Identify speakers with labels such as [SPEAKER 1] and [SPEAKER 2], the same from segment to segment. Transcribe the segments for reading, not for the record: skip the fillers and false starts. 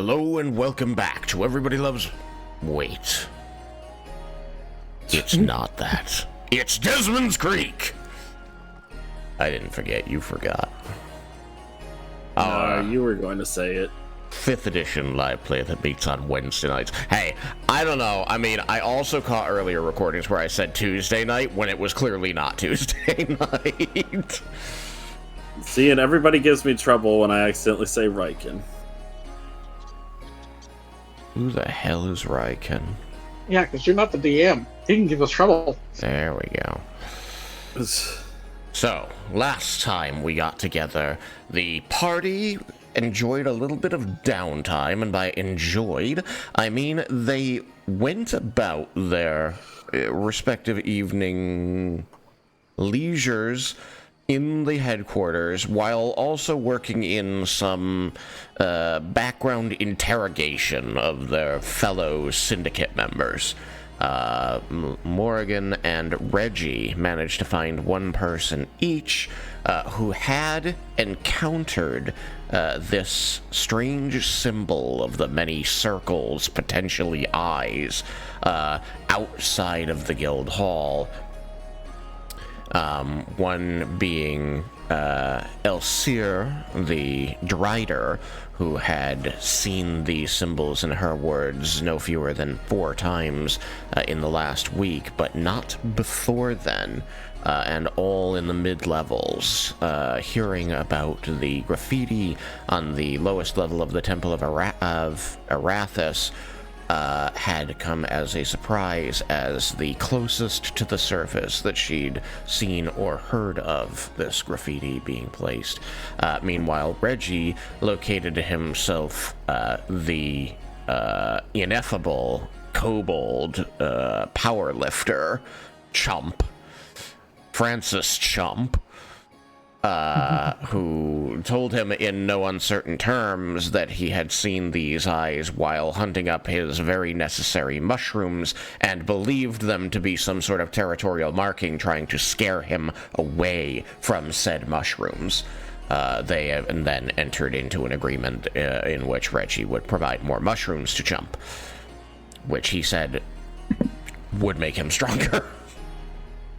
[SPEAKER 1] Hello and welcome back to Everybody Loves... Wait. It's not that. It's Desmond's Creek! I didn't forget, you forgot.
[SPEAKER 2] You were going to say it.
[SPEAKER 1] 5th edition live play that meets on Wednesday nights. Hey, I don't know. I mean, I also caught earlier recordings where I said Tuesday night when it was clearly not Tuesday night.
[SPEAKER 2] See, and everybody gives me trouble when I accidentally say Raiken.
[SPEAKER 1] Who the hell is Raiken?
[SPEAKER 3] Yeah, because you're not the DM. He can give us trouble.
[SPEAKER 1] There we go. So, last time we got together, the party enjoyed a little bit of downtime, and by enjoyed, I mean they went about their respective evening leisures in the headquarters, while also working in some background interrogation of their fellow Syndicate members. Morgan and Reggie managed to find one person each who had encountered this strange symbol of the many circles, potentially eyes, outside of the guild hall. One being Elsir, the Drider, who had seen the symbols, in her words, no fewer than 4 times in the last week, but not before then, and all in the mid-levels, hearing about the graffiti on the lowest level of the Temple of Arathis, had come as a surprise, as the closest to the surface that she'd seen or heard of this graffiti being placed. Meanwhile, Reggie located himself the ineffable kobold powerlifter Chump, Francis Chump, who told him in no uncertain terms that he had seen these eyes while hunting up his very necessary mushrooms and believed them to be some sort of territorial marking trying to scare him away from said mushrooms. They then entered into an agreement in which Reggie would provide more mushrooms to Chump, which he said would make him stronger.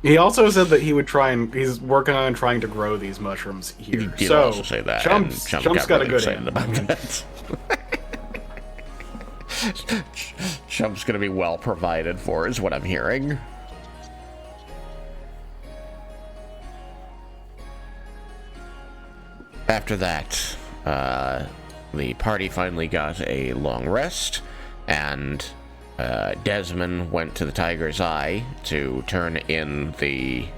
[SPEAKER 4] He also said that he would he's working on trying to grow these mushrooms here.
[SPEAKER 1] He did also say that.
[SPEAKER 4] Chump's got
[SPEAKER 1] really
[SPEAKER 4] a good aim
[SPEAKER 1] about that. Chump's going to be well provided for, is what I'm hearing. After that, the party finally got a long rest, and Desmin went to the Tiger's Eye to turn in the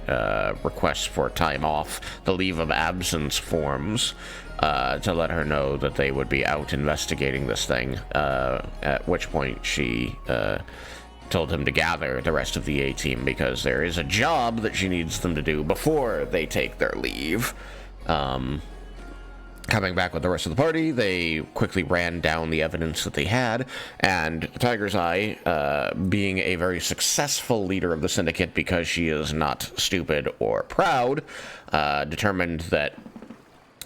[SPEAKER 1] request for time off, the leave of absence forms, to let her know that they would be out investigating this thing, at which point she told him to gather the rest of the A-team because there is a job that she needs them to do before they take their leave. Coming back with the rest of the party, they quickly ran down the evidence that they had, and the Tiger's Eye, being a very successful leader of the Syndicate because she is not stupid or proud, determined that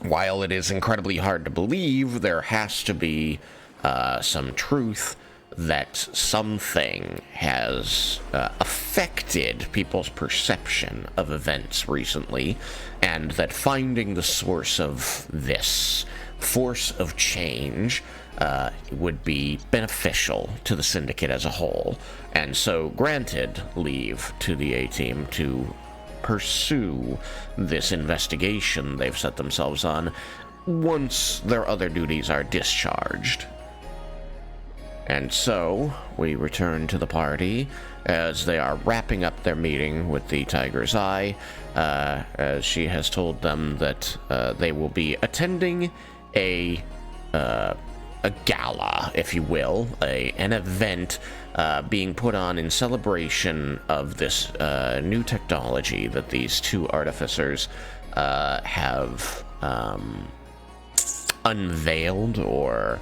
[SPEAKER 1] while it is incredibly hard to believe, there has to be some truth that something has affected people's perception of events recently, and that finding the source of this force of change would be beneficial to the Syndicate as a whole, and so granted leave to the A-Team to pursue this investigation they've set themselves on once their other duties are discharged. And so, we return to the party as they are wrapping up their meeting with the Tiger's Eye, as she has told them that they will be attending a gala, if you will, an event being put on in celebration of this new technology that these 2 artificers have unveiled, or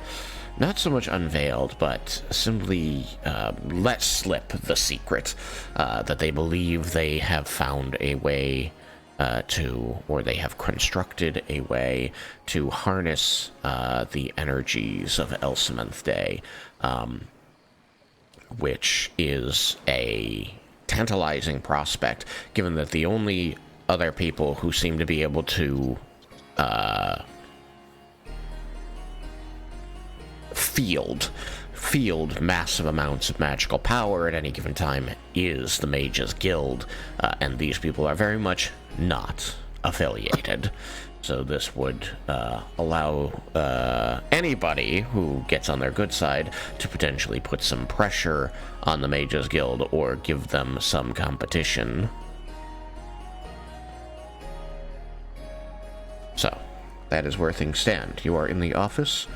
[SPEAKER 1] not so much unveiled, but simply let slip the secret that they believe they have found a way or they have constructed a way to harness the energies of Elsemonth Day, which is a tantalizing prospect, given that the only other people who seem to be able to field massive amounts of magical power at any given time is the Mages Guild, and these people are very much not affiliated. So this would allow anybody who gets on their good side to potentially put some pressure on the Mages Guild or give them some competition. So, that is where things stand. You are in the office.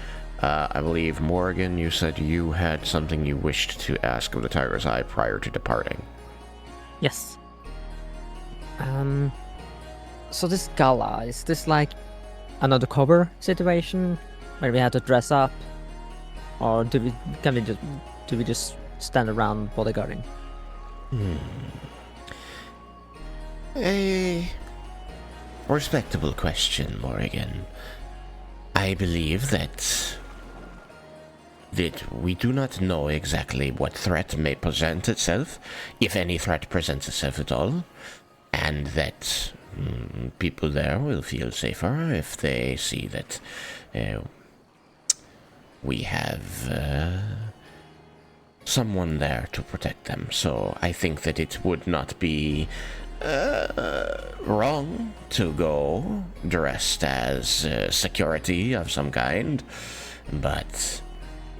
[SPEAKER 1] I believe, Morgan, you said you had something you wished to ask of the Tiger's Eye prior to departing.
[SPEAKER 5] Yes. So this gala, is this like an undercover situation where we have to dress up, or do we just stand around bodyguarding?
[SPEAKER 1] A respectable question, Morgan. I believe that we do not know exactly what threat may present itself, if any threat presents itself at all, and that people there will feel safer if they see that we have someone there to protect them. So I think that it would not be wrong to go dressed as security of some kind, but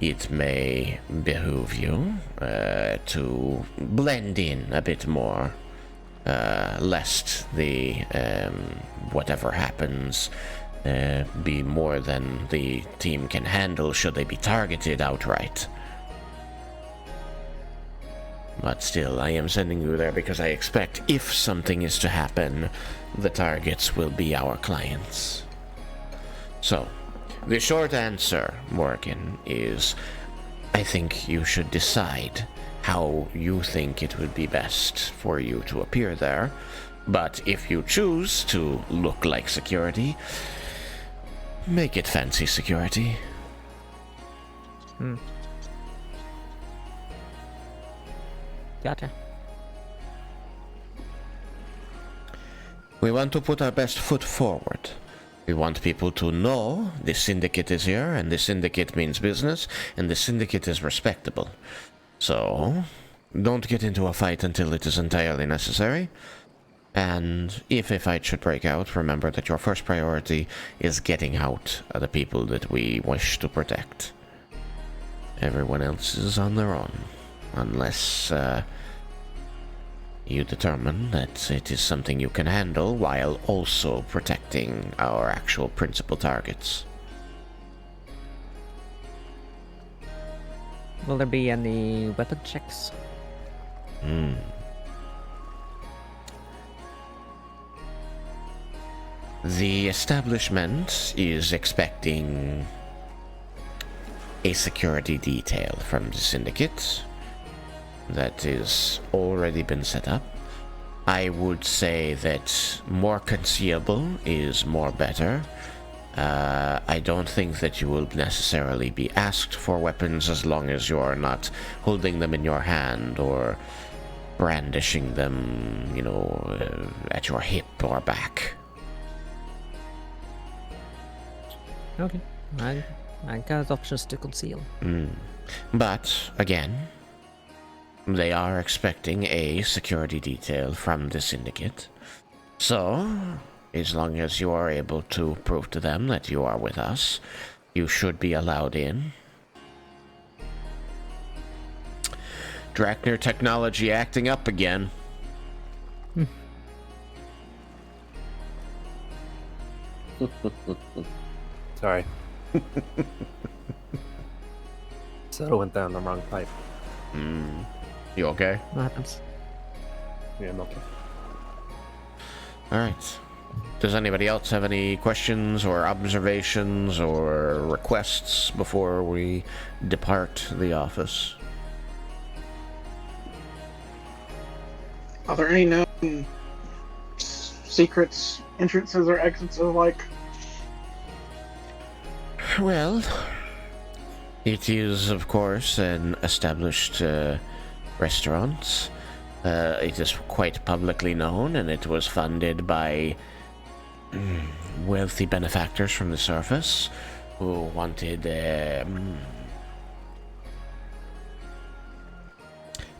[SPEAKER 1] it may behoove you to blend in a bit more, lest the whatever happens be more than the team can handle should they be targeted outright. But still, I am sending you there because I expect if something is to happen, the targets will be our clients. So, the short answer, Morgan, is I think you should decide how you think it would be best for you to appear there. But if you choose to look like security, make it fancy security.
[SPEAKER 5] Gotcha.
[SPEAKER 1] We want to put our best foot forward. We want people to know the Syndicate is here, and the Syndicate means business, and the Syndicate is respectable. So, don't get into a fight until it is entirely necessary. And if a fight should break out, remember that your first priority is getting out the people that we wish to protect. Everyone else is on their own. Unless you determine that it is something you can handle while also protecting our actual principal targets.
[SPEAKER 5] Will there be any weapon checks?
[SPEAKER 1] The establishment is expecting a security detail from the Syndicate that is already been set up. I would say that more concealable is more better. I don't think that you will necessarily be asked for weapons as long as you are not holding them in your hand or brandishing them, at your hip or back.
[SPEAKER 5] Okay. I got options to conceal.
[SPEAKER 1] But, again, they are expecting a security detail from the Syndicate. So, as long as you are able to prove to them that you are with us, you should be allowed in. Draknir technology acting up again.
[SPEAKER 6] Sorry. Soda went down the wrong pipe.
[SPEAKER 1] You okay?
[SPEAKER 5] What happens?
[SPEAKER 6] Yeah, I'm okay.
[SPEAKER 1] Alright. Does anybody else have any questions or observations or requests before we depart the office?
[SPEAKER 3] Are there any known secret entrances or exits are like?
[SPEAKER 1] Well, it is, of course, an established restaurant. It is quite publicly known, and it was funded by wealthy benefactors from the surface who wanted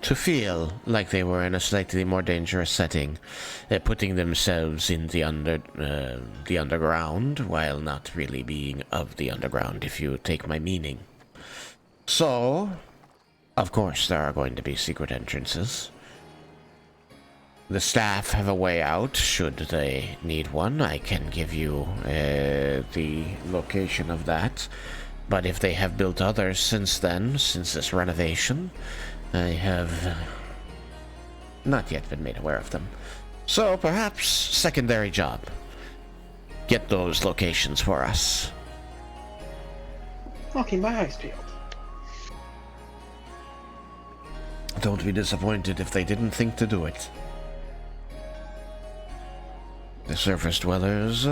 [SPEAKER 1] to feel like they were in a slightly more dangerous setting, putting themselves in the underground while not really being of the underground, if you take my meaning. So, of course, there are going to be secret entrances. The staff have a way out, should they need one. I can give you the location of that. But if they have built others since then, since this renovation, I have not yet been made aware of them. So perhaps secondary job. Get those locations for us.
[SPEAKER 3] I'll keep my eyes peeled.
[SPEAKER 1] Don't be disappointed if they didn't think to do it. The surface dwellers,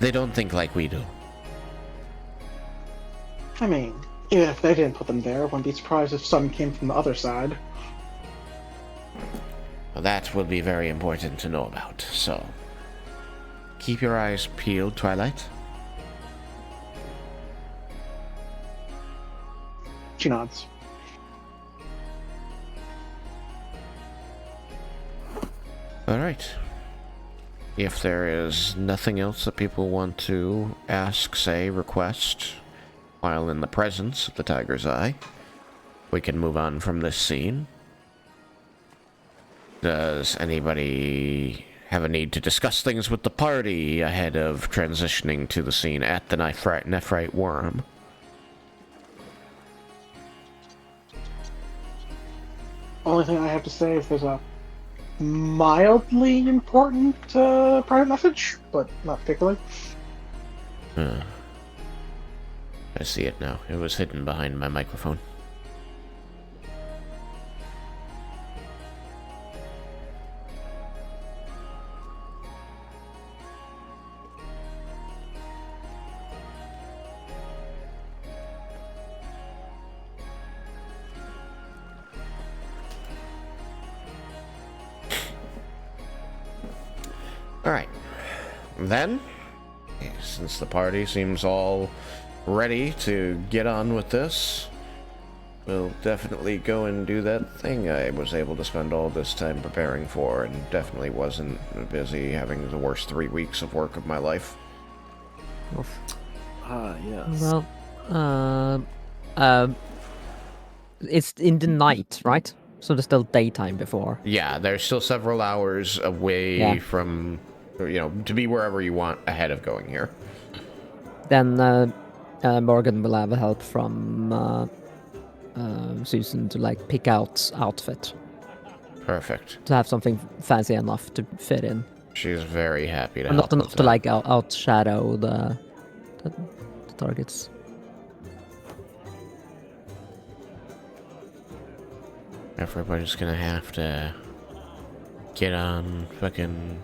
[SPEAKER 1] they don't think like we do.
[SPEAKER 3] I mean, even if they didn't put them there, I wouldn't be surprised if some came from the other side.
[SPEAKER 1] Well, that will be very important to know about, so keep your eyes peeled, Twilight.
[SPEAKER 3] She nods.
[SPEAKER 1] Alright. If there is nothing else that people want to ask, say, request, while in the presence of the Tiger's Eye, we can move on from this scene. Does anybody have a need to discuss things with the party ahead of transitioning to the scene at the Nephrite Wyrm?
[SPEAKER 3] Only thing I have to say is there's a mildly important private message, but not particularly.
[SPEAKER 1] I see it now. It was hidden behind my microphone. Alright. Then, since the party seems all ready to get on with this, we'll definitely go and do that thing I was able to spend all this time preparing for, and definitely wasn't busy having the worst 3 weeks of work of my life.
[SPEAKER 5] Oof.
[SPEAKER 2] Yes.
[SPEAKER 5] Well, it's in the night, right? So there's still daytime before.
[SPEAKER 1] Yeah, there's still several hours away from, to be wherever you want ahead of going here.
[SPEAKER 5] Then Morgan will have help from Susan to pick out outfit,
[SPEAKER 1] Perfect.
[SPEAKER 5] to have something fancy enough to fit in,
[SPEAKER 1] She's very happy to
[SPEAKER 5] and
[SPEAKER 1] help
[SPEAKER 5] not enough
[SPEAKER 1] with that.
[SPEAKER 5] to outshadow the targets.
[SPEAKER 1] Everybody's gonna have to get on fucking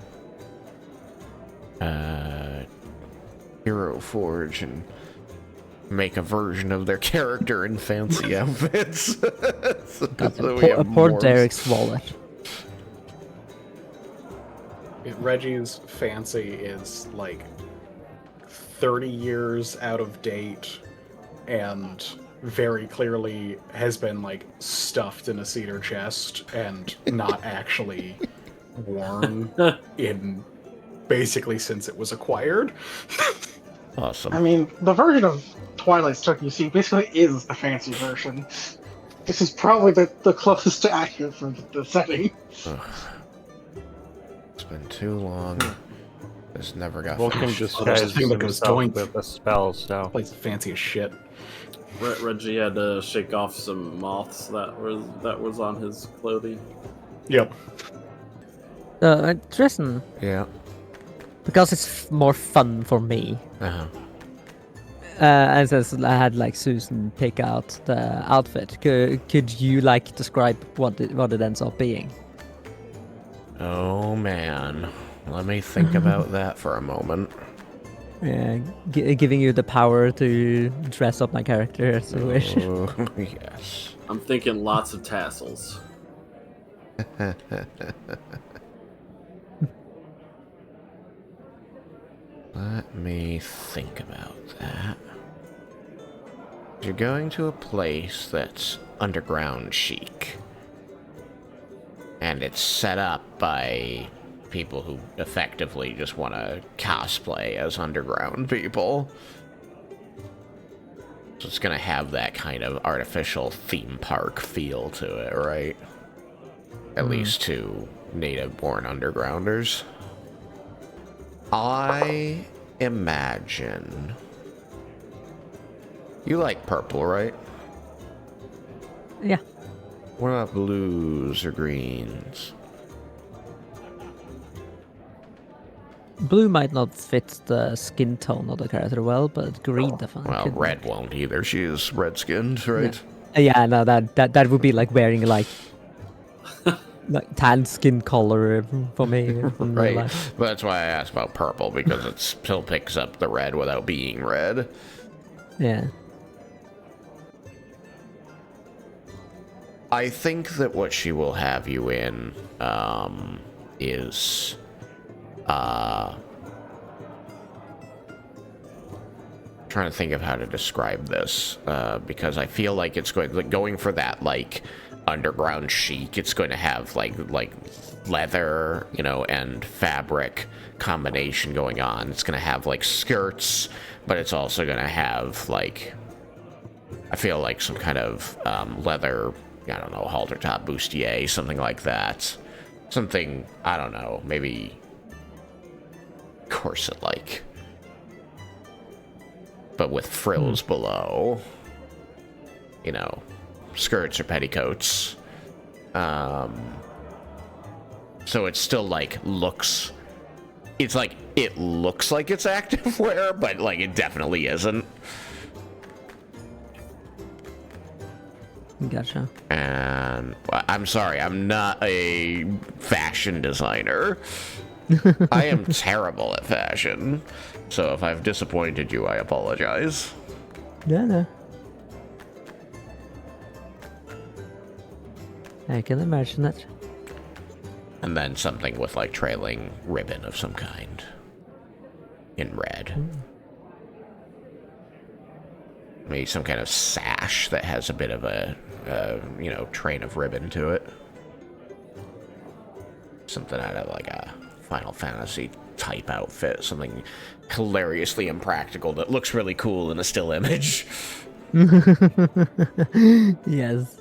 [SPEAKER 1] Hero Forge and make a version of their character in fancy outfits. So we have
[SPEAKER 5] Poor
[SPEAKER 1] morphs.
[SPEAKER 5] Derek's wallet.
[SPEAKER 4] Reggie's fancy is 30 years out of date and very clearly has been stuffed in a cedar chest and not actually worn in basically since it was acquired.
[SPEAKER 1] Awesome.
[SPEAKER 3] I mean, the version of Twilight's Tuck you see basically is the fancy version. This is probably the closest to accurate for the setting.
[SPEAKER 1] Ugh. It's been too long. This never got
[SPEAKER 6] Vulcan
[SPEAKER 1] finished.
[SPEAKER 6] just
[SPEAKER 4] Oh, there's a
[SPEAKER 6] guises
[SPEAKER 4] thing that goes
[SPEAKER 6] himself
[SPEAKER 4] doink.
[SPEAKER 6] with a spell, so
[SPEAKER 4] Place fancy as shit.
[SPEAKER 2] Reggie had to shake off some moths that was on his clothing.
[SPEAKER 4] Yep.
[SPEAKER 5] Tristan,
[SPEAKER 1] Yeah.
[SPEAKER 5] because it's more fun for me.
[SPEAKER 1] Uh-huh.
[SPEAKER 5] As I had Susan pick out the outfit. Could you describe what it ends up being?
[SPEAKER 1] Oh man, let me think about that for a moment.
[SPEAKER 5] Yeah, giving you the power to dress up my character as you wish.
[SPEAKER 1] Oh, yes.
[SPEAKER 2] I'm thinking lots of tassels.
[SPEAKER 1] Let me think about that. You're going to a place that's underground chic. And it's set up by people who effectively just want to cosplay as underground people. So it's going to have that kind of artificial theme park feel to it, right? At least to native-born undergrounders. I imagine... You like purple, right?
[SPEAKER 5] Yeah.
[SPEAKER 1] What about blues or greens?
[SPEAKER 5] Blue might not fit the skin tone of the character well, but green definitely.
[SPEAKER 1] Well,
[SPEAKER 5] could
[SPEAKER 1] red won't either. She is red-skinned, right?
[SPEAKER 5] Yeah, no, that would be like wearing like tan skin color for me from real
[SPEAKER 1] Right.
[SPEAKER 5] life.
[SPEAKER 1] But that's why I asked about purple, because it still picks up the red without being red.
[SPEAKER 5] Yeah.
[SPEAKER 1] I think that what she will have you in is trying to think of how to describe this, because I feel like it's going for that like underground chic. It's going to have like leather, you know, and fabric combination going on. It's going to have like skirts, but it's also going to have like, I feel like some kind of leather, I don't know, halter top bustier, something like that. Something, I don't know, maybe corset-like. But with frills below. You know, skirts or petticoats. So it still, like, looks... It's like, it looks like it's activewear, but, like, it definitely isn't.
[SPEAKER 5] Gotcha.
[SPEAKER 1] And I'm sorry, I'm not a fashion designer. I am terrible at fashion. So if I've disappointed you, I apologize.
[SPEAKER 5] Yeah, no. I can imagine it.
[SPEAKER 1] And then something with like trailing ribbon of some kind. In red. Maybe some kind of sash that has a bit of a, you know, train of ribbon to it. Something out of like a Final Fantasy type outfit. Something hilariously impractical that looks really cool in a still image.
[SPEAKER 5] Yes.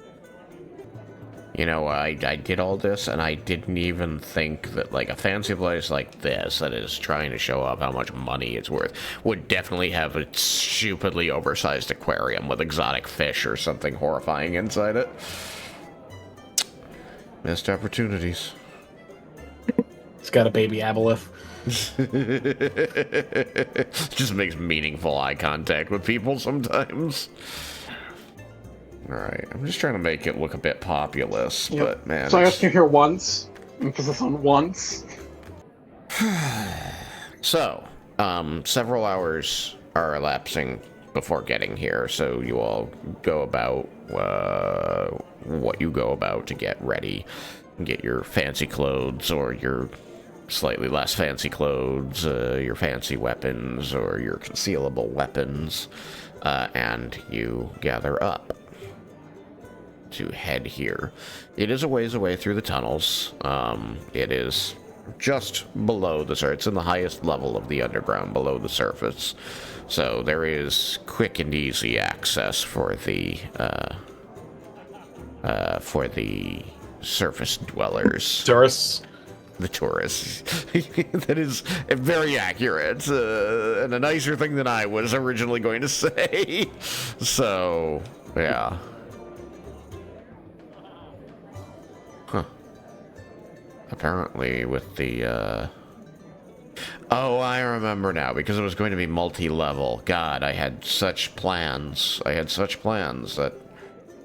[SPEAKER 1] You know, I did all this, and I didn't even think that, like, a fancy place like this that is trying to show off how much money it's worth would definitely have a stupidly oversized aquarium with exotic fish or something horrifying inside it. Missed opportunities.
[SPEAKER 4] It's got a baby aboleth.
[SPEAKER 1] Just makes meaningful eye contact with people sometimes. Alright, I'm just trying to make it look a bit populous,
[SPEAKER 3] Yep.
[SPEAKER 1] but man.
[SPEAKER 3] So I asked you here once, because it's on once.
[SPEAKER 1] So, several hours are elapsing before getting here, so you all go about what you go about to get ready. Get your fancy clothes, or your slightly less fancy clothes, your fancy weapons, or your concealable weapons, and you gather up to head here. It is a ways away through the tunnels. It is just below the surface. It's in the highest level of the underground, below the surface. So there is quick and easy access for the surface dwellers.
[SPEAKER 4] Tourists.
[SPEAKER 1] The tourists. That is very accurate, and a nicer thing than I was originally going to say. So, yeah. Huh. Apparently with the, Oh, I remember now, because it was going to be multi-level. God, I had such plans. I had such plans that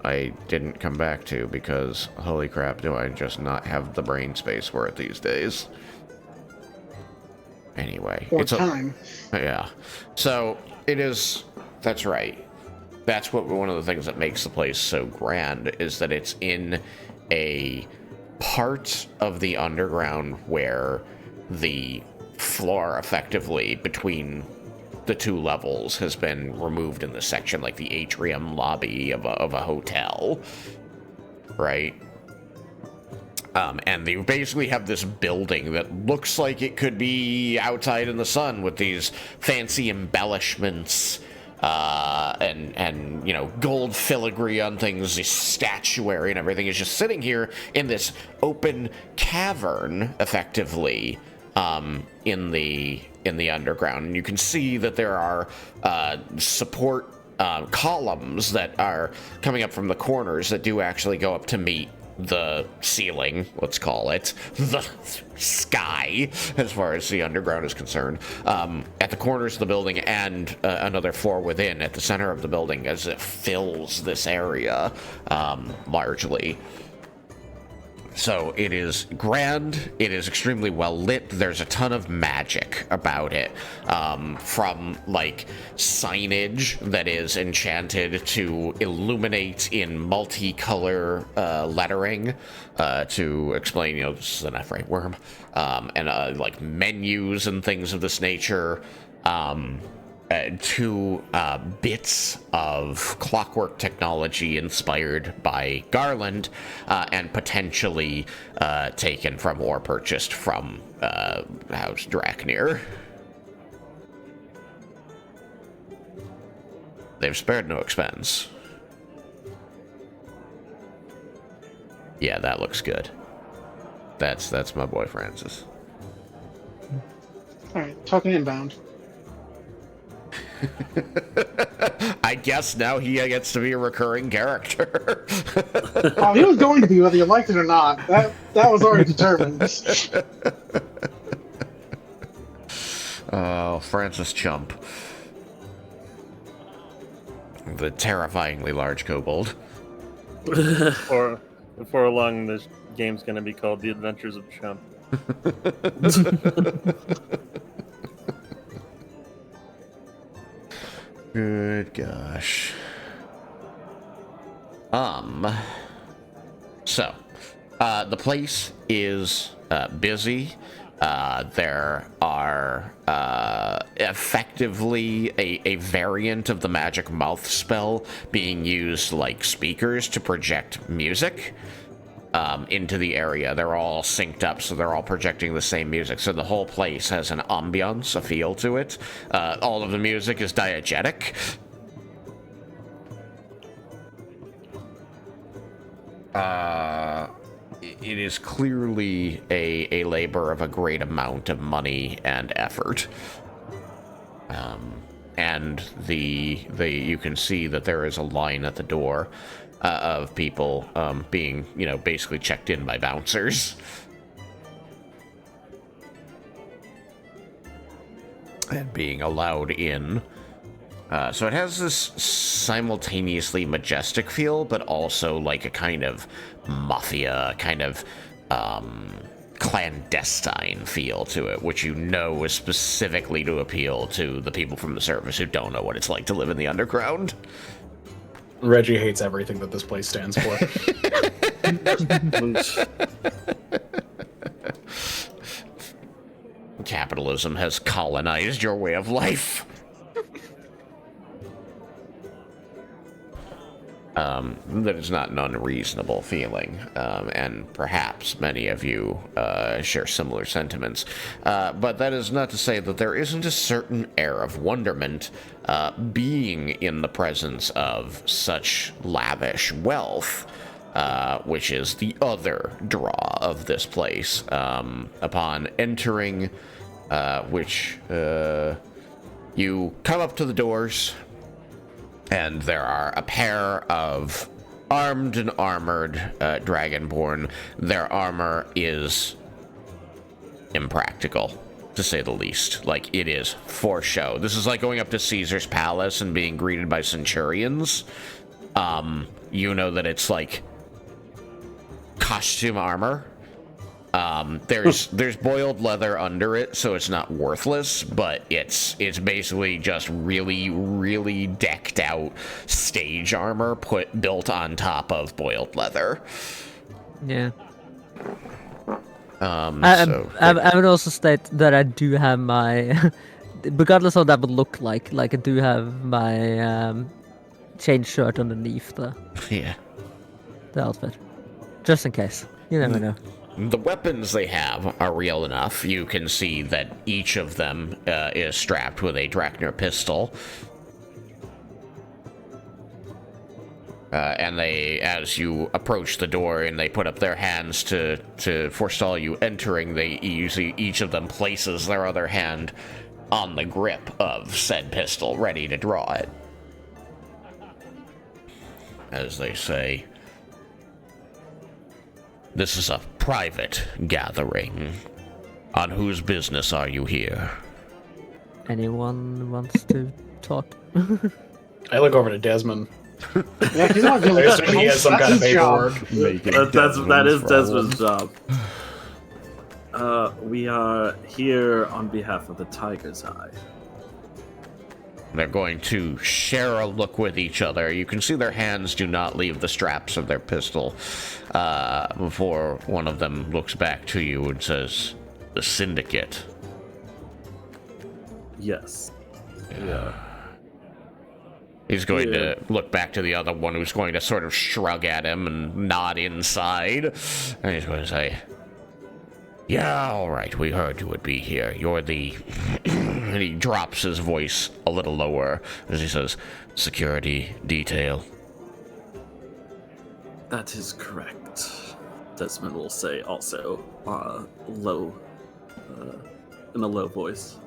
[SPEAKER 1] I didn't come back to because, holy crap, do I just not have the brain space for it these days. Anyway.
[SPEAKER 3] Or time.
[SPEAKER 1] Yeah. So, it is... That's right. That's what one of the things that makes the place so grand, is that it's in a part of the underground where the floor effectively between the two levels has been removed in this section, like the atrium lobby of a hotel, right? And they basically have this building that looks like it could be outside in the sun with these fancy embellishments, and you know, gold filigree on things, this statuary and everything is just sitting here in this open cavern, effectively, in the underground. And you can see that there are support columns that are coming up from the corners that do actually go up to meet the ceiling, let's call it, the sky, as far as the underground is concerned, at the corners of the building, and another floor within at the center of the building, as it fills this area, largely. So it is grand, it is extremely well lit, there's a ton of magic about it, from like signage that is enchanted to illuminate in multicolor lettering to explain, you know, this is the Nephrite Wyrm, and like menus and things of this nature, to bits of clockwork technology inspired by Garland, and potentially taken from or purchased from House Draknir. They've spared no expense. Yeah, that looks good. That's my boy Francis.
[SPEAKER 3] Alright, talking inbound.
[SPEAKER 1] I guess now he gets to be a recurring character.
[SPEAKER 3] Oh, he was going to be, whether you liked it or not. That was already determined.
[SPEAKER 1] Oh, Francis Chump. The terrifyingly large kobold.
[SPEAKER 6] Or before long, this game's going to be called The Adventures of Chump.
[SPEAKER 1] Good gosh. So, the place is busy. There are effectively a variant of the magic mouth spell being used like speakers to project music into the area. They're all synced up, so they're all projecting the same music. So the whole place has an ambiance, a feel to it. All of the music is diegetic. It is clearly a labor of a great amount of money and effort. And you can see that there is a line at the door of people being, you know, basically checked in by bouncers. And being allowed in. So it has this simultaneously majestic feel, but also like a kind of mafia, kind of clandestine feel to it, which you know is specifically to appeal to the people from the service who don't know what it's like to live in the underground.
[SPEAKER 4] Reggie hates everything that this place stands for.
[SPEAKER 1] Capitalism has colonized your way of life. That is not an unreasonable feeling, and perhaps many of you share similar sentiments. But that is not to say that there isn't a certain air of wonderment being in the presence of such lavish wealth, which is the other draw of this place. Upon entering, which you come up to the doors, and there are a pair of armed and armored Dragonborn. Their armor is impractical, to say the least. Like, it is for show. This is like going up to Caesar's palace and being greeted by centurions. you know that it's like costume armor. There's boiled leather under it, so it's not worthless, but it's basically just really, really decked out stage armor built on top of boiled leather.
[SPEAKER 5] Yeah.
[SPEAKER 1] So
[SPEAKER 5] I would also state that I do have my, regardless of what that would look like I do have my chain shirt underneath the
[SPEAKER 1] yeah.
[SPEAKER 5] outfit, just in case. You never know.
[SPEAKER 1] The weapons they have are real enough. You can see that each of them is strapped with a Drakner pistol. And they, as you approach the door and they put up their hands to forestall you entering, they usually, each of them places their other hand on the grip of said pistol, ready to draw it. As they say, "This is a private gathering. On whose business are you here?"
[SPEAKER 5] Anyone wants to talk?
[SPEAKER 4] I look over to Desmond.
[SPEAKER 3] Yeah, he's not doing
[SPEAKER 4] I assume he has some kind of paperwork.
[SPEAKER 2] That is Desmond's job. We are here on behalf of the Tiger's Eye.
[SPEAKER 1] They're going to share a look with each other. You can see their hands do not leave the straps of their pistol before one of them looks back to you and says, "The Syndicate."
[SPEAKER 2] Yes. Yeah.
[SPEAKER 1] He's going to look back to the other one, who's going to sort of shrug at him and nod inside. And he's going to say, "Yeah, all right, we heard you would be here. You're the..." And he drops his voice a little lower as he says, "Security detail."
[SPEAKER 2] That is correct. Desmond will say also, in a low voice.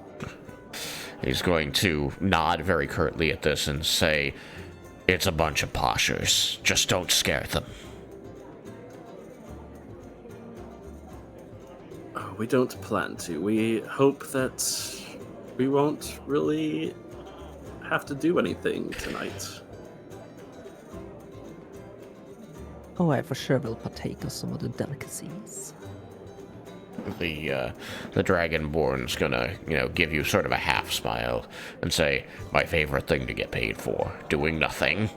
[SPEAKER 1] He's going to nod very curtly at this and say, "It's a bunch of poshers. Just don't scare them."
[SPEAKER 2] Oh, we don't plan to. We hope that we won't really have to do anything tonight.
[SPEAKER 5] Oh, I for sure will partake of some of the delicacies.
[SPEAKER 1] The Dragonborn's gonna, give you sort of a half smile and say, "My favorite thing to get paid for, doing nothing."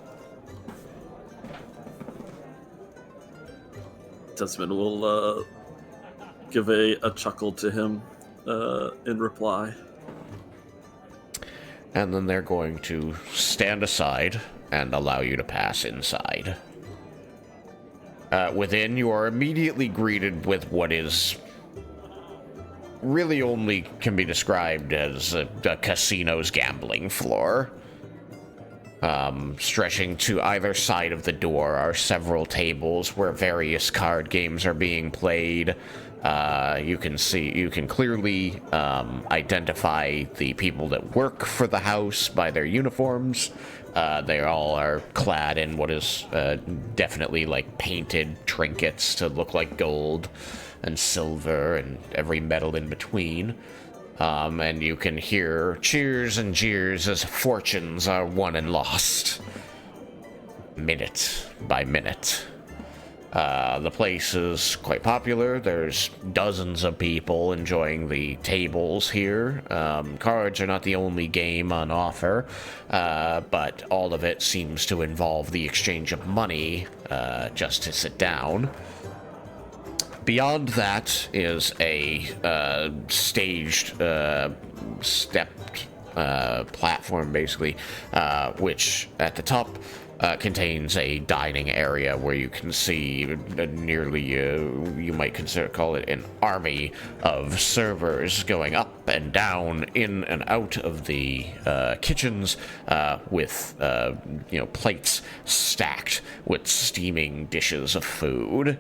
[SPEAKER 2] Desmond will give a chuckle to him in reply.
[SPEAKER 1] And then they're going to stand aside and allow you to pass inside. Within, you are immediately greeted with what is really only can be described as a casino's gambling floor. Stretching to either side of the door are several tables where various card games are being played. You can clearly identify the people that work for the house by their uniforms. They all are clad in what is definitely like painted trinkets to look like gold and silver and every metal in between. And you can hear cheers and jeers as fortunes are won and lost, minute by minute. The place is quite popular. There's dozens of people enjoying the tables here. Cards are not the only game on offer, but all of it seems to involve the exchange of money just to sit down. Beyond that is a staged, stepped platform, basically, which at the top contains a dining area where you can see nearly, you might call it an army of servers going up and down, in and out of the kitchens, with plates stacked with steaming dishes of food.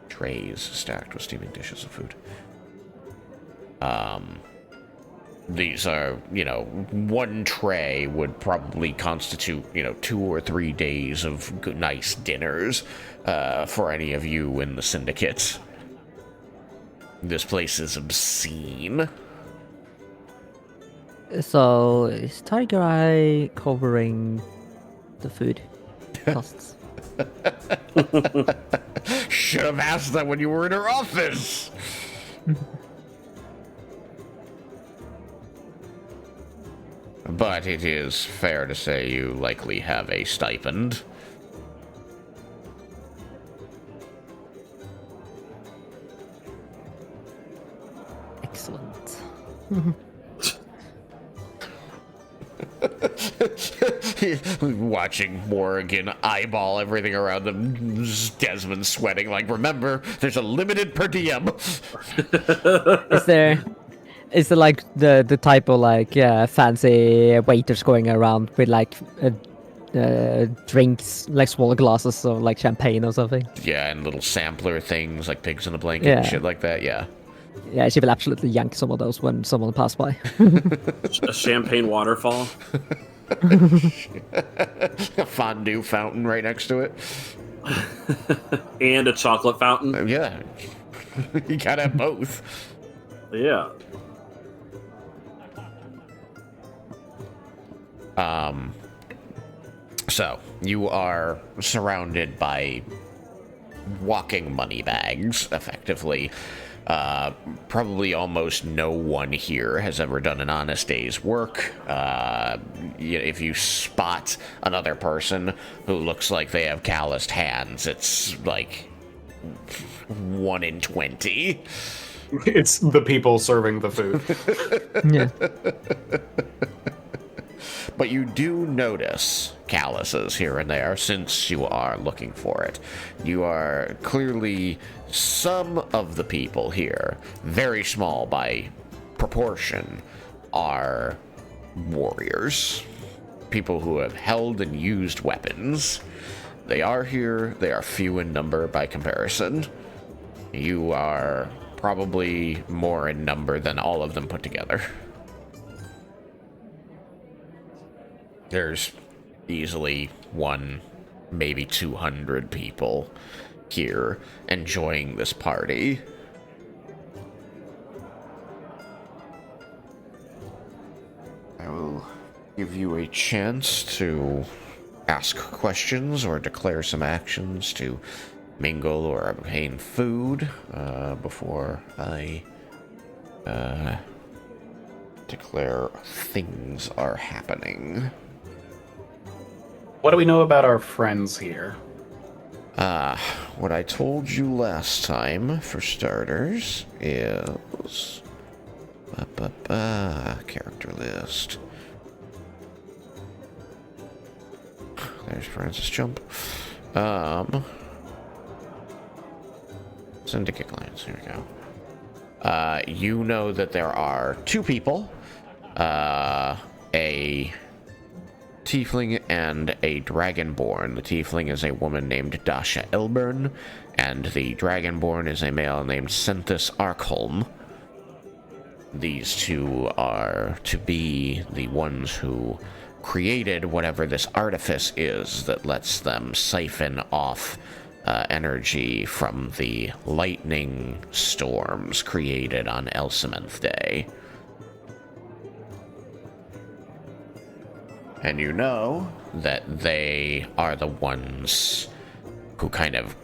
[SPEAKER 1] Trays stacked with steaming dishes of food. These are, one tray would probably constitute, 2 or 3 days of good, nice dinners for any of you in the Syndicate. This place is obscene.
[SPEAKER 5] So, is Tiger Eye covering the food costs.
[SPEAKER 1] Should have asked that when you were in her office. But it is fair to say you likely have a stipend.
[SPEAKER 5] Excellent.
[SPEAKER 1] Watching Morrigan eyeball everything around them, Desmond sweating like, remember, there's a limited per diem.
[SPEAKER 5] Is there like the type of like fancy waiters going around with like drinks, like small glasses of like champagne or something?
[SPEAKER 1] Yeah, and little sampler things like pigs in a blanket and shit like that, yeah.
[SPEAKER 5] Yeah, she will absolutely yank some of those when someone passes by.
[SPEAKER 2] A champagne waterfall.
[SPEAKER 1] A fondue fountain right next to it.
[SPEAKER 2] And a chocolate fountain.
[SPEAKER 1] Yeah. You gotta have both.
[SPEAKER 2] Yeah.
[SPEAKER 1] So, you are surrounded by walking money bags, effectively. Probably almost no one here has ever done an honest day's work. If you spot another person who looks like they have calloused hands, it's like 1 in 20.
[SPEAKER 4] It's the people serving the food.
[SPEAKER 5] Yeah.
[SPEAKER 1] But you do notice calluses here and there since you are looking for it. You are clearly some of the people here, very small by proportion, are warriors. People who have held and used weapons. They are here, they are few in number by comparison. You are probably more in number than all of them put together. There's easily 1, maybe 200 people here enjoying this party. I will give you a chance to ask questions or declare some actions to mingle or obtain food before I declare things are happening.
[SPEAKER 4] What do we know about our friends here?
[SPEAKER 1] What I told you last time, for starters, is... character list. There's Francis Jump. Syndicate clients, here we go. You know that there are 2 people. A tiefling and a dragonborn. The tiefling is a woman named Dasha Elburn, and the dragonborn is a male named Senthus Arkholm. These 2 are to be the ones who created whatever this artifice is that lets them siphon off energy from the lightning storms created on Elsemonth Day. And you know that they are the ones who kind of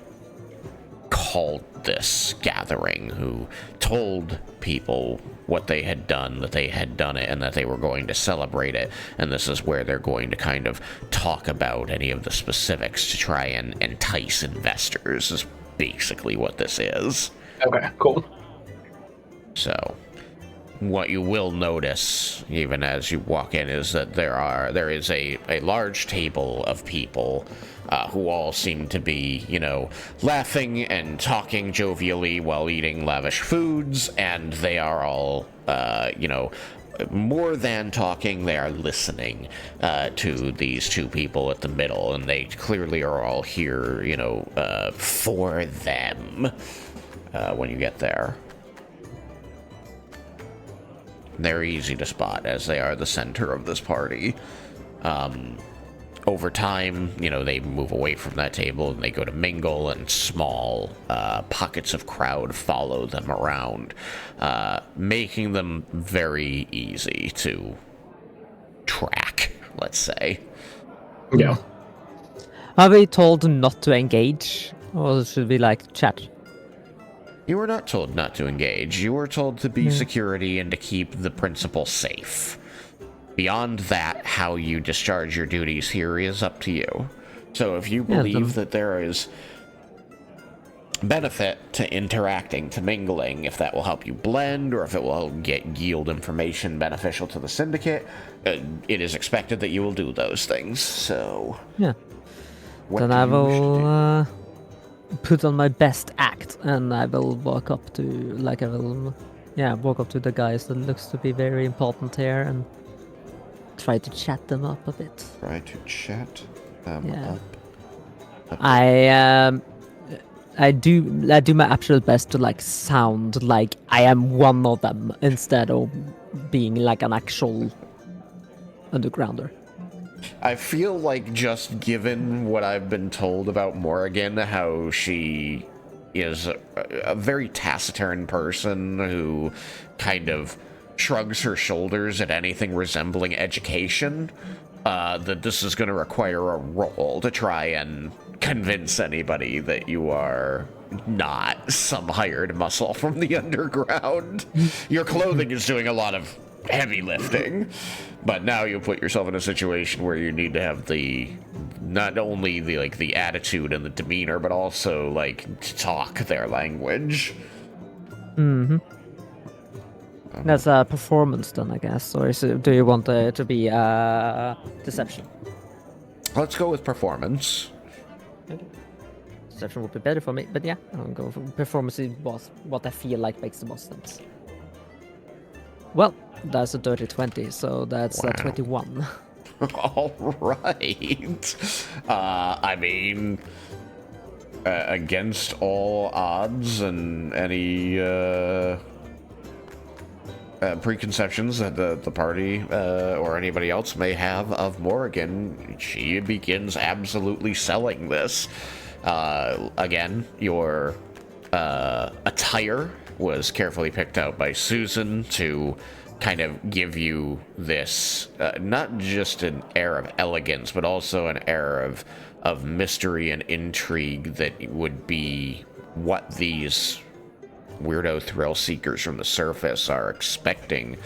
[SPEAKER 1] called this gathering, who told people what they had done, that they had done it, and that they were going to celebrate it. And this is where they're going to kind of talk about any of the specifics to try and entice investors, is basically what this is.
[SPEAKER 4] Okay, cool.
[SPEAKER 1] So, what you will notice, even as you walk in, is that there is a large table of people who all seem to be, laughing and talking jovially while eating lavish foods, and they are all, more than talking, they are listening to these 2 people at the middle, and they clearly are all here, for them when you get there. They're easy to spot, as they are the center of this party. Over time, they move away from that table and they go to mingle, and small pockets of crowd follow them around, making them very easy to track, let's say.
[SPEAKER 4] Yeah.
[SPEAKER 5] Are we told not to engage, or should we like chat?
[SPEAKER 1] You were not told not to engage. You were told to be security and to keep the principal safe. Beyond that, how you discharge your duties here is up to you. So if you believe that there is benefit to interacting, to mingling, if that will help you blend, or if it will yield information beneficial to the Syndicate, it is expected that you will do those things. So
[SPEAKER 5] Yeah. Then I will put on my best act, and I will walk up to, like, walk up to the guys that looks to be very important here, and try to chat them up a bit.
[SPEAKER 1] Try to chat them up.
[SPEAKER 5] I do my absolute best to like sound like I am one of them instead of being like an actual undergrounder.
[SPEAKER 1] I feel like, just given what I've been told about Morrigan, how she is a very taciturn person who kind of shrugs her shoulders at anything resembling education, that this is going to require a roll to try and convince anybody that you are not some hired muscle from the underground. Your clothing is doing a lot of heavy lifting, but now you put yourself in a situation where you need to have not only the attitude and the demeanor, but also to talk their language.
[SPEAKER 5] Mm-hmm. That's a performance then, I guess, or do you want it to be deception?
[SPEAKER 1] Let's go with performance.
[SPEAKER 5] Okay. Deception would be better for me, but yeah, I'll go for performance. Was what I feel like makes the most sense. Well, that's a dirty 20, so that's a 21.
[SPEAKER 1] All right. I mean, against all odds and any preconceptions that the party or anybody else may have of Morrigan, she begins absolutely selling this. Again, your attire was carefully picked out by Susan to kind of give you this, not just an air of elegance, but also an air of mystery and intrigue that would be what these weirdo thrill seekers from the surface are expecting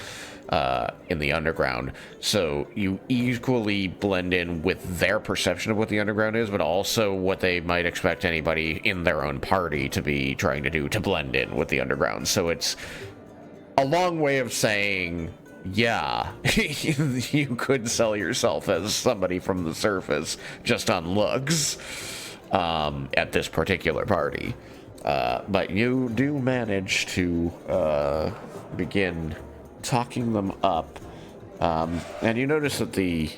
[SPEAKER 1] in the underground. So you equally blend in with their perception of what the underground is, but also what they might expect anybody in their own party to be trying to do to blend in with the underground. So it's a long way of saying, yeah, you could sell yourself as somebody from the surface just on looks at this particular party. But you do manage to begin talking them up. And you notice that the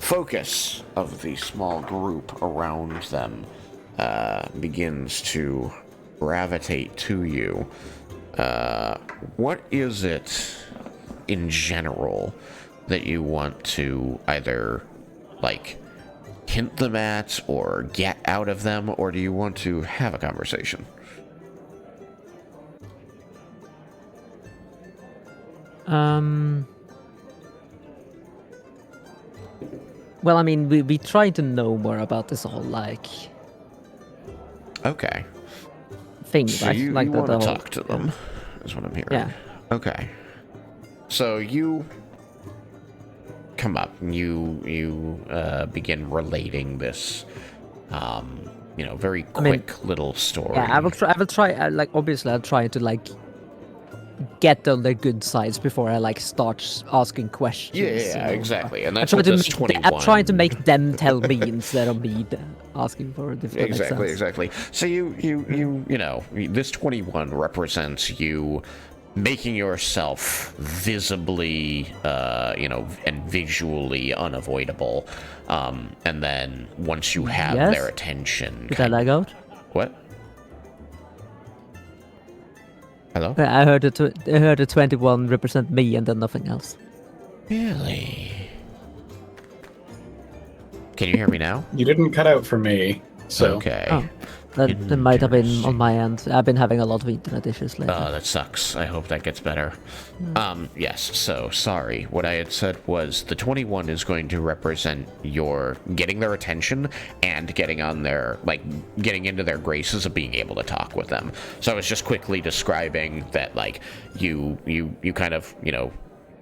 [SPEAKER 1] focus of the small group around them begins to gravitate to you. What is it in general that you want to either hint them at or get out of them, or do you want to have a conversation?
[SPEAKER 5] Well, I mean, we try to know more about this whole
[SPEAKER 1] Okay.
[SPEAKER 5] thing,
[SPEAKER 1] So
[SPEAKER 5] right?
[SPEAKER 1] you
[SPEAKER 5] the
[SPEAKER 1] want to
[SPEAKER 5] whole,
[SPEAKER 1] talk to them, is what I'm hearing.
[SPEAKER 5] Yeah.
[SPEAKER 1] Okay. So you come up and you begin relating this, very quick little story.
[SPEAKER 5] Yeah, I will try. Obviously, I'll try to get on their good sides before I start asking questions.
[SPEAKER 1] Yeah, exactly. And
[SPEAKER 5] I
[SPEAKER 1] that's
[SPEAKER 5] try
[SPEAKER 1] what
[SPEAKER 5] to
[SPEAKER 1] this
[SPEAKER 5] make
[SPEAKER 1] 21.
[SPEAKER 5] I'm trying to make them tell me instead of me asking for it. If that makes sense.
[SPEAKER 1] Exactly. So you this 21 represents you making yourself visibly, and visually unavoidable. And then once you have their attention,
[SPEAKER 5] Did I lag out?
[SPEAKER 1] What? Hello?
[SPEAKER 5] I heard the 21 represent me and then nothing else.
[SPEAKER 1] Really? Can you hear me now?
[SPEAKER 4] You didn't cut out for me, so
[SPEAKER 1] Okay.
[SPEAKER 5] Oh. That might have been on
[SPEAKER 1] Interesting.
[SPEAKER 5] my end. I've been having a lot of internet issues lately.
[SPEAKER 1] Oh, that sucks. I hope that gets better. Yes, so, sorry. What I had said was the 21 is going to represent your getting their attention and getting on their, like, getting into their graces of being able to talk with them. So I was just quickly describing that, like, you kind of, you know,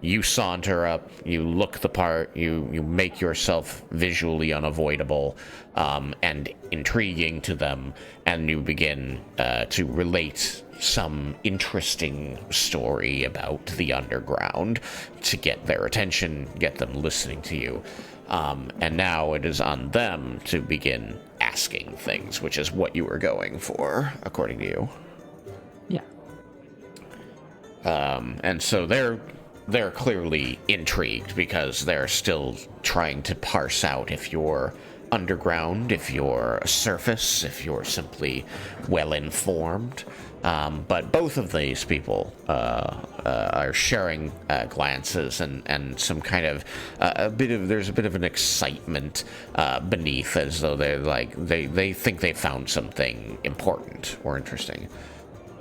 [SPEAKER 1] you saunter up, you look the part, you make yourself visually unavoidable and intriguing to them, and you begin to relate some interesting story about the underground to get their attention, get them listening to you. And now it is on them to begin asking things, which is what you were going for, according to you.
[SPEAKER 5] Yeah.
[SPEAKER 1] And so they're clearly intrigued because they're still trying to parse out if you're underground, if you're surface, if you're simply well-informed. But both of these people are sharing glances and some kind of there's a bit of an excitement beneath, as though they're like they think they found something important or interesting.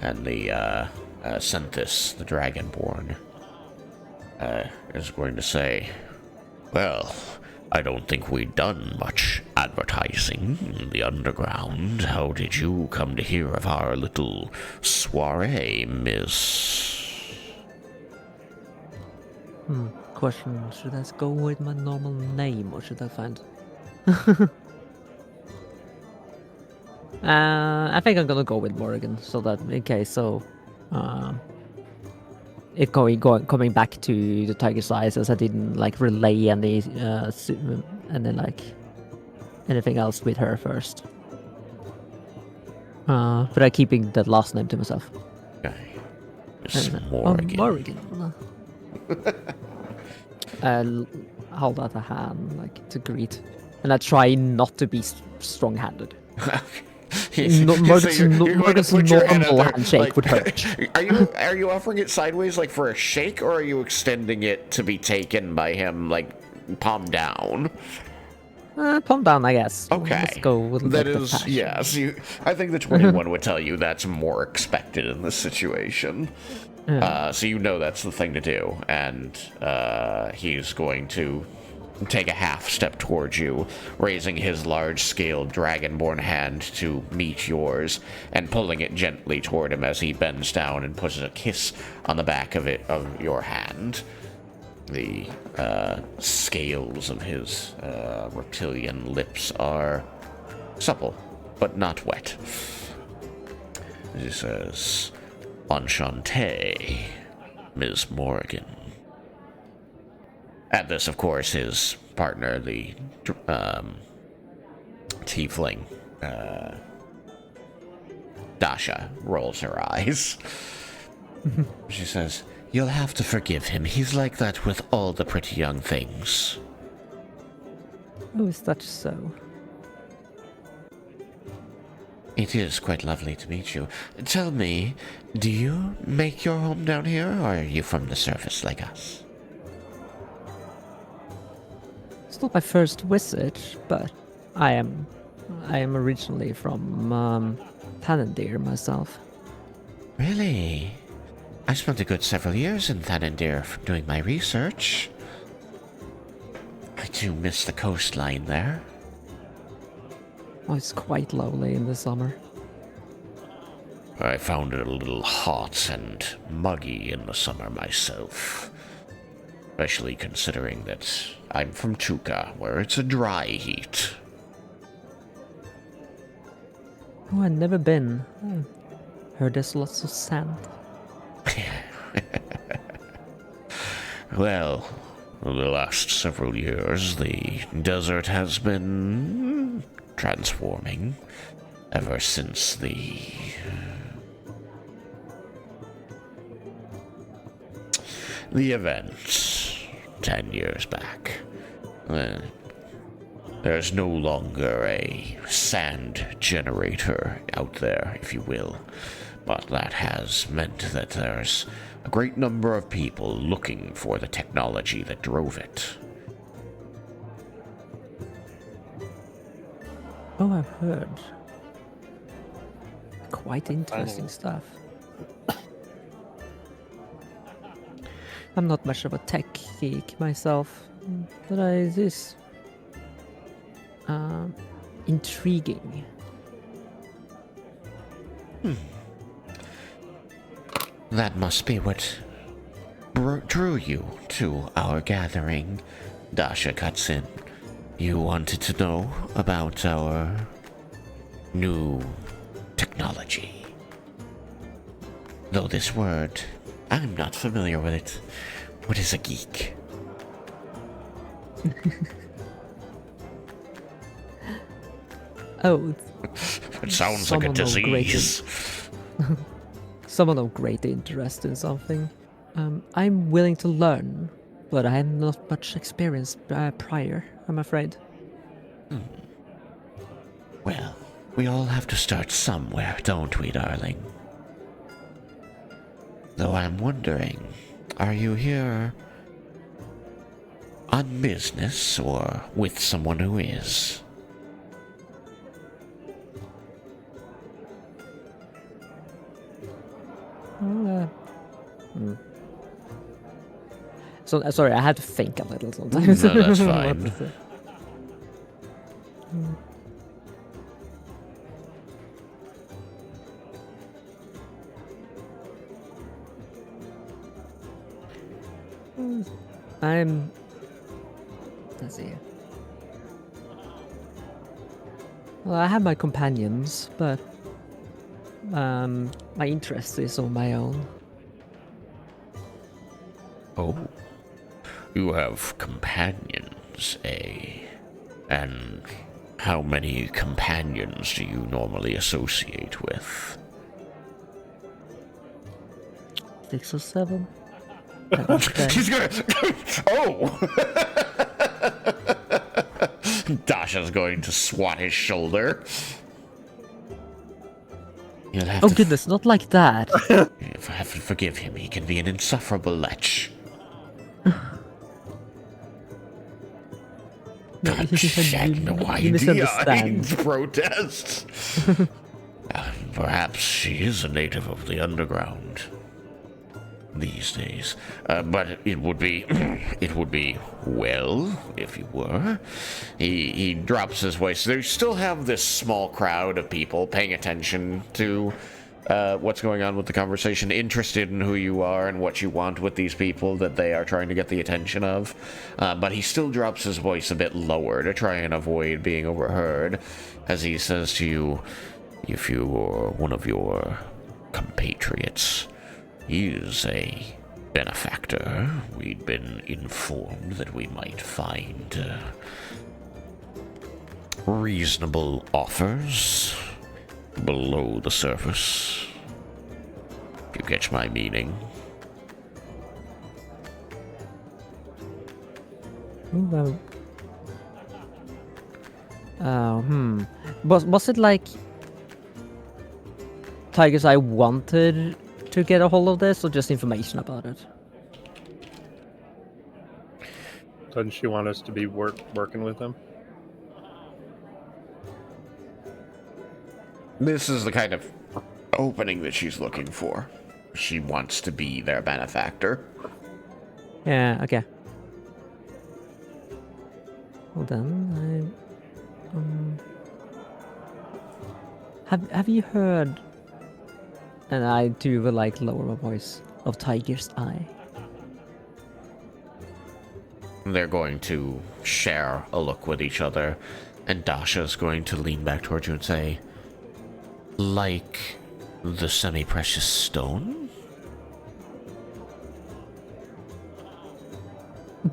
[SPEAKER 1] And the Senthis, the Dragonborn, is going to say, well, I don't think we'd done much advertising in the underground. How did you come to hear of our little soiree, miss?
[SPEAKER 5] Question, should I go with my normal name or should I find... I think I'm gonna go with Morgan, so that in case, so... It coming back to the Tiger's Eyes, as I didn't like relay any and then like anything else with her first. But I'm keeping that last name to myself.
[SPEAKER 1] Okay. Miss Morgan.
[SPEAKER 5] Morgan. I'll hold out a hand like to greet, and I try not to be strong-handed. Morgan's normal handshake would hurt.
[SPEAKER 1] Are you offering it sideways, like for a shake, or are you extending it to be taken by him, like palm down?
[SPEAKER 5] Palm down, I guess.
[SPEAKER 1] Okay.
[SPEAKER 5] Let's go with
[SPEAKER 1] that
[SPEAKER 5] the
[SPEAKER 1] is
[SPEAKER 5] fashion.
[SPEAKER 1] yes. I think the 21 would tell you that's more expected in this situation.
[SPEAKER 5] Yeah.
[SPEAKER 1] So you know that's the thing to do, and he's going to take a half step towards you, raising his large-scale dragonborn hand to meet yours, and pulling it gently toward him as he bends down and puts a kiss on the back of your hand. The scales of his reptilian lips are supple, but not wet. He says, "Enchanté, Ms. Morgan." At this, of course, his partner, the tiefling, Dasha, rolls her eyes. She says, "You'll have to forgive him. He's like that with all the pretty young things."
[SPEAKER 5] Oh, is that so?
[SPEAKER 1] It is quite lovely to meet you. Tell me, do you make your home down here, or are you from the surface like us?
[SPEAKER 5] It's not my first visit, but I am originally from Tannendir myself.
[SPEAKER 1] Really? I spent a good several years in Tannendir doing my research. I do miss the coastline there.
[SPEAKER 5] Oh, it's quite lovely in the summer.
[SPEAKER 1] I found it a little hot and muggy in the summer myself. Especially considering that I'm from Tuca, where it's a dry heat.
[SPEAKER 5] Oh, I've never been. Heard there's lots of sand.
[SPEAKER 1] Well, the last several years, the desert has been transforming ever since the events 10 years back. There's no longer a sand generator out there, if you will, but that has meant that there's a great number of people looking for the technology that drove it.
[SPEAKER 5] Oh, I've heard. quite interesting stuff. I'm not much of a tech geek myself, but it is intriguing.
[SPEAKER 1] That must be what drew you to our gathering. Dasha cuts in. You wanted to know about our new technology. Though this word, I'm not familiar with it. What is a geek?
[SPEAKER 5] Oh,
[SPEAKER 1] It sounds like a disease.
[SPEAKER 5] someone of great interest in something. I'm willing to learn, but I have not much experience prior, I'm afraid.
[SPEAKER 1] Well, we all have to start somewhere, don't we, darling? Though I'm wondering, are you here on business or with someone who is?
[SPEAKER 5] So sorry, I had to think a little sometimes.
[SPEAKER 1] No, that's
[SPEAKER 5] What
[SPEAKER 1] fine.
[SPEAKER 5] to say. Let's see. Well, I have my companions, but my interest is on my own.
[SPEAKER 1] Oh, you have companions, eh? And how many companions do you normally associate with?
[SPEAKER 5] 6 or 7. I would say.
[SPEAKER 1] He's gonna. Oh! Dasha's going to swat his shoulder. You'll have
[SPEAKER 5] Oh
[SPEAKER 1] to
[SPEAKER 5] goodness, not like that.
[SPEAKER 1] If I have to forgive him, he can be an insufferable lech. God, she had no
[SPEAKER 5] you
[SPEAKER 1] idea.
[SPEAKER 5] misunderstand.
[SPEAKER 1] He protests. Perhaps she is a native of the underground these days. But it would be, well, if you were. He drops his voice. They still have this small crowd of people paying attention to what's going on with the conversation, interested in who you are and what you want with these people that they are trying to get the attention of. But he still drops his voice a bit lower to try and avoid being overheard as he says to you, if you are one of your compatriots, he is a benefactor. We'd been informed that we might find reasonable offers below the surface. If you catch my meaning.
[SPEAKER 5] Well, was it like Tiger's Eye wanted to get a hold of this, or just information about it?
[SPEAKER 6] Doesn't she want us to be working with him?
[SPEAKER 1] This is the kind of opening that she's looking for. She wants to be their benefactor.
[SPEAKER 5] Yeah, okay. Well then, have you heard? And I do like lower my voice of Tiger's Eye.
[SPEAKER 1] They're going to share a look with each other, and Dasha's going to lean back towards you and say, like the semi-precious stone?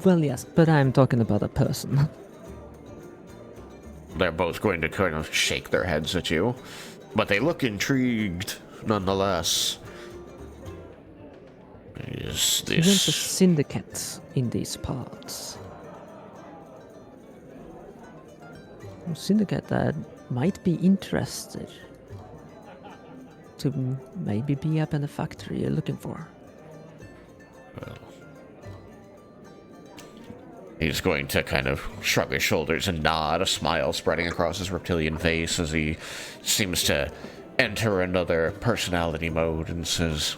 [SPEAKER 5] Well, yes, but I'm talking about a person.
[SPEAKER 1] They're both going to kind of shake their heads at you, but they look intrigued nonetheless. Is
[SPEAKER 5] There's a
[SPEAKER 1] this...
[SPEAKER 5] syndicate in these parts. A syndicate that might be interested to maybe be up in the factory you're looking for.
[SPEAKER 1] Well, he's going to kind of shrug his shoulders and nod, a smile spreading across his reptilian face as he seems to enter another personality mode and says,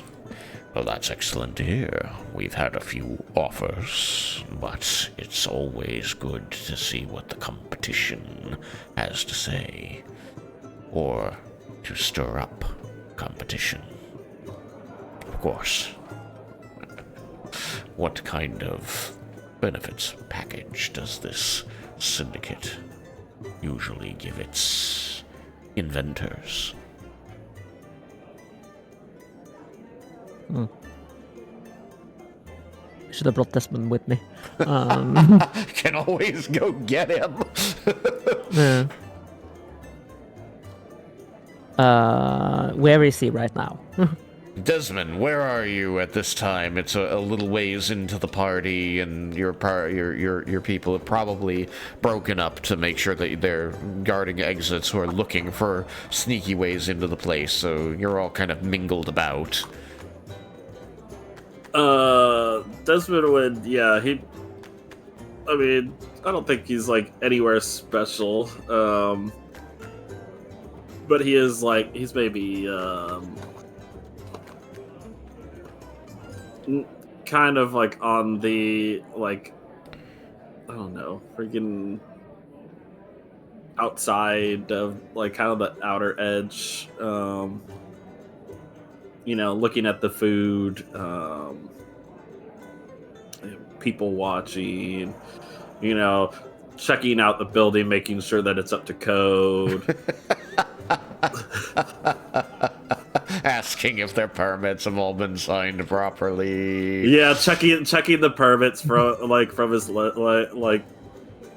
[SPEAKER 1] well, that's excellent to hear. We've had a few offers, but it's always good to see what the competition has to say, or to stir up competition. Of course. What kind of benefits package does this syndicate usually give its inventors?
[SPEAKER 5] Should have brought Desmin with me.
[SPEAKER 1] Can always go get him.
[SPEAKER 5] Yeah. Where is he right now?
[SPEAKER 1] Desmond, where are you at this time? It's a little ways into the party, and your people have probably broken up to make sure that they're guarding exits or looking for sneaky ways into the place. So you're all kind of mingled about.
[SPEAKER 2] Desmond would, yeah, I mean, I don't think he's like anywhere special. But he is like, he's maybe kind of like on the, like, I don't know, freaking outside of like kind of the outer edge, you know, looking at the food, people watching, you know, checking out the building, making sure that it's up to code.
[SPEAKER 1] Asking if their permits have all been signed properly.
[SPEAKER 2] Yeah, checking the permits from his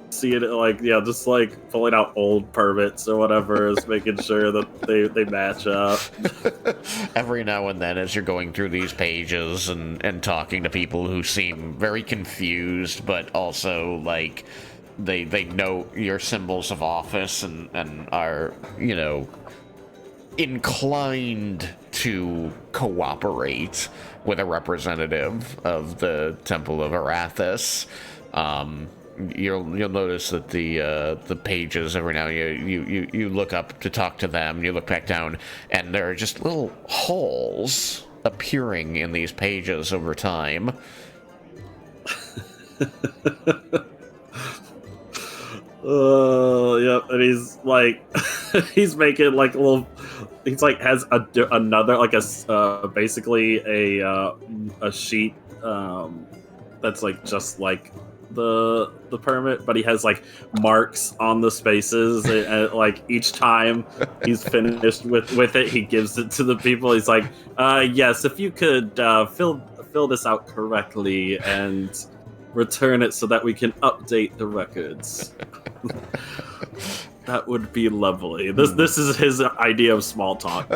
[SPEAKER 2] seeing it, like, yeah, just like pulling out old permits or whatever, is making sure that they match up.
[SPEAKER 1] Every now and then, as you're going through these pages and talking to people who seem very confused, but also like they know your symbols of office and are, you know, inclined to cooperate with a representative of the Temple of Arathis. You'll notice that the pages every now and you look up to talk to them, you look back down, and there are just little holes appearing in these pages over time.
[SPEAKER 2] Yep, and he's like, he's making like a little. He's like has another like basically a sheet that's like just like the permit, but he has like marks on the spaces, and like each time he's finished with it, he gives it to the people. He's like, yes, if you could fill this out correctly and return it so that we can update the records. That would be lovely. This is his idea of small talk.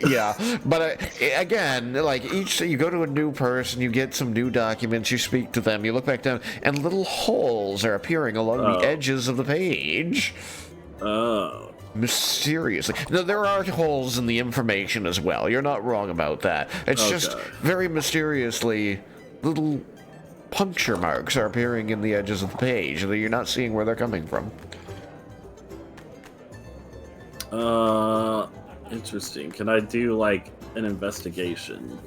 [SPEAKER 1] Yeah, but again, like you go to a new person, you get some new documents, you speak to them, you look back down, and little holes are appearing along the edges of the page.
[SPEAKER 2] Oh.
[SPEAKER 1] Mysteriously. Now, there are holes in the information as well. You're not wrong about that. It's just very mysteriously little puncture marks are appearing in the edges of the page that you're not seeing where they're coming from.
[SPEAKER 2] Interesting. Can I do like an investigation?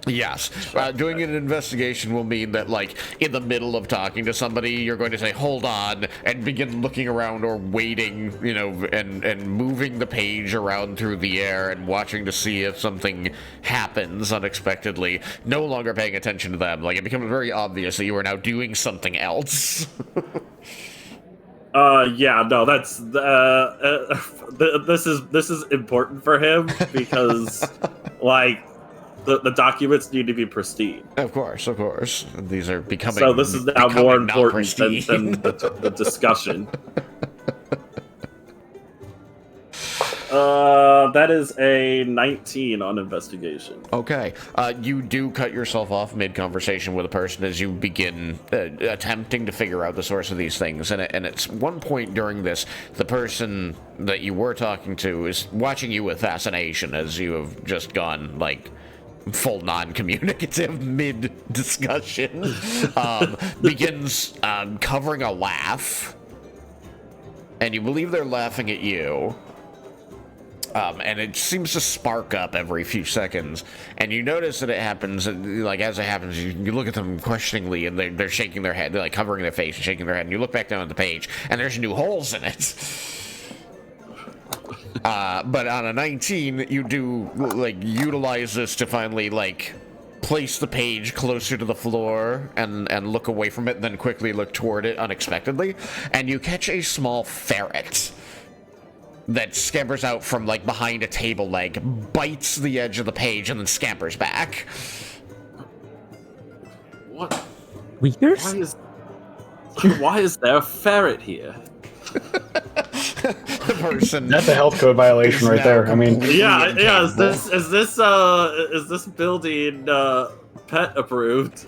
[SPEAKER 1] Yes. Doing an investigation will mean that, like, in the middle of talking to somebody, you're going to say, hold on, and begin looking around or waiting, you know, and moving the page around through the air and watching to see if something happens unexpectedly, no longer paying attention to them. Like, it becomes very obvious that you are now doing something else.
[SPEAKER 2] Yeah, no, that's this is important for him because like the documents need to be pristine.
[SPEAKER 1] Of course. These are becoming
[SPEAKER 2] so this is now more important than the discussion. That is a 19 on investigation.
[SPEAKER 1] Okay. You do cut yourself off mid-conversation with a person as you begin attempting to figure out the source of these things. And it's one point during this, the person that you were talking to is watching you with fascination as you have just gone, like, full non-communicative mid-discussion. Begins covering a laugh. And you believe they're laughing at you. And it seems to spark up every few seconds. And you notice that it happens, like, as it happens, you look at them questioningly, and they're shaking their head. They're, like, covering their face and shaking their head. And you look back down at the page, and there's new holes in it. But on a 19, you do, like, utilize this to finally, like, place the page closer to the floor and look away from it, and then quickly look toward it unexpectedly. And you catch a small ferret that scampers out from, like, behind a table leg, bites the edge of the page, and then scampers back.
[SPEAKER 2] What?
[SPEAKER 5] Weakers?
[SPEAKER 2] Why is there a ferret here?
[SPEAKER 1] The person.
[SPEAKER 4] That's a health code violation right there. I mean,
[SPEAKER 2] Yeah. Is this building pet approved?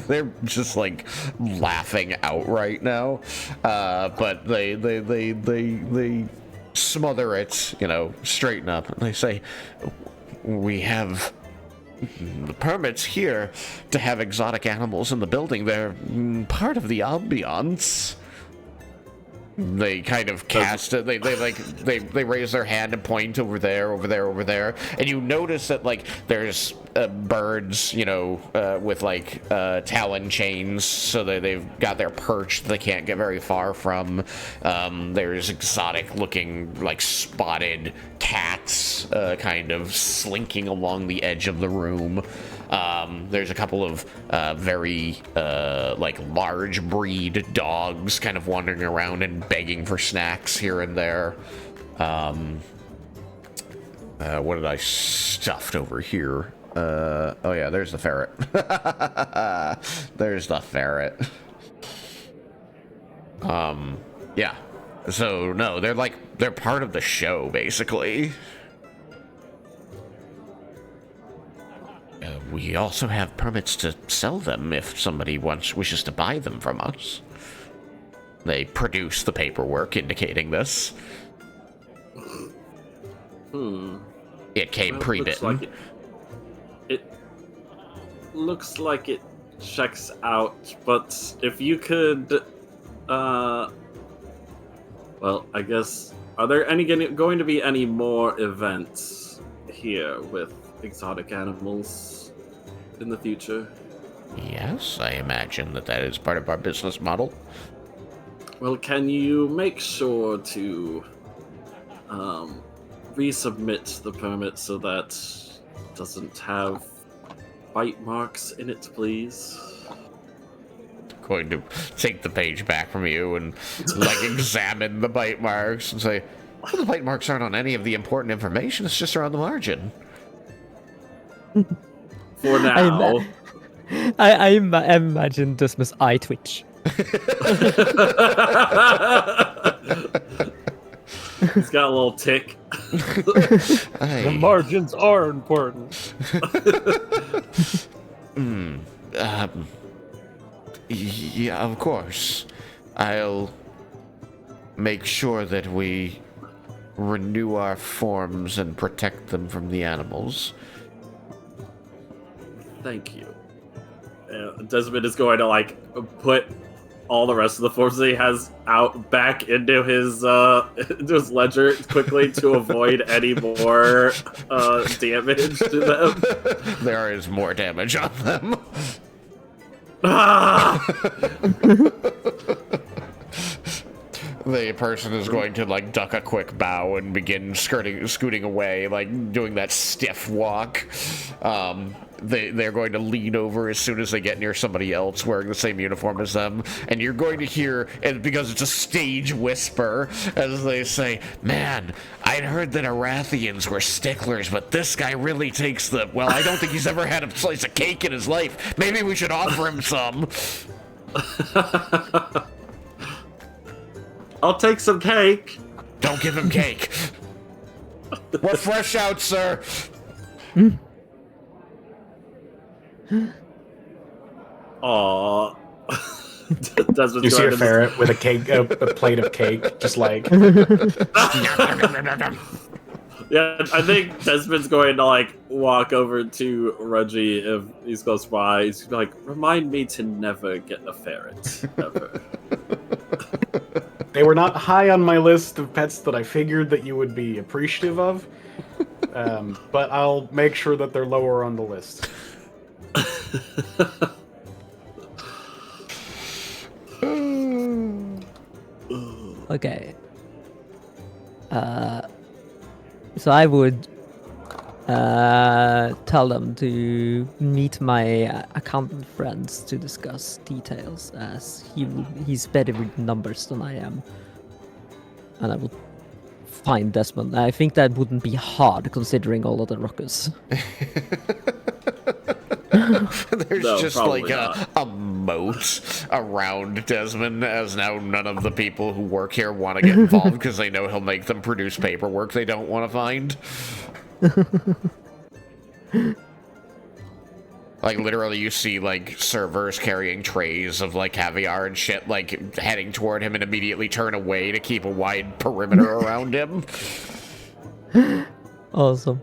[SPEAKER 1] They're just like laughing outright now, but they smother it, straighten up, and they say, "We have the permits here to have exotic animals in the building. They're part of the ambiance." They kind of cast it. They raise their hand and point over there, and you notice that, like, there's birds, with like talon chains, so that they've got their perch that they can't get very far from. There's exotic-looking, like, spotted cats, kind of slinking along the edge of the room. There's a couple of very like large breed dogs kind of wandering around and begging for snacks here and there. What did I stuffed over here? Oh yeah, there's the ferret. There's the ferret. Yeah. So no, they're part of the show basically. We also have permits to sell them if somebody wishes to buy them from us. They produce the paperwork indicating this. It came pre-bitten.
[SPEAKER 2] It looks like it checks out, but if you could, well, I guess, are there going to be any more events here with exotic animals in the future?
[SPEAKER 1] Yes, I imagine that is part of our business model.
[SPEAKER 2] Well, can you make sure to resubmit the permit so that it doesn't have bite marks in it, please?
[SPEAKER 1] Going to take the page back from you and like examine the bite marks and say, well, the bite marks aren't on any of the important information, it's just around the margin.
[SPEAKER 2] For now.
[SPEAKER 5] I imagine Desmin's eye twitch.
[SPEAKER 2] He's got a little tick.
[SPEAKER 6] The margins are important.
[SPEAKER 1] Yeah, of course. I'll make sure that we renew our forms and protect them from the animals.
[SPEAKER 2] Thank you. Desmin is going to, like, put all the rest of the forms that he has out back into his ledger quickly to avoid any more damage to them.
[SPEAKER 1] There is more damage on them. The person is going to, like, duck a quick bow and begin scooting away, like, doing that stiff walk. They're going to lean over as soon as they get near somebody else wearing the same uniform as them, and you're going to hear, and because it's a stage whisper, as they say, "Man, I'd heard that Arathians were sticklers, but this guy really takes the... Well, I don't think he's ever had a slice of cake in his life. Maybe we should offer him some."
[SPEAKER 2] I'll take some cake.
[SPEAKER 1] Don't give him cake. We're fresh out, sir.
[SPEAKER 2] Aww.
[SPEAKER 4] You see a ferret with a cake, a plate of cake, just like.
[SPEAKER 2] Yeah, I think Desmond's going to, like, walk over to Reggie if he's close by. He's like, "Remind me to never get a ferret, ever."
[SPEAKER 4] They were not high on my list of pets that I figured that you would be appreciative of, but I'll make sure that they're lower on the list.
[SPEAKER 5] Okay. So I would tell them to meet my accountant friends to discuss details, as he's better with numbers than I am. And I would find Desmond. I think that wouldn't be hard considering all of the ruckus.
[SPEAKER 1] There's
[SPEAKER 2] No,
[SPEAKER 1] just
[SPEAKER 2] probably
[SPEAKER 1] like a moat around Desmond, as now none of the people who work here want to get involved because they know he'll make them produce paperwork they don't want to find. Like, literally, you see, like, servers carrying trays of, like, caviar and shit, like, heading toward him and immediately turn away to keep a wide perimeter around him.
[SPEAKER 5] Awesome.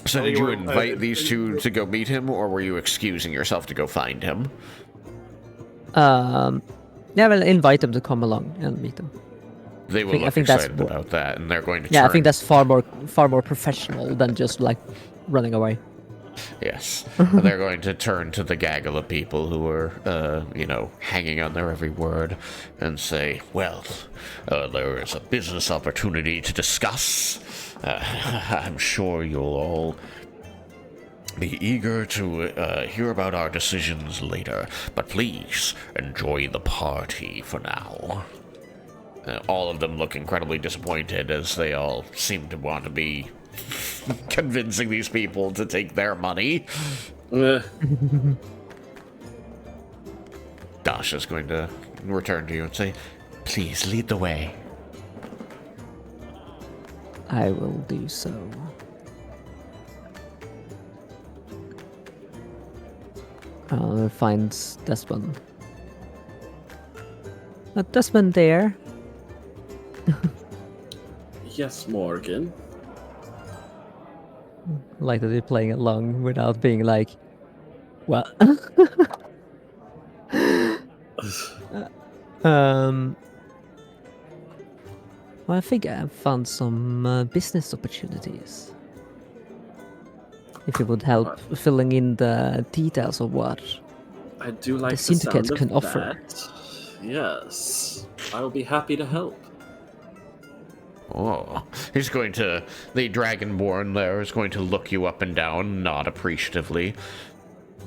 [SPEAKER 1] So did you invite these two to go meet him, or were you excusing yourself to go find him?
[SPEAKER 5] Yeah, well, invite them to come along and meet them.
[SPEAKER 1] They will look excited about that, and they're going to
[SPEAKER 5] Yeah,
[SPEAKER 1] turn.
[SPEAKER 5] I think that's far more professional than just, like, running away.
[SPEAKER 1] Yes. They're going to turn to the gaggle of people who are, hanging on their every word and say, well, there is a business opportunity to discuss. I'm sure you'll all be eager to hear about our decisions later, but please enjoy the party for now. All of them look incredibly disappointed, as they all seem to want to be convincing these people to take their money. Dasha's going to return to you and say, please lead the way.
[SPEAKER 5] I will do so. Finds Desmond. Desmond there.
[SPEAKER 2] Yes, Morgan.
[SPEAKER 5] Like that they're playing along without being like, what? Well, I think I found some business opportunities. If you would help filling in the details of what
[SPEAKER 2] I do like
[SPEAKER 5] the Syndicate
[SPEAKER 2] sound
[SPEAKER 5] can
[SPEAKER 2] of
[SPEAKER 5] offer.
[SPEAKER 2] that. Yes, I will be happy to help.
[SPEAKER 1] Oh, he's going to, the Dragonborn there is going to look you up and down, nod appreciatively.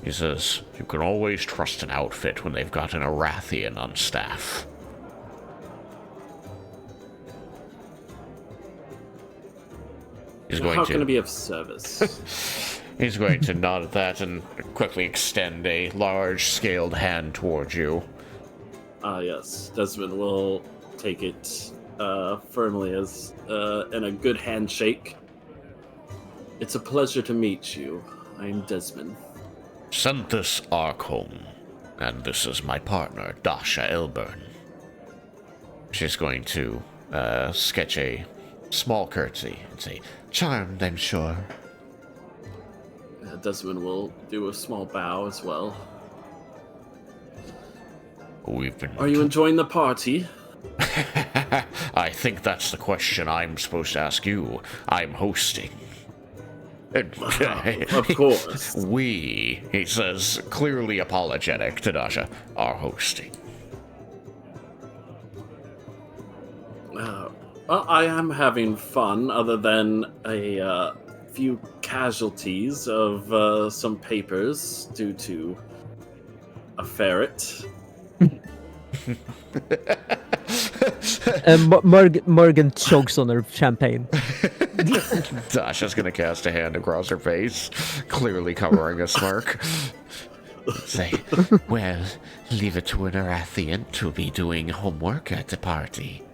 [SPEAKER 1] He says, you can always trust an outfit when they've got an Arathian on staff.
[SPEAKER 2] How can I be of service?
[SPEAKER 1] He's going to nod at that and quickly extend a large-scaled hand towards you.
[SPEAKER 2] Yes, Desmond will take it firmly as in a good handshake. It's a pleasure to meet you. I'm Desmond.
[SPEAKER 1] Senthus Arkholm, and this is my partner, Dasha Elburn. She's going to sketch a small curtsy and say, charmed, I'm sure.
[SPEAKER 2] Desmond will do a small bow as well. Are you enjoying the party?
[SPEAKER 1] I think that's the question I'm supposed to ask you. I'm hosting.
[SPEAKER 2] Of course.
[SPEAKER 1] We, he says, clearly apologetic to Dasha, are hosting.
[SPEAKER 2] I am having fun, other than a few casualties of some papers due to a ferret.
[SPEAKER 5] Morgan chokes on her champagne.
[SPEAKER 1] Dasha's gonna cast a hand across her face, clearly covering a smirk. Say, well, leave it to an Arathian to be doing homework at the party.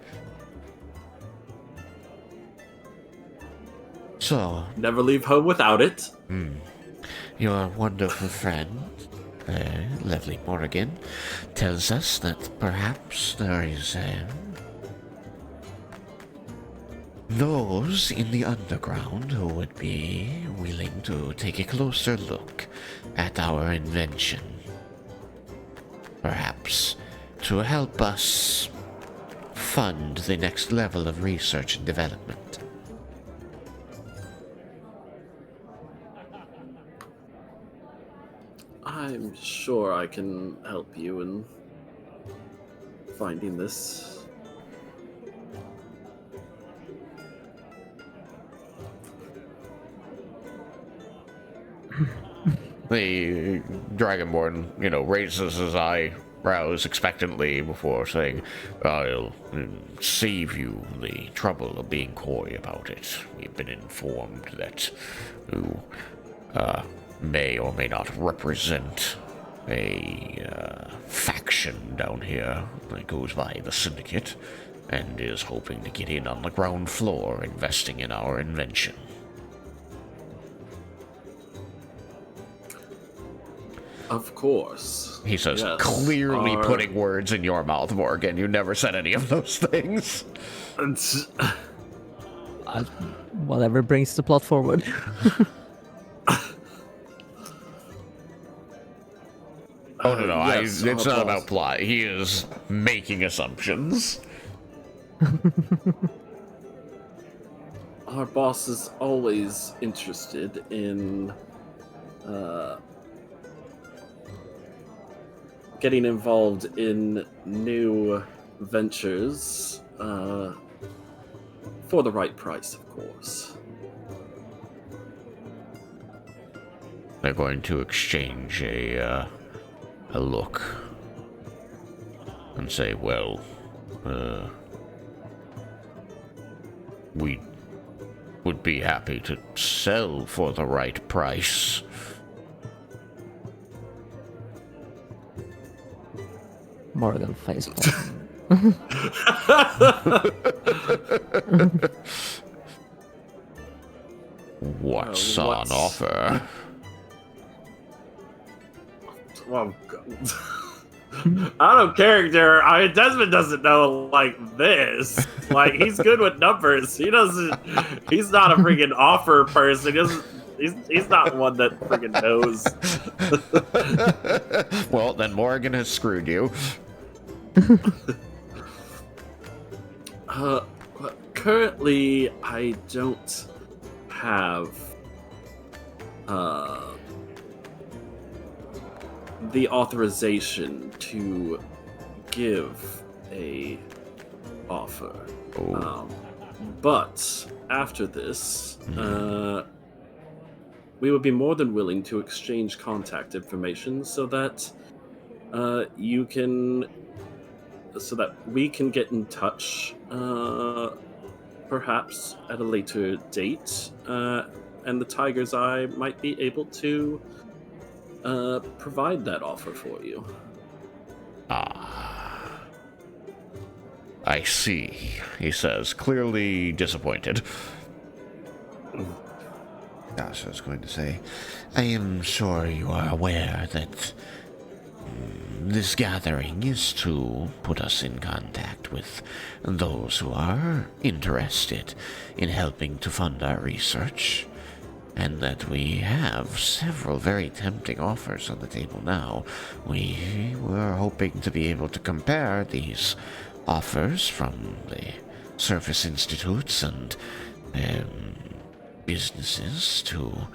[SPEAKER 1] So...
[SPEAKER 2] Never leave home without it.
[SPEAKER 1] Your wonderful friend, lovely Morgan, tells us that perhaps there is those in the underground who would be willing to take a closer look at our invention. Perhaps to help us fund the next level of research and development.
[SPEAKER 2] I'm sure I can help you in finding this.
[SPEAKER 1] The Dragonborn, raises his eyebrows expectantly before saying, I'll save you the trouble of being coy about it. We've been informed that you may or may not represent a faction down here that goes by the Syndicate and is hoping to get in on the ground floor investing in our invention.
[SPEAKER 2] Of course.
[SPEAKER 1] He says,
[SPEAKER 2] Yes,
[SPEAKER 1] clearly putting words in your mouth, Morgan. You never said any of those things.
[SPEAKER 5] Whatever brings the plot forward.
[SPEAKER 1] Oh, no.
[SPEAKER 2] Yes,
[SPEAKER 1] it's not
[SPEAKER 2] boss.
[SPEAKER 1] about plot. He is making assumptions.
[SPEAKER 2] Our boss is always interested in getting involved in new ventures for the right price, of course.
[SPEAKER 1] They're going to exchange a look and say, well, we would be happy to sell for the right price.
[SPEAKER 5] Morgan facepalm.
[SPEAKER 1] What's on offer?
[SPEAKER 2] Well, out of character, Desmond doesn't know like this. Like, he's good with numbers. He's not a freaking offer person. He's not one that freaking knows.
[SPEAKER 1] Well, then Morgan has screwed you.
[SPEAKER 2] Currently, I don't have the authorization to give a offer. But after this, we would be more than willing to exchange contact information so that we can get in touch, perhaps at a later date, and the Tiger's Eye might be able to provide that offer for you.
[SPEAKER 1] I see, he says, clearly disappointed.
[SPEAKER 7] Yes, I was going to say, I am sure you are aware that this gathering is to put us in contact with those who are interested in helping to fund our research, and that we have several very tempting offers on the table now. We were hoping to be able to compare these offers from the Surface Institutes and businesses to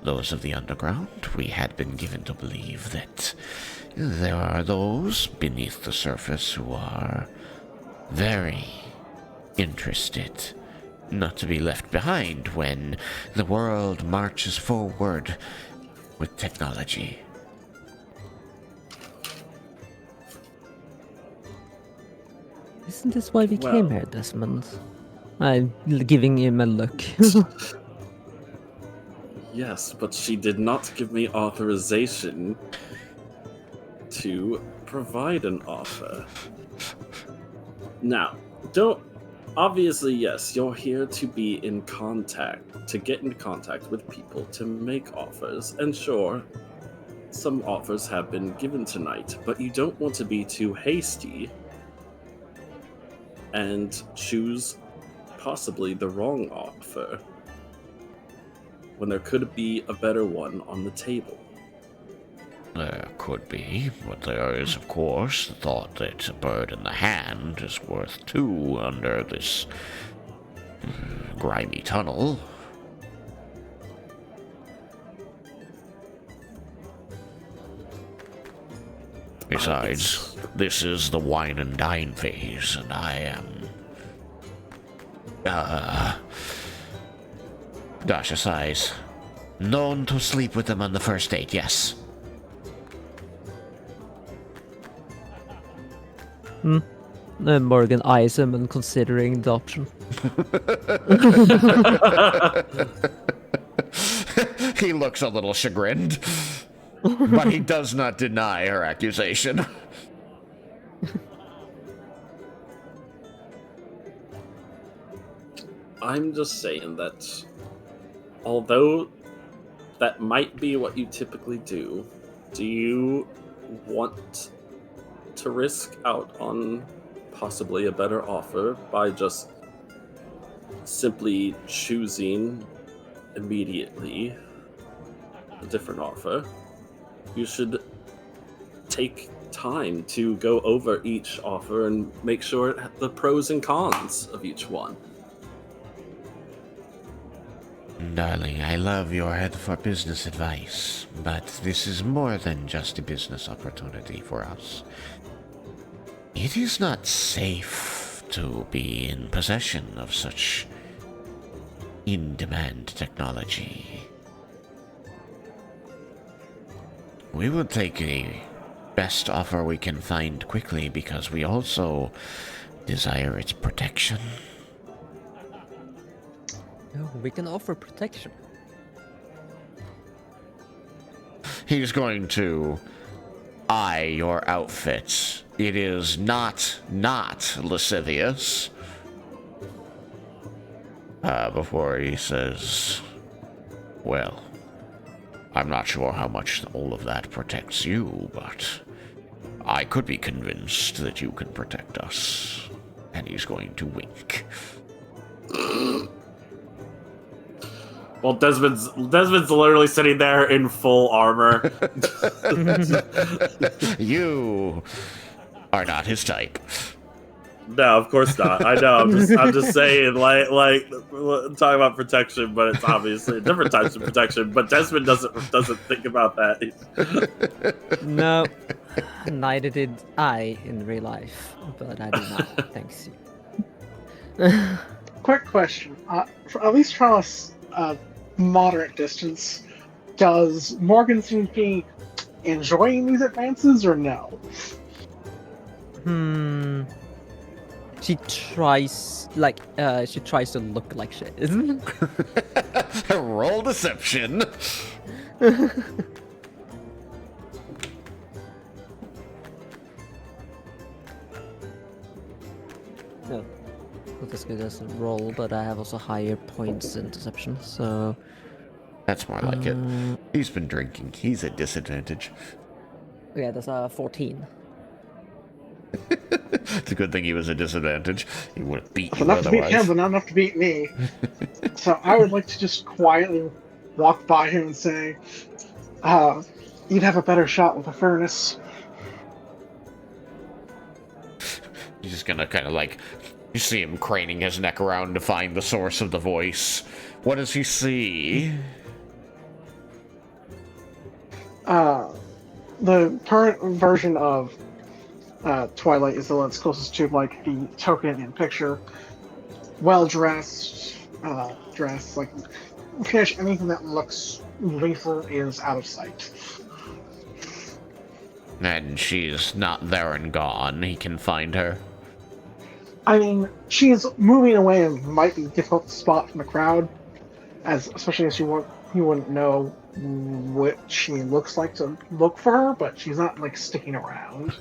[SPEAKER 7] those of the underground. We had been given to believe that there are those beneath the surface who are very interested not to be left behind when the world marches forward with technology.
[SPEAKER 5] Isn't this why we came here, Desmond? I'm giving him a look.
[SPEAKER 2] Yes, but she did not give me authorization to provide an offer. Now, obviously, yes, you're here to be in contact, to get in contact with people, to make offers, and sure, some offers have been given tonight, but you don't want to be too hasty and choose possibly the wrong offer when there could be a better one on the table.
[SPEAKER 7] There could be, but there is, of course, the thought that a bird in the hand is worth two under this grimy tunnel. Besides, this is the wine and dine phase, and I am... Dasha sighs. Known to sleep with them on the first date, yes.
[SPEAKER 5] Morgan eyes him and considering the option.
[SPEAKER 1] He looks a little chagrined, but he does not deny her accusation.
[SPEAKER 2] I'm just saying that although that might be what you typically do you want to risk out on possibly a better offer by just simply choosing immediately a different offer? You should take time to go over each offer and make sure the pros and cons of each one.
[SPEAKER 7] Darling, I love your head for business advice, but this is more than just a business opportunity for us. It is not safe to be in possession of such in-demand technology. We will take a best offer we can find quickly because we also desire its protection.
[SPEAKER 5] Oh, we can offer protection.
[SPEAKER 1] He's going to eye your outfit. It is not lascivious. Before he says, well, I'm not sure how much all of that protects you, but I could be convinced that you can protect us. And he's going to wink.
[SPEAKER 2] Well, Desmond's literally sitting there in full armor.
[SPEAKER 1] You are not his type.
[SPEAKER 2] No, of course not. I know. I'm just saying, like talking about protection, but it's obviously different types of protection. But Desmond doesn't think about that.
[SPEAKER 5] No, neither did I in real life, but I do not. Thanks.
[SPEAKER 3] Quick question. At least from a moderate distance, does Morgan seem to be enjoying these advances or no?
[SPEAKER 5] She tries to look like she is.
[SPEAKER 1] Roll deception.
[SPEAKER 5] No, not as good as a roll, but I have also higher points in deception, so...
[SPEAKER 1] That's more like it. He's been drinking. He's at disadvantage.
[SPEAKER 5] Yeah, that's a 14.
[SPEAKER 1] It's a good thing he was at disadvantage. He would have beat you
[SPEAKER 3] Enough to beat him,
[SPEAKER 1] otherwise.
[SPEAKER 3] but not enough to beat me. So I would like to just quietly walk by him and say, you'd have a better shot with a furnace.
[SPEAKER 1] He's just gonna kind of like... You see him craning his neck around to find the source of the voice. What does he see?
[SPEAKER 3] The current version of Twilight is the one that's closest to like the token in picture. Well dressed, like pretty much anything that looks lethal is out of sight.
[SPEAKER 1] And she's not there and gone. He can find her.
[SPEAKER 3] I mean, she's moving away and might be difficult to spot from the crowd, especially as you wouldn't know what she looks like to look for her, but she's not like sticking around.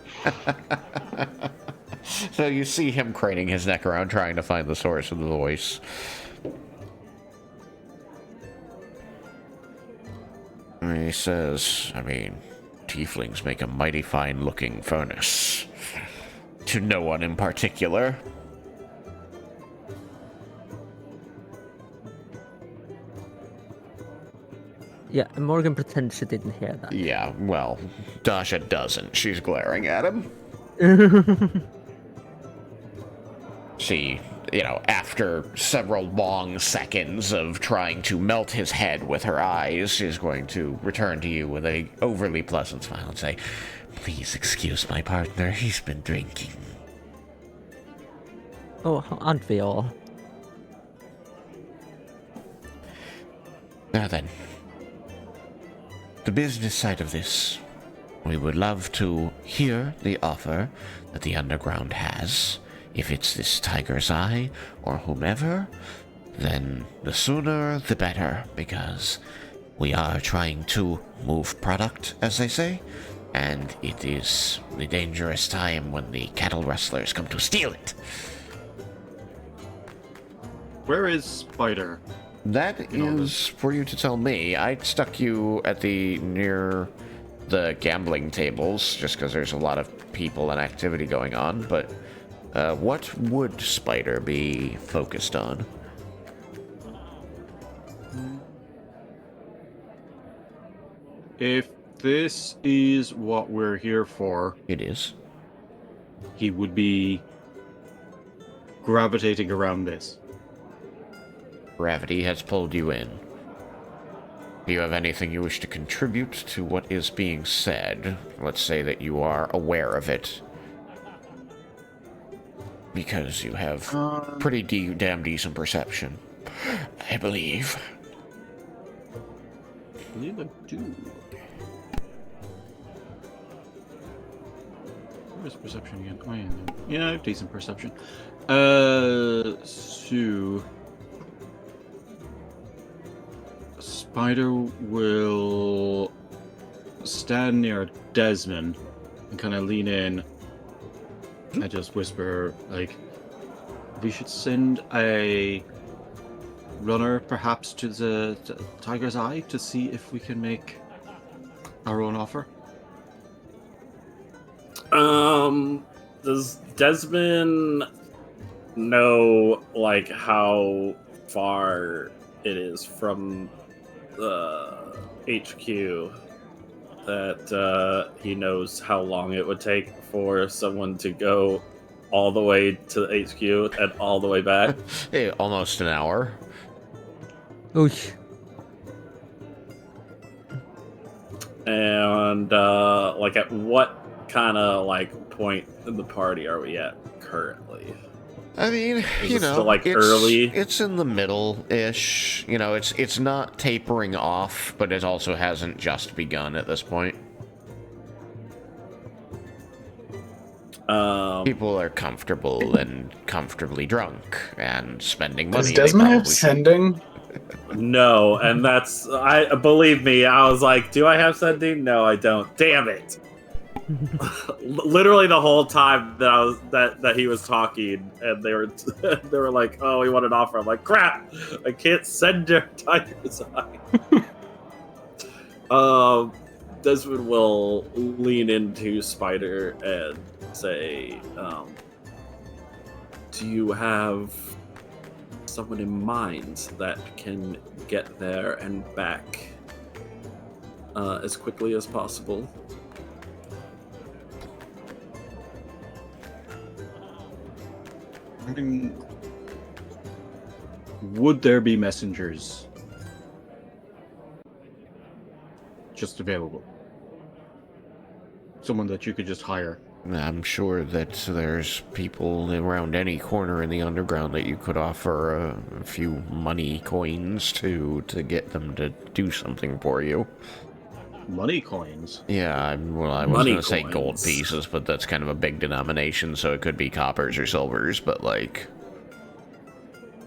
[SPEAKER 1] So you see him craning his neck around trying to find the source of the voice. And he says, I mean, tieflings make a mighty fine looking furnace. To no one in particular.
[SPEAKER 5] Yeah, Morgan pretends she didn't hear that.
[SPEAKER 1] Yeah, well, Dasha doesn't. She's glaring at him. She, after several long seconds of trying to melt his head with her eyes, she's going to return to you with a overly pleasant smile and say, "Please excuse my partner, he's been drinking."
[SPEAKER 5] Oh, aren't we all?
[SPEAKER 7] Now then, the business side of this. We would love to hear the offer that the Underground has. If it's this Tiger's Eye or whomever, then the sooner the better, because we are trying to move product, as they say, and it is the dangerous time when the cattle rustlers come to steal it.
[SPEAKER 8] Where is Spider?
[SPEAKER 1] That is for you to tell me. I stuck you at near the gambling tables, just because there's a lot of people and activity going on, but what would Spider be focused on?
[SPEAKER 8] If this is what we're here for,
[SPEAKER 1] It is.
[SPEAKER 8] he would be gravitating around this.
[SPEAKER 1] Gravity has pulled you in. Do you have anything you wish to contribute to what is being said? Let's say that you are aware of it. Because you have pretty damn decent perception, I believe.
[SPEAKER 8] I believe I do. Where's perception again? Oh, yeah, I have decent perception. So... Spider will stand near Desmin and kind of lean in and just whisper, like, we should send a runner perhaps to the Tiger's Eye to see if we can make our own offer.
[SPEAKER 2] Does Desmond know, like, how far it is from the HQ that he knows how long it would take for someone to go all the way to the HQ and all the way back?
[SPEAKER 1] Hey, almost an hour.
[SPEAKER 5] Oosh.
[SPEAKER 2] And like, at what kind of like point in the party are we at currently?
[SPEAKER 1] I mean,
[SPEAKER 2] Is it still, like, early?
[SPEAKER 1] It's in the middle-ish. It's not tapering off, but it also hasn't just begun at this point. People are comfortable and comfortably drunk and spending money.
[SPEAKER 4] Does Desmond have
[SPEAKER 1] They
[SPEAKER 4] sending?
[SPEAKER 2] No, and that's believe me, I was like, do I have sending? No, I don't. Damn it. Literally the whole time that he was talking, and they were like, "Oh, we want an offer." I'm like, "Crap, I can't send your Tiger's Eye." Desmond will lean into Spider and say, "Do you have someone in mind that can get there and back as quickly as possible?"
[SPEAKER 8] I mean, would there be messengers just available? Someone that you could just hire?
[SPEAKER 1] I'm sure that there's people around any corner in the underground that you could offer a few money coins to get them to do something for you.
[SPEAKER 8] Money coins?
[SPEAKER 1] Yeah, I was
[SPEAKER 2] Money
[SPEAKER 1] going to say gold
[SPEAKER 2] coins.
[SPEAKER 1] pieces, but that's kind of a big denomination, so it could be coppers or silvers, but, like,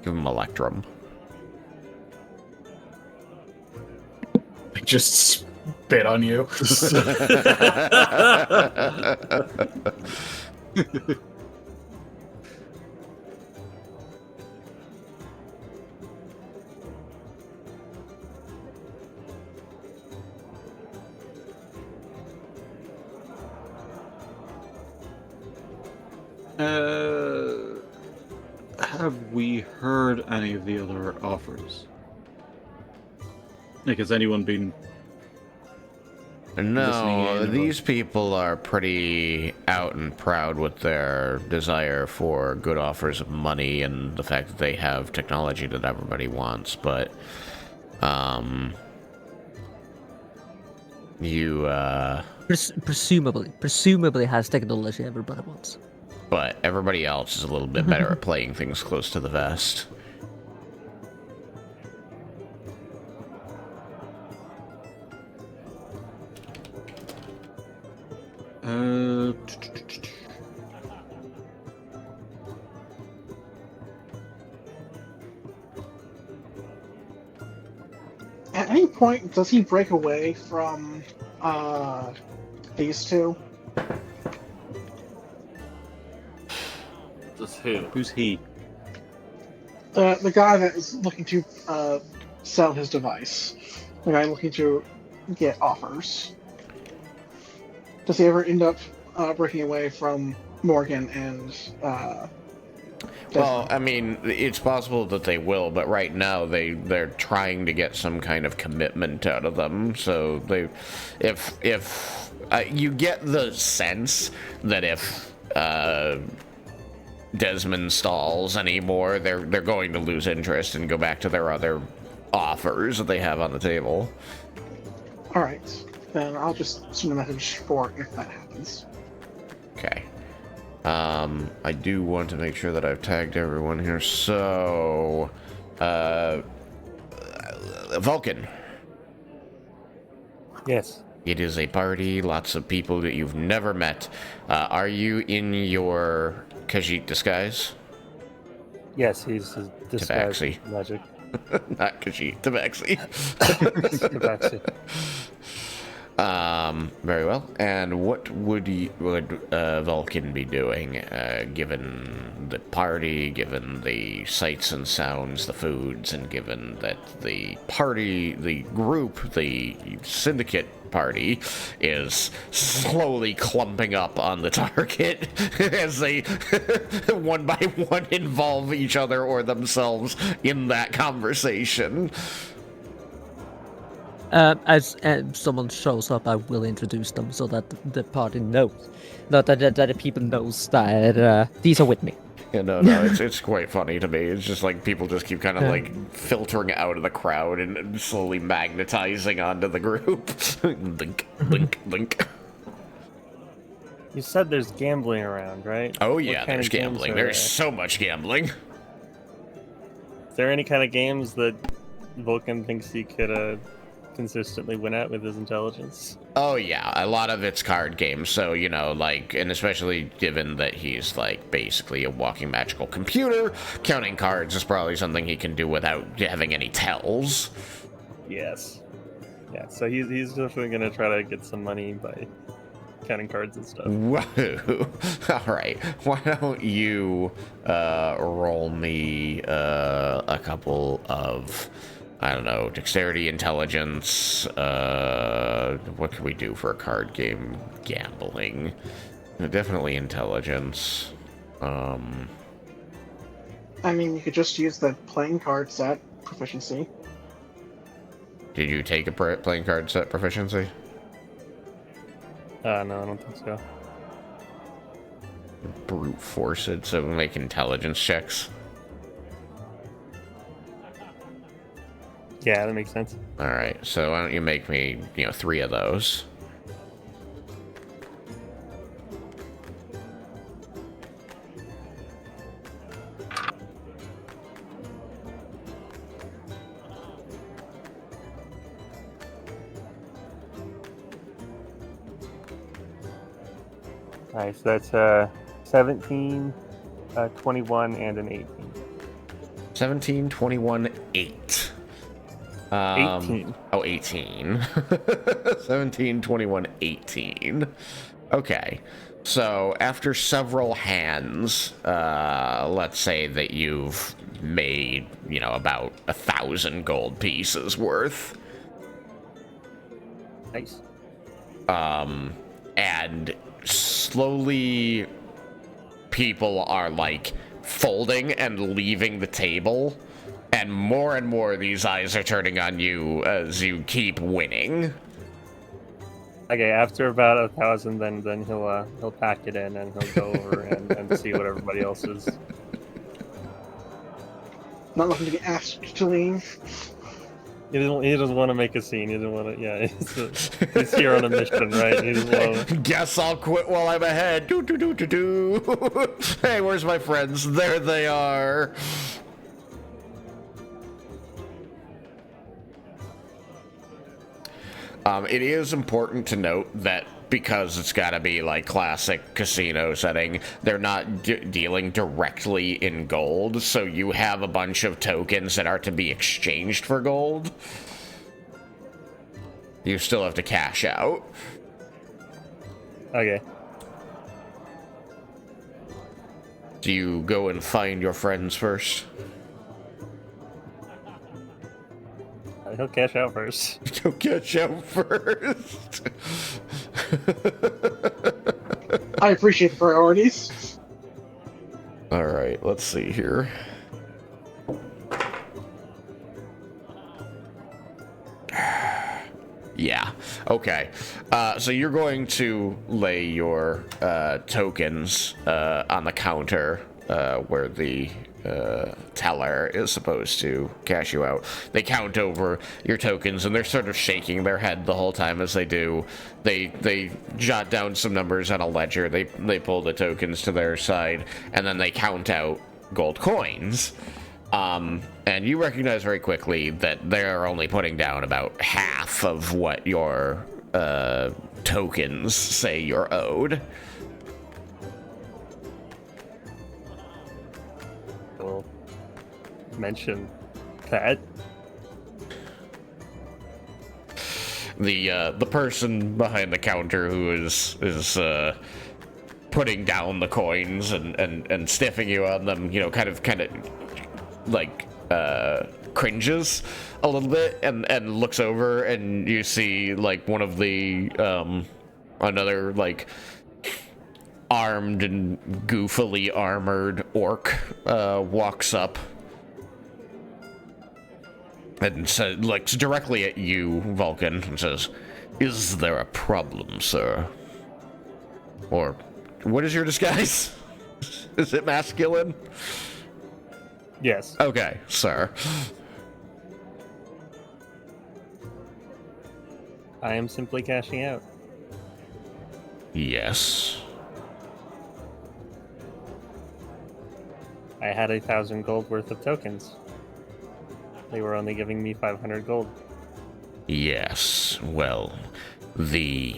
[SPEAKER 1] give them electrum.
[SPEAKER 4] They just spit on you.
[SPEAKER 8] Have we heard any of the other offers? Like, has anyone been... listening
[SPEAKER 1] No,
[SPEAKER 8] in,
[SPEAKER 1] these people are pretty out and proud with their desire for good offers of money and the fact that they have technology that everybody wants, but,
[SPEAKER 5] Presumably has technology everybody wants.
[SPEAKER 1] but everybody else is a little bit better at playing things close to the vest.
[SPEAKER 3] At any point, does he break away from these two?
[SPEAKER 2] Just who?
[SPEAKER 8] Who's he?
[SPEAKER 3] The guy that is looking to sell his device. The guy looking to get offers. Does he ever end up breaking away from Morgan and
[SPEAKER 1] Well, I mean, it's possible that they will, but right now they're trying to get some kind of commitment out of them. So if you get the sense that if Desmin stalls anymore, they're going to lose interest and go back to their other offers that they have on the table.
[SPEAKER 3] All right, then I'll just send a message for if that happens.
[SPEAKER 1] Okay. I do want to make sure that I've tagged everyone here. So, Vulcan.
[SPEAKER 6] Yes.
[SPEAKER 1] It is a party, lots of people that you've never met. Are you in your Khajiit disguise?
[SPEAKER 6] Yes, he's a disguised
[SPEAKER 1] Tabaxi.
[SPEAKER 6] magic.
[SPEAKER 1] Not Khajiit, Tabaxi.
[SPEAKER 6] Tabaxi.
[SPEAKER 1] Very well. And what would Vulcan be doing, given the party, given the sights and sounds, the foods, and given that the party, the group, the Syndicate party, is slowly clumping up on the target as they one by one involve each other or themselves in that conversation?
[SPEAKER 5] As someone shows up, I will introduce them so that the party knows, that the people knows that these are with me.
[SPEAKER 1] Yeah, no, it's quite funny to me. It's just like people just keep kind of like filtering out of the crowd and slowly magnetizing onto the group. Link, link, link.
[SPEAKER 6] You said there's gambling around, right?
[SPEAKER 1] Oh
[SPEAKER 6] What
[SPEAKER 1] yeah,
[SPEAKER 6] kind
[SPEAKER 1] there's
[SPEAKER 6] of games
[SPEAKER 1] gambling.
[SPEAKER 6] are
[SPEAKER 1] There's so much gambling.
[SPEAKER 6] Is there any kind of games that Vulcan thinks he could consistently win at with his intelligence?
[SPEAKER 1] Oh yeah, a lot of it's card games. So, you know, like, and especially given that he's like basically a walking magical computer, counting cards is probably something he can do without having any tells.
[SPEAKER 6] Yes. Yeah, so he's definitely gonna try to get some money by counting cards and stuff.
[SPEAKER 1] Whoa. All right. Why don't you roll me a couple of, I don't know, dexterity, intelligence. What can we do for a card game? Gambling. Definitely intelligence.
[SPEAKER 3] I mean, you could just use the playing card set proficiency.
[SPEAKER 1] Did you take a playing card set proficiency?
[SPEAKER 6] No, I don't think so.
[SPEAKER 1] Brute force it, so make intelligence checks.
[SPEAKER 6] Yeah, that makes sense.
[SPEAKER 1] All right, so why don't you make me, 3 of those?
[SPEAKER 6] Alright, so that's 17, 21, and an 18.
[SPEAKER 1] 17, 21, 8.
[SPEAKER 6] 18.
[SPEAKER 1] Oh, 18. 17, 21, 18. Okay. So, after several hands, let's say that you've made, about 1,000 gold pieces worth.
[SPEAKER 6] Nice.
[SPEAKER 1] And slowly people are, like, folding and leaving the table And more these eyes are turning on you as you keep winning.
[SPEAKER 6] Okay, after about 1,000, then he'll pack it in and he'll go over and see what everybody else is.
[SPEAKER 3] Not looking to be asked to leave.
[SPEAKER 6] He doesn't want to make a scene. He doesn't want to. Yeah, he's here on a mission, right? He doesn't want to...
[SPEAKER 1] Guess I'll quit while I'm ahead. Do. Hey, where's my friends? There they are. It is important to note that because it's got to be like classic casino setting, they're not dealing directly in gold, so you have a bunch of tokens that are to be exchanged for gold. You still have to cash out.
[SPEAKER 6] Okay.
[SPEAKER 1] Do you go and find your friends first?
[SPEAKER 6] He'll cash out first.
[SPEAKER 1] He'll cash out first.
[SPEAKER 3] I appreciate the priorities.
[SPEAKER 1] All right, let's see here. Yeah, okay. So you're going to lay your tokens on the counter where the teller is supposed to cash you out. They count over your tokens, and they're sort of shaking their head the whole time as they do. They jot down some numbers on a ledger. They pull the tokens to their side, and then they count out gold coins. And you recognize very quickly that they're only putting down about half of what your tokens say you're owed.
[SPEAKER 6] We'll mention that.
[SPEAKER 1] The person behind the counter who is putting down the coins and stiffing you on them, you know, kind of like cringes a little bit and looks over, and you see like one of the another like armed and goofily armored orc walks up and says, looks directly at you, Vulcan, and says, "Is there a problem, sir?" Or, what is your disguise? Is it masculine?
[SPEAKER 6] Yes.
[SPEAKER 1] Okay, sir.
[SPEAKER 6] I am simply cashing out.
[SPEAKER 1] Yes.
[SPEAKER 6] I had 1,000 gold worth of tokens. They were only giving me 500 gold.
[SPEAKER 1] Yes, well, the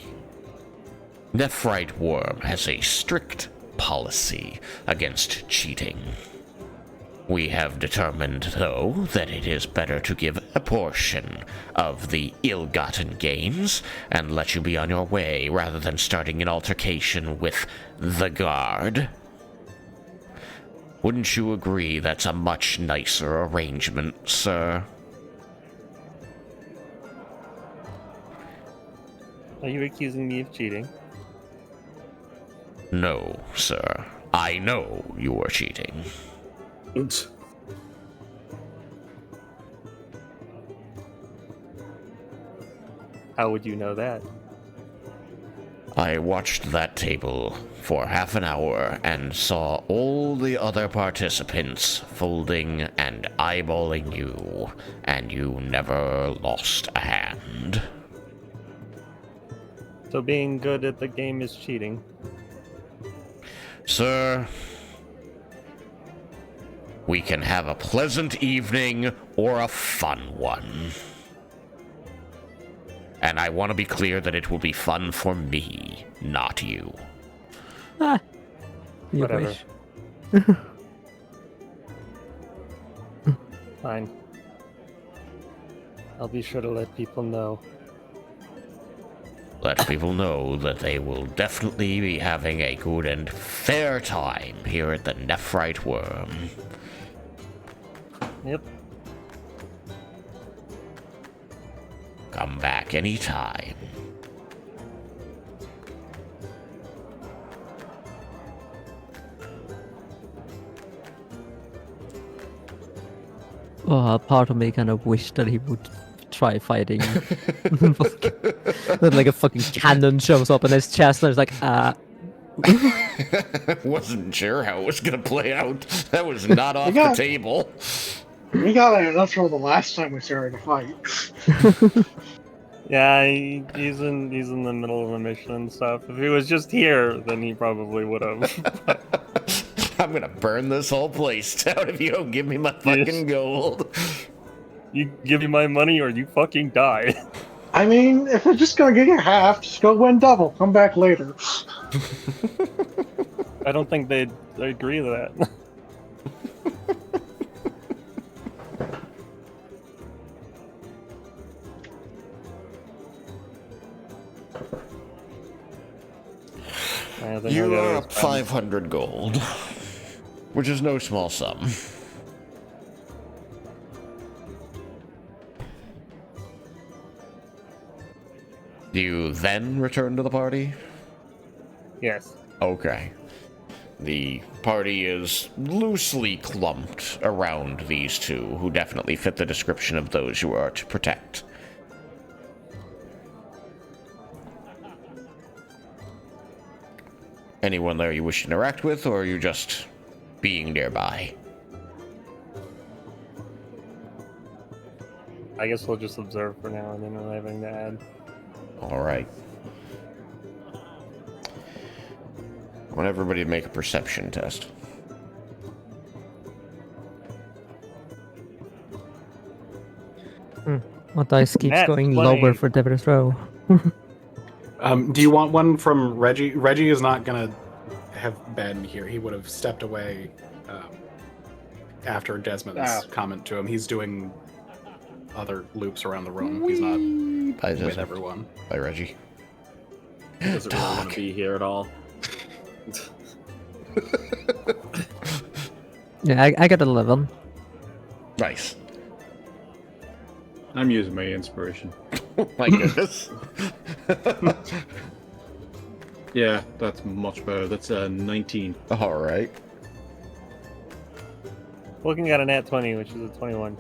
[SPEAKER 1] Nephrite Wyrm has a strict policy against cheating. We have determined, though, that it is better to give a portion of the ill-gotten gains and let you be on your way rather than starting an altercation with the guard. Wouldn't you agree that's a much nicer arrangement, sir?
[SPEAKER 6] Are you accusing me of cheating?
[SPEAKER 1] No, sir. I know you are cheating.
[SPEAKER 2] Oops.
[SPEAKER 6] How would you know that?
[SPEAKER 1] I watched that table for half an hour and saw all the other participants folding and eyeballing you, and you never lost a hand.
[SPEAKER 6] So being good at the game is cheating?
[SPEAKER 1] Sir, we can have a pleasant evening or a fun one. And I want to be clear that it will be fun for me, not you.
[SPEAKER 5] You
[SPEAKER 6] Whatever.
[SPEAKER 5] wish.
[SPEAKER 6] Fine. I'll be sure to let people know.
[SPEAKER 1] Let people know that they will definitely be having a good and fair time here at the Nephrite Wyrm.
[SPEAKER 6] Yep.
[SPEAKER 1] Come back anytime.
[SPEAKER 5] Part of me kind of wished that he would try fighting. Then like a fucking cannon shows up in his chest, and it's like,
[SPEAKER 1] Wasn't sure how it was gonna play out. That was not off the
[SPEAKER 3] got-
[SPEAKER 1] table.
[SPEAKER 3] We got enough trouble the last time we started a fight.
[SPEAKER 6] Yeah, he's in the middle of a mission and stuff. If he was just here, then he probably would have.
[SPEAKER 1] I'm gonna burn this whole place down if you don't give me my fucking gold.
[SPEAKER 6] You give me my money or you fucking die.
[SPEAKER 3] I mean, if it's just gonna get you half, just go win double. Come back later.
[SPEAKER 6] I don't think they'd agree to that.
[SPEAKER 1] You are up 500 gold, which is no small sum. Do you then return to the party?
[SPEAKER 6] Yes.
[SPEAKER 1] Okay. The party is loosely clumped around these two, who definitely fit the description of those you are to protect. Anyone there you wish to interact with, or are you just being nearby?
[SPEAKER 6] I guess we'll just observe for now and then we'll have anything to add.
[SPEAKER 1] Alright. I want everybody to make a perception test.
[SPEAKER 5] my dice keeps
[SPEAKER 6] Nat
[SPEAKER 5] going
[SPEAKER 6] 20.
[SPEAKER 5] lower for every throw.
[SPEAKER 4] Do you want one from Reggie? Reggie is not gonna have been here. He would have stepped away after Desmond's comment to him. He's doing other loops around the room. He's not
[SPEAKER 1] Bye,
[SPEAKER 4] with
[SPEAKER 1] Desmond.
[SPEAKER 4] everyone.
[SPEAKER 1] Bye, Reggie.
[SPEAKER 2] He doesn't really want to be here at all.
[SPEAKER 5] Yeah, I got 11.
[SPEAKER 1] Nice.
[SPEAKER 8] I'm using my inspiration.
[SPEAKER 1] My goodness.
[SPEAKER 8] Yeah, that's much better. That's 19.
[SPEAKER 1] Alright.
[SPEAKER 6] Looking at a nat 20, which is a 21.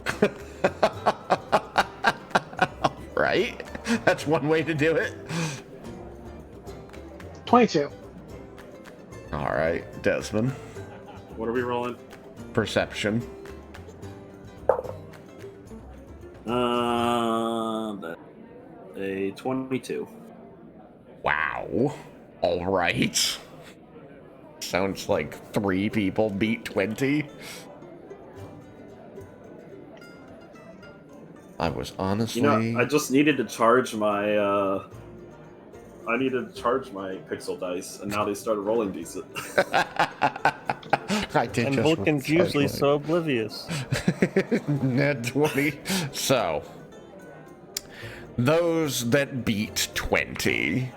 [SPEAKER 1] Right? That's one way to do it.
[SPEAKER 3] 22.
[SPEAKER 1] Alright, Desmond.
[SPEAKER 2] What are we rolling?
[SPEAKER 1] Perception.
[SPEAKER 2] That's a 22.
[SPEAKER 1] Wow. Alright. Sounds like 3 people beat 20. I was honestly...
[SPEAKER 2] You know, I just needed to charge my, I needed to charge my pixel dice, and now they started rolling decent.
[SPEAKER 1] I did
[SPEAKER 6] And
[SPEAKER 1] just
[SPEAKER 6] Vulcan's
[SPEAKER 1] charge
[SPEAKER 6] usually
[SPEAKER 1] mine.
[SPEAKER 6] so oblivious.
[SPEAKER 1] Net 20. So, those that beat 20,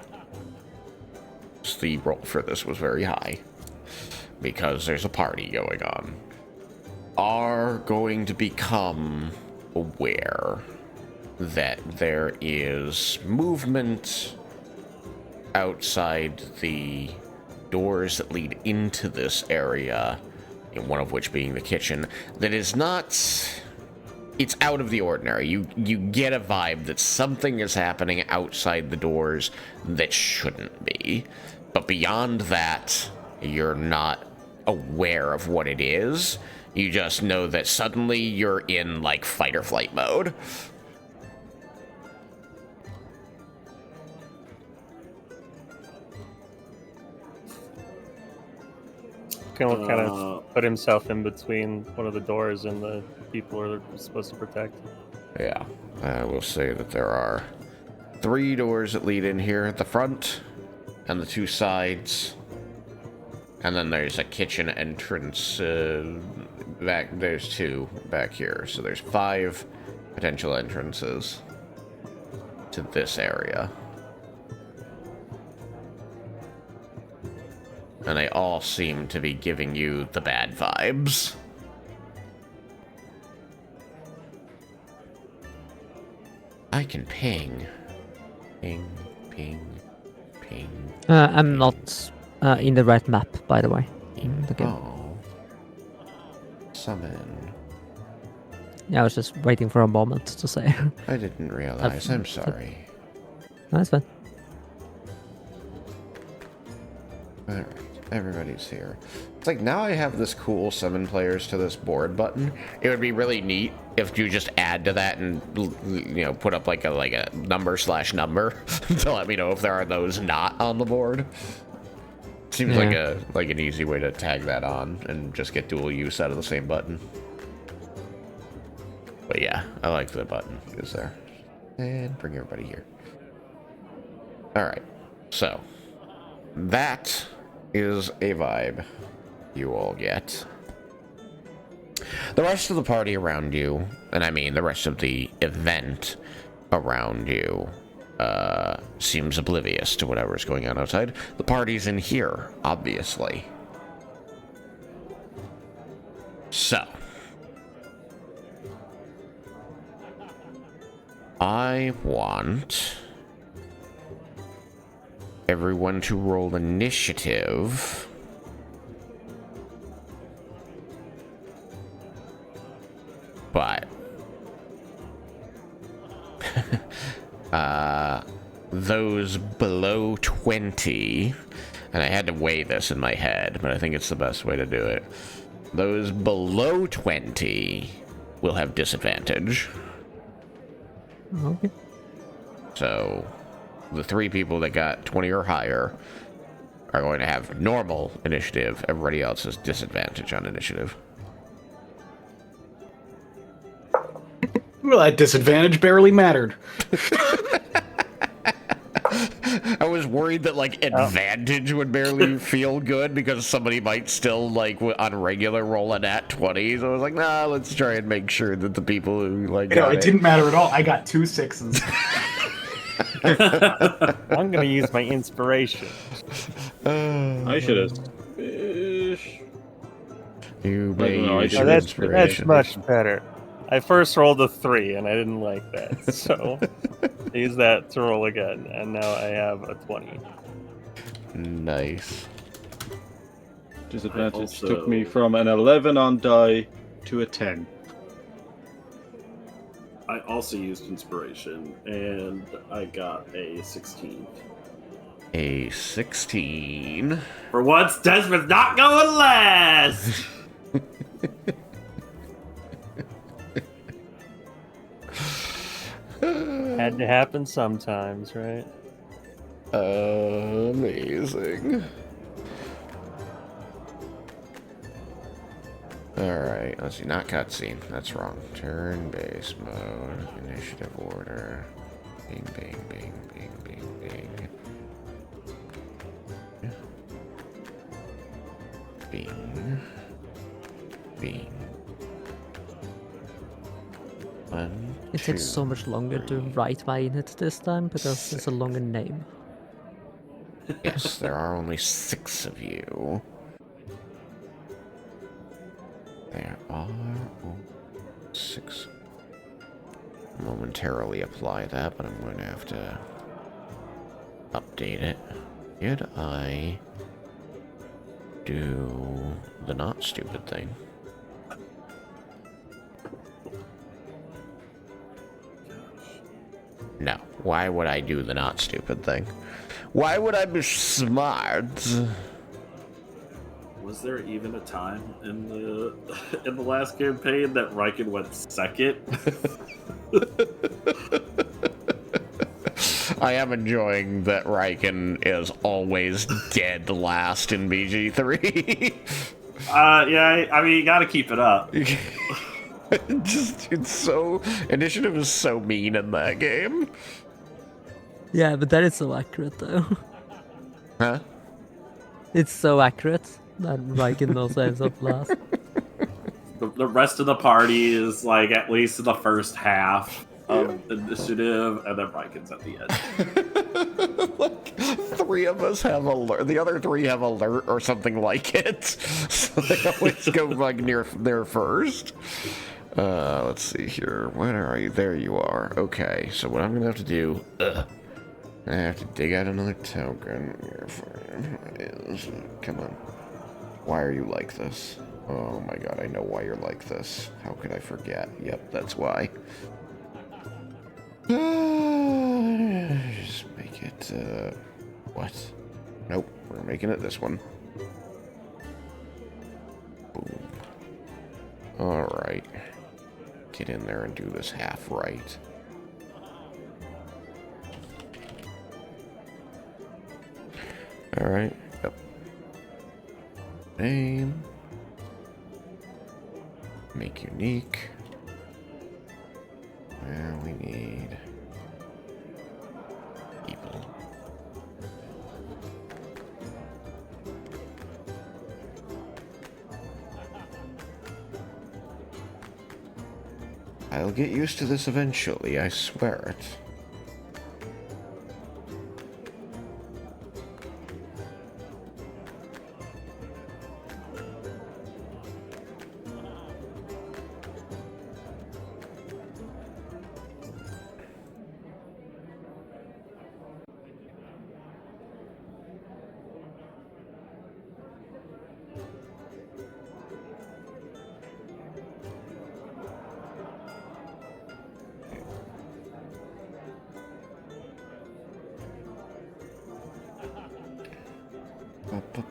[SPEAKER 1] the roll for this was very high, because there's a party going on, are going to become aware that there is movement outside the doors that lead into this area, and one of which being the kitchen, that is not... It's out of the ordinary. You get a vibe that something is happening outside the doors that shouldn't be. But beyond that, you're not aware of what it is. You just know that suddenly you're in, like, fight or flight mode.
[SPEAKER 6] Kind of put himself in between one of the doors and the people who are supposed to protect.
[SPEAKER 1] Yeah, I will say that there are 3 doors that lead in here at the front, and the 2 sides. And then there's a kitchen entrance back. There's 2 back here, so there's 5 potential entrances to this area. And they all seem to be giving you the bad vibes. I can ping. Ping, ping, ping.
[SPEAKER 5] I'm not in the right map, by the way. In the game.
[SPEAKER 1] Oh. Summon.
[SPEAKER 5] Yeah, I was just waiting for a moment to say.
[SPEAKER 1] I didn't realize. I'm sorry.
[SPEAKER 5] That's fine.
[SPEAKER 1] Alright, everybody's here. It's like, now I have this cool 7 players to this board button. It would be really neat if you just add to that and, you know, put up like a number/number to let me know if there are those not on the board. Seems like an easy way to tag that on and just get dual use out of the same button. But yeah, I like the button is there. And bring everybody here. Alright, so that is a vibe you all get. The rest of the party around you, and I mean the rest of the event around you, seems oblivious to whatever's going on outside. The party's in here, obviously. So, I want everyone to roll initiative. But those below 20, and I had to weigh this in my head, but I think it's the best way to do it. Those below 20 will have disadvantage.
[SPEAKER 5] Okay.
[SPEAKER 1] So the 3 people that got 20 or higher are going to have normal initiative. Everybody else has disadvantage on initiative.
[SPEAKER 4] Well, that disadvantage barely mattered.
[SPEAKER 1] I was worried that, like, advantage would barely feel good because somebody might still, like, on regular roll a nat 20. So I was like, nah, let's try and make sure that the people who, like,
[SPEAKER 4] It didn't matter at all. I got 2 6s.
[SPEAKER 6] I'm gonna use my inspiration.
[SPEAKER 8] I should have.
[SPEAKER 1] You may
[SPEAKER 8] know,
[SPEAKER 1] use
[SPEAKER 8] I
[SPEAKER 1] your
[SPEAKER 6] That's
[SPEAKER 1] inspiration.
[SPEAKER 6] much better. I first rolled a 3 and I didn't like that, so I used that to roll again, and now I have a 20.
[SPEAKER 1] Nice.
[SPEAKER 8] Disadvantage took me from an 11 on die to a 10.
[SPEAKER 2] I also used inspiration, and I got a 16.
[SPEAKER 1] A 16.
[SPEAKER 2] For once, Desmin's not going last!
[SPEAKER 6] Had to happen sometimes, right?
[SPEAKER 1] Amazing. Alright, let's see, not cutscene. That's wrong. Turn-based mode, initiative order. Bing, bing, bing, bing, bing, bing. Bing. Bing. One,
[SPEAKER 5] It takes
[SPEAKER 1] two,
[SPEAKER 5] so much longer to
[SPEAKER 1] three.
[SPEAKER 5] write my init this time because it's a longer name.
[SPEAKER 1] Yes, there are only 6 of you. There are only 6. Momentarily apply that, but I'm going to have to update it. Did I do the not stupid thing? No. Why would I do the not stupid thing? Why would I be smart?
[SPEAKER 2] Was there even a time in the last campaign that Raiken went second?
[SPEAKER 1] I am enjoying that Raiken is always dead last in BG3.
[SPEAKER 2] Yeah, I mean, you gotta keep it up.
[SPEAKER 1] It's so... Initiative is so mean in that game.
[SPEAKER 5] Yeah, but that is so accurate though.
[SPEAKER 1] Huh?
[SPEAKER 5] It's so accurate that Raiken also ends up last.
[SPEAKER 2] The rest of the party is, like, at least in the first half of initiative, and then Raiken's at the end.
[SPEAKER 1] Like, 3 of us have alert. The other 3 have alert or something like it. So they always go, like, near there first. Let's see here. Where are you? There you are. Okay, so what I'm gonna have to do... I have to dig out another token. Come on. Why are you like this? Oh my god, I know why you're like this. How could I forget? Yep, that's why. Just make it, what? Nope, we're making it this one. Boom. Alright. Get in there and do this half right. Alright, yep. Name. Make unique. And we need people. I'll get used to this eventually, I swear it.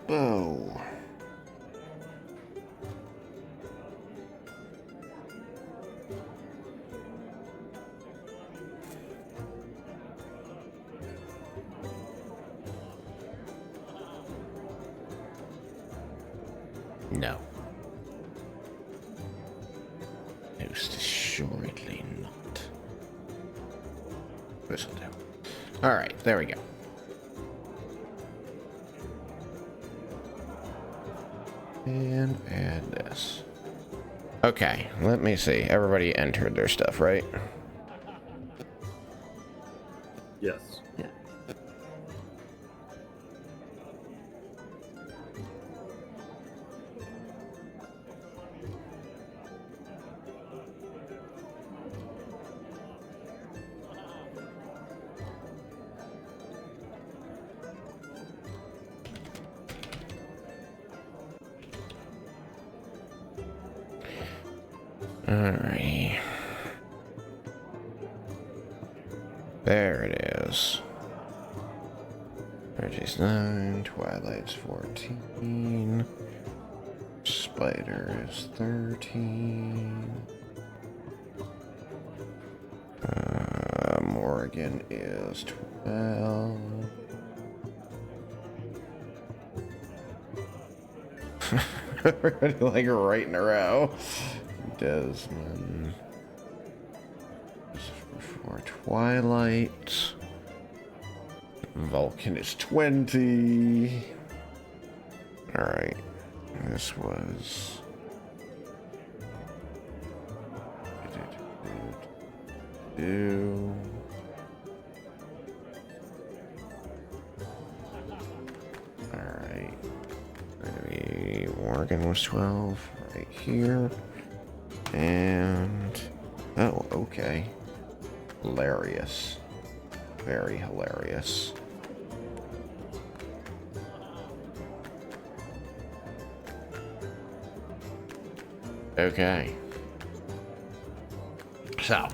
[SPEAKER 1] Bow. No. Most assuredly not. This'll do. Alright, there we go. And add this. Okay, let me see. Everybody entered their stuff, right?
[SPEAKER 2] Yes.
[SPEAKER 5] Yeah.
[SPEAKER 1] Alrighty. There it is. Reggie's 9, Twilight's 14, Spider is 13, Morgan is 12. Everybody like right in a row. Desmin. For Twilight. Vulcan is 20. Alright. This was... Alright. Maybe Morgan was 12. Right here. And... oh, okay. Hilarious. Very hilarious. Okay. So,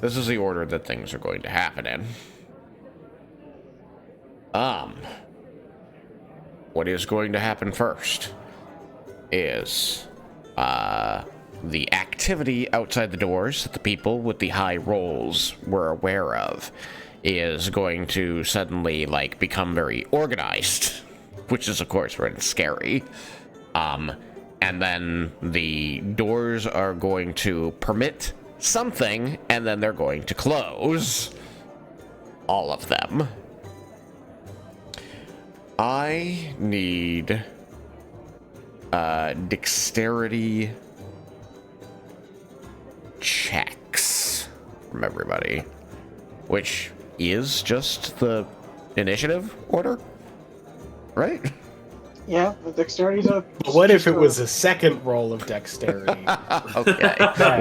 [SPEAKER 1] this is the order that things are going to happen in. What is going to happen first is, the activity outside the doors that the people with the high rolls were aware of is going to suddenly, like, become very organized, which is, of course, really scary. And then the doors are going to permit something, and then they're going to close. All of them. I need dexterity checks from everybody, which is just the initiative order, right?
[SPEAKER 3] Yeah, the dexterity's a...
[SPEAKER 4] But what if it was a second roll of dexterity?
[SPEAKER 1] Okay.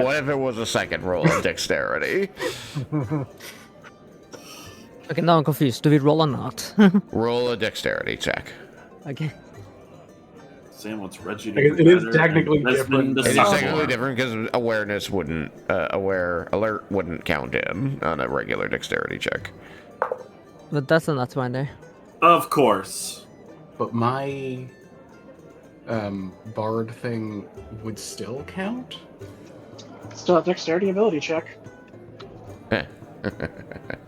[SPEAKER 1] What if it was a second roll of dexterity?
[SPEAKER 5] Okay, now I'm confused. Do we roll or not?
[SPEAKER 1] Roll a dexterity check.
[SPEAKER 5] Okay.
[SPEAKER 2] Sam wants Reggie to
[SPEAKER 4] It
[SPEAKER 2] do
[SPEAKER 4] is
[SPEAKER 2] better,
[SPEAKER 4] technically
[SPEAKER 2] and Desmond
[SPEAKER 4] different.
[SPEAKER 2] to
[SPEAKER 1] It is
[SPEAKER 2] suck
[SPEAKER 1] technically
[SPEAKER 2] more.
[SPEAKER 1] different because awareness wouldn't, alert wouldn't count in on a regular dexterity check.
[SPEAKER 5] But that's a nat 20.
[SPEAKER 2] Of course.
[SPEAKER 4] But my bard thing would still count?
[SPEAKER 3] Still a dexterity ability check.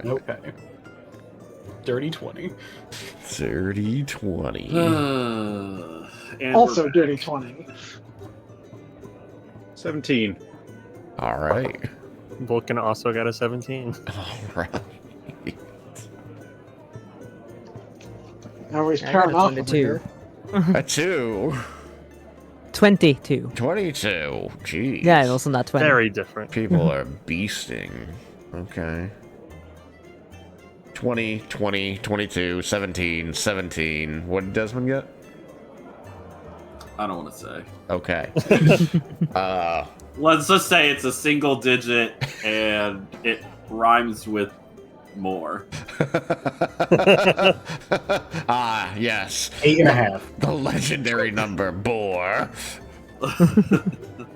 [SPEAKER 4] Okay. Dirty 20.
[SPEAKER 1] Dirty 20.
[SPEAKER 2] And
[SPEAKER 3] Also
[SPEAKER 2] we're back.
[SPEAKER 3] dirty 20.
[SPEAKER 8] 17.
[SPEAKER 1] All right.
[SPEAKER 6] Vulcan also got a 17.
[SPEAKER 1] All right.
[SPEAKER 3] Now he's
[SPEAKER 5] I got
[SPEAKER 3] pairing
[SPEAKER 5] a
[SPEAKER 3] off over
[SPEAKER 5] 22.
[SPEAKER 3] here.
[SPEAKER 1] A 2.
[SPEAKER 5] 22.
[SPEAKER 1] 22. Jeez.
[SPEAKER 5] Yeah, it wasn't that 20.
[SPEAKER 6] Very different.
[SPEAKER 1] People are beasting. Okay. 20, 20, 22, 17, 17. What did Desmond get?
[SPEAKER 2] I don't want to say.
[SPEAKER 1] Okay.
[SPEAKER 2] Let's just say it's a single digit and it rhymes with more.
[SPEAKER 1] Ah, yes.
[SPEAKER 4] 8.5.
[SPEAKER 1] The legendary number, Boar.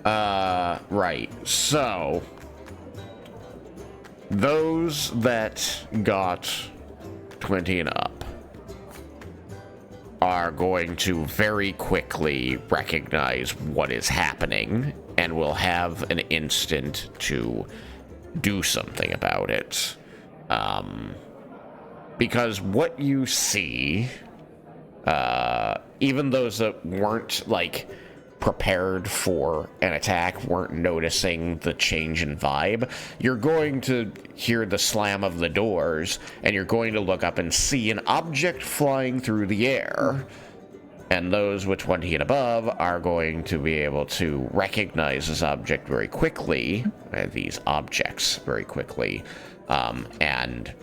[SPEAKER 1] Right. So, those that got 20 and up are going to very quickly recognize what is happening and will have an instant to do something about it. Because what you see, even those that weren't, like, prepared for an attack, weren't noticing the change in vibe, you're going to hear the slam of the doors, and you're going to look up and see an object flying through the air. And those with 20 and above are going to be able to recognize this object very quickly, these objects very quickly, and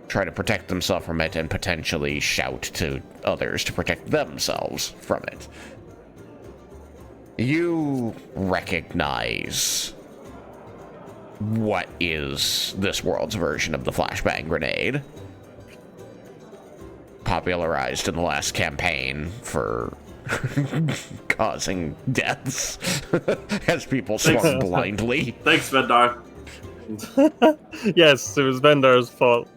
[SPEAKER 1] try to protect themselves from it and potentially shout to others to protect themselves from it. You recognize what is this world's version of the flashbang grenade, popularized in the last campaign for causing deaths as people swung blindly.
[SPEAKER 2] Thanks, Vendar.
[SPEAKER 6] Yes, it was Vendar's fault.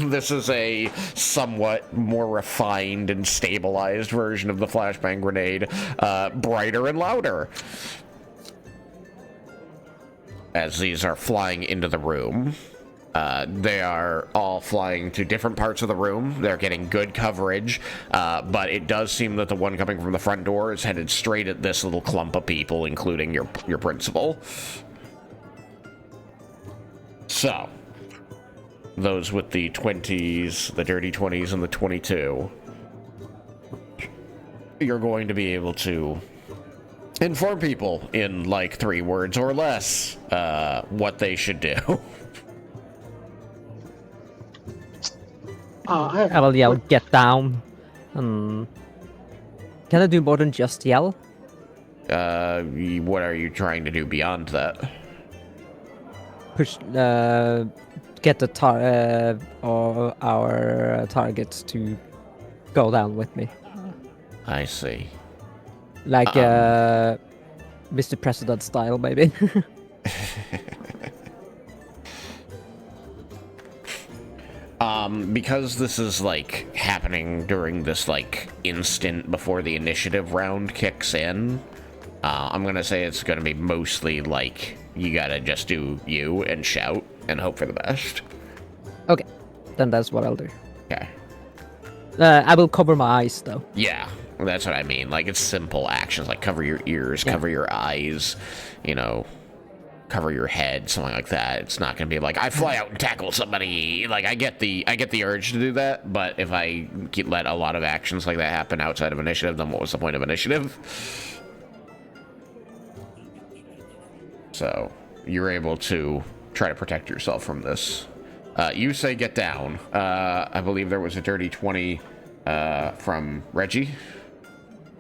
[SPEAKER 1] This is a somewhat more refined and stabilized version of the flashbang grenade, brighter and louder. As these are flying into the room, they are all flying to different parts of the room. They're getting good coverage, but it does seem that the one coming from the front door is headed straight at this little clump of people, including your principal. So, those with the 20s, the dirty 20s, and the 22, you're going to be able to inform people in like 3 words or less what they should do.
[SPEAKER 5] I will yell, get down. Can I do more than just yell?
[SPEAKER 1] What are you trying to do beyond that?
[SPEAKER 5] Push, get the or our targets to go down with me.
[SPEAKER 1] I see.
[SPEAKER 5] Like Mr. President style, maybe.
[SPEAKER 1] Because this is, like, happening during this, like, instant before the initiative round kicks in, I'm gonna say it's gonna be mostly, like, you gotta just do you and shout and hope for the best.
[SPEAKER 5] Okay, then that's what I'll do.
[SPEAKER 1] Okay.
[SPEAKER 5] I will cover my eyes, though.
[SPEAKER 1] Yeah, that's what I mean. Like, it's simple actions, like cover your ears, cover your eyes, you know, cover your head, something like that. It's not gonna be like, I fly out and tackle somebody. Like, I get the urge to do that, but if I let a lot of actions like that happen outside of initiative, then what was the point of initiative? So, you're able to try to protect yourself from this. You say get down. I believe there was a dirty 20 from Reggie.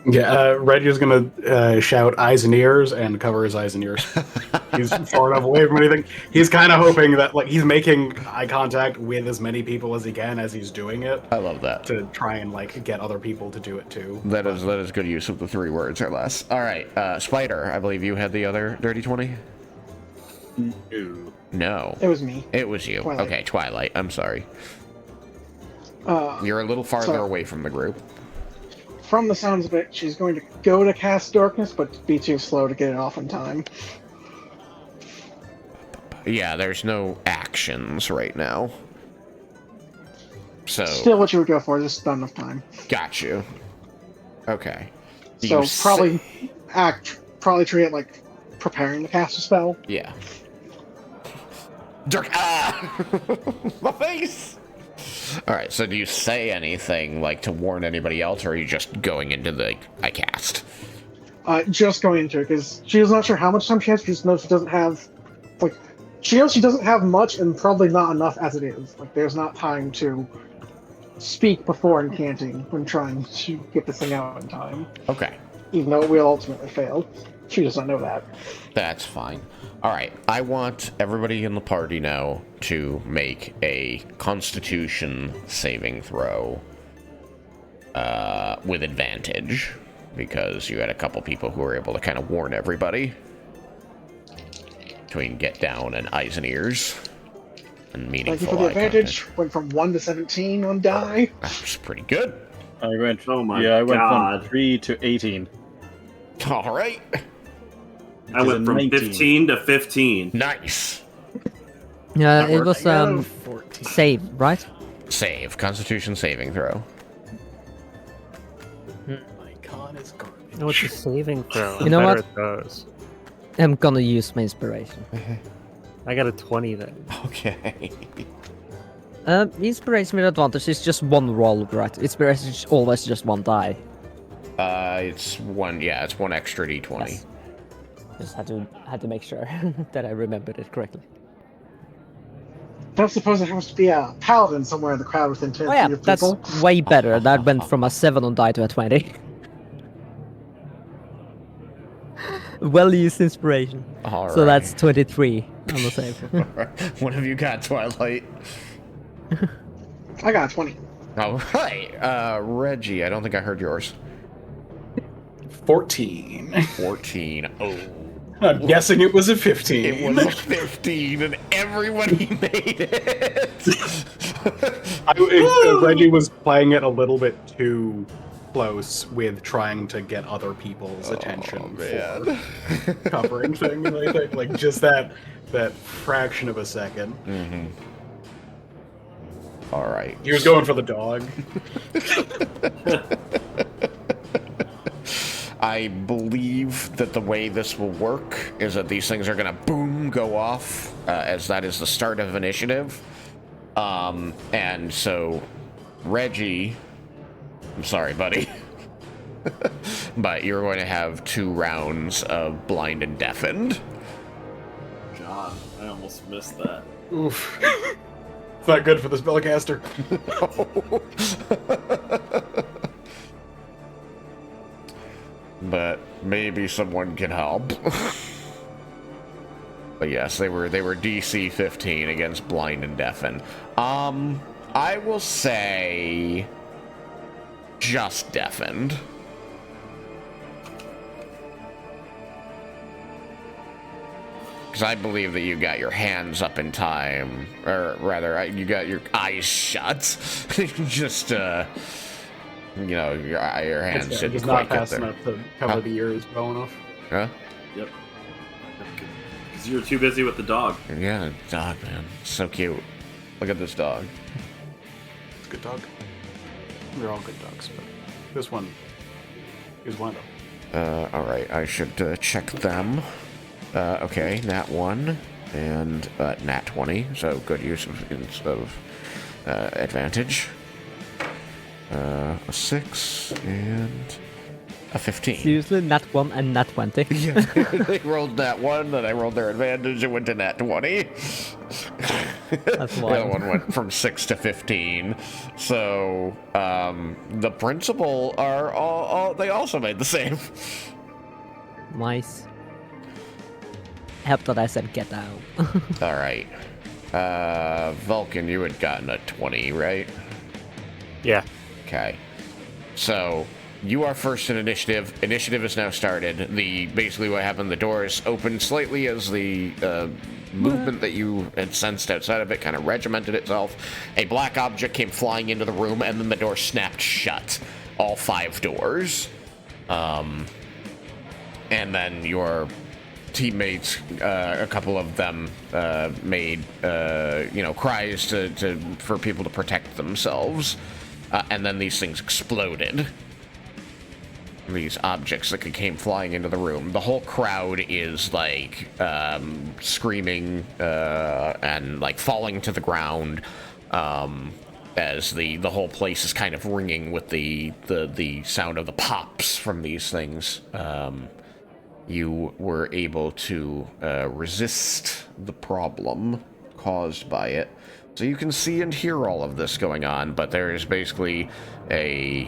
[SPEAKER 4] Yeah, Reggie's gonna shout eyes and ears and cover his eyes and ears. He's far enough away from anything. He's kind of hoping that like he's making eye contact with as many people as he can as he's doing it.
[SPEAKER 1] I love that.
[SPEAKER 4] To try and like get other people to do it too.
[SPEAKER 1] That is good use of the 3 words or less. All right, Spider, I believe you had the other dirty 20. No.
[SPEAKER 3] It was me.
[SPEAKER 1] It was you.
[SPEAKER 3] Twilight.
[SPEAKER 1] Okay, Twilight. I'm sorry. You're a little farther away from the group.
[SPEAKER 3] From the sounds of it, she's going to go to cast darkness, but be too slow to get it off in time.
[SPEAKER 1] Yeah, there's no actions right now. So
[SPEAKER 3] Still what you would go for, just not enough time.
[SPEAKER 1] got you. Okay.
[SPEAKER 3] So
[SPEAKER 1] You
[SPEAKER 3] probably treat it like preparing to cast a spell.
[SPEAKER 1] Yeah. Dark. My face. All right. So do you say anything like to warn anybody else, or are you just going into the I cast?
[SPEAKER 3] Just going into it because she's not sure how much time she has. She just knows she doesn't have, like, she knows she doesn't have much and probably not enough as it is. Like, there's not time to speak before incanting when trying to get this thing out in time.
[SPEAKER 1] Okay.
[SPEAKER 3] Even though it will ultimately fail. She does not know that.
[SPEAKER 1] That's fine. All right. I want everybody in the party now to make a Constitution saving throw with advantage, because you had a couple people who were able to kind of warn everybody between get down and eyes and ears and
[SPEAKER 3] Thank you
[SPEAKER 1] meaningful
[SPEAKER 3] for the
[SPEAKER 1] eye
[SPEAKER 3] advantage.
[SPEAKER 1] contact.
[SPEAKER 3] Went from 1 to 17 on die.
[SPEAKER 1] That's pretty good.
[SPEAKER 8] I went.
[SPEAKER 2] Oh my
[SPEAKER 8] I went
[SPEAKER 2] God.
[SPEAKER 8] from 3 to 18.
[SPEAKER 1] All right.
[SPEAKER 2] I went from
[SPEAKER 8] 19.
[SPEAKER 2] 15 to 15.
[SPEAKER 1] Nice.
[SPEAKER 5] Yeah,
[SPEAKER 2] That
[SPEAKER 5] it was
[SPEAKER 4] 14.
[SPEAKER 5] save, right?
[SPEAKER 1] Save. Constitution saving throw.
[SPEAKER 4] My con is garbage.
[SPEAKER 6] No, it's a saving throw.
[SPEAKER 5] You know
[SPEAKER 6] I'm
[SPEAKER 5] what?
[SPEAKER 6] better at those.
[SPEAKER 5] I'm gonna use my inspiration.
[SPEAKER 6] I got a 20 then.
[SPEAKER 1] Okay.
[SPEAKER 5] Inspiration with advantage is just one roll, right? Inspiration is always just one die.
[SPEAKER 1] It's one. Yeah, it's one extra d20.
[SPEAKER 5] Yes. Just had to make sure that I remembered it correctly.
[SPEAKER 3] Don't suppose there has to be a paladin somewhere in the crowd within 10
[SPEAKER 5] Oh yeah,
[SPEAKER 3] feet of
[SPEAKER 5] that's
[SPEAKER 3] people.
[SPEAKER 5] way better. That went from a 7 on die to a 20. Well used inspiration.
[SPEAKER 1] All right.
[SPEAKER 5] So that's 23 on the save.
[SPEAKER 1] What have you got, Twilight?
[SPEAKER 3] I got a 20.
[SPEAKER 1] All right. Reggie, I don't think I heard yours.
[SPEAKER 4] 14.
[SPEAKER 1] 14. Oh.
[SPEAKER 4] I'm guessing it was a 15.
[SPEAKER 1] It was a 15, and everybody made it.
[SPEAKER 4] Reggie was playing it a little bit too close with trying to get other people's attention
[SPEAKER 1] man.
[SPEAKER 4] for covering things. I think like just that fraction of a second.
[SPEAKER 1] Mm-hmm. All right.
[SPEAKER 4] He was going for the dog.
[SPEAKER 1] I believe that the way this will work is that these things are going to boom go off as that is the start of initiative. And so, Reggie, I'm sorry, buddy, but you're going to have 2 rounds of blind and deafened.
[SPEAKER 2] God, I almost missed that.
[SPEAKER 4] Oof. It's not good for the spellcaster.
[SPEAKER 1] But maybe someone can help. But yes, they were DC 15 against blind and deafen. I will say just deafened. Because I believe that you got your hands up in time, or rather, you got your eyes shut. Just your hands
[SPEAKER 4] Just
[SPEAKER 1] didn't
[SPEAKER 4] not
[SPEAKER 1] quite get
[SPEAKER 4] fast
[SPEAKER 1] there.
[SPEAKER 4] enough to cover the ears well enough.
[SPEAKER 1] Huh?
[SPEAKER 2] Yep. Because you were too busy with the dog.
[SPEAKER 1] Yeah, dog, man. So cute. Look at this dog.
[SPEAKER 4] It's a good dog. They're all good dogs, but this one is one of them.
[SPEAKER 1] Alright, I should check them. Okay, nat 1 and nat 20, so good use of advantage. A 6 and a 15.
[SPEAKER 5] Seriously, nat 1 and nat 20.
[SPEAKER 1] Yeah, they rolled nat 1, then I rolled their advantage and went to nat 20.
[SPEAKER 5] That's
[SPEAKER 1] The
[SPEAKER 5] wild.
[SPEAKER 1] other one went from 6 to 15. So the principal are all they also made the same.
[SPEAKER 5] Nice. Help that I said get out.
[SPEAKER 1] All right. Vulcan, you had gotten a 20, right?
[SPEAKER 6] Yeah.
[SPEAKER 1] Okay. So you are first in initiative. Initiative is now started. Basically what happened, the doors opened slightly as the movement that you had sensed outside of it kind of regimented itself. A black object came flying into the room, and then the door snapped shut. All 5 doors. And then your teammates, a couple of them made cries for people to protect themselves, and then these things exploded. These objects that came flying into the room. The whole crowd is like screaming and like falling to the ground as the whole place is kind of ringing with the sound of the pops from these things. You were able to resist the problem caused by it. So you can see and hear all of this going on, but there is basically a...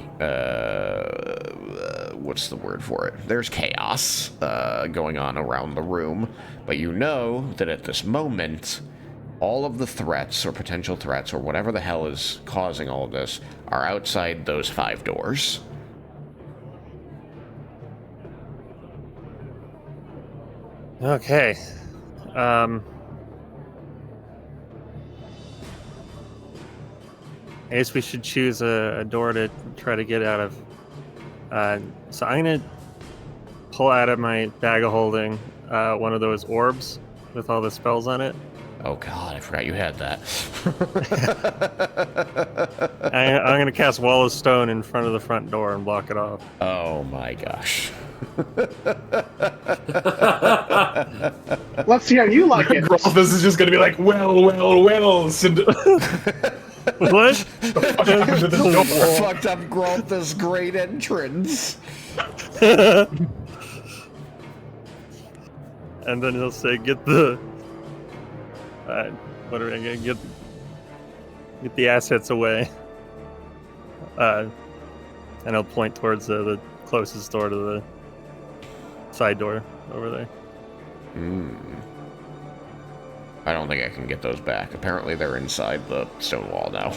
[SPEAKER 1] what's the word for it? There's chaos going on around the room, but you know that at this moment, all of the threats or potential threats or whatever the hell is causing all of this are outside those 5 doors.
[SPEAKER 6] Okay. I guess we should choose a door to try to get out of. So I'm gonna pull out of my bag of holding one of those orbs with all the spells on it.
[SPEAKER 1] Oh god, I forgot you had that.
[SPEAKER 6] I'm gonna cast Wall of Stone in front of the front door and block it off.
[SPEAKER 1] Oh my gosh.
[SPEAKER 3] Let's see how you like it.
[SPEAKER 4] This is just gonna be like, well,
[SPEAKER 6] What?
[SPEAKER 1] Fucked up Grolth's great entrance.
[SPEAKER 6] And then he'll say, "Get the what are we gonna get the assets away." And he'll point towards the closest door to the side door over there.
[SPEAKER 1] I don't think I can get those back. Apparently they're inside the stone wall now.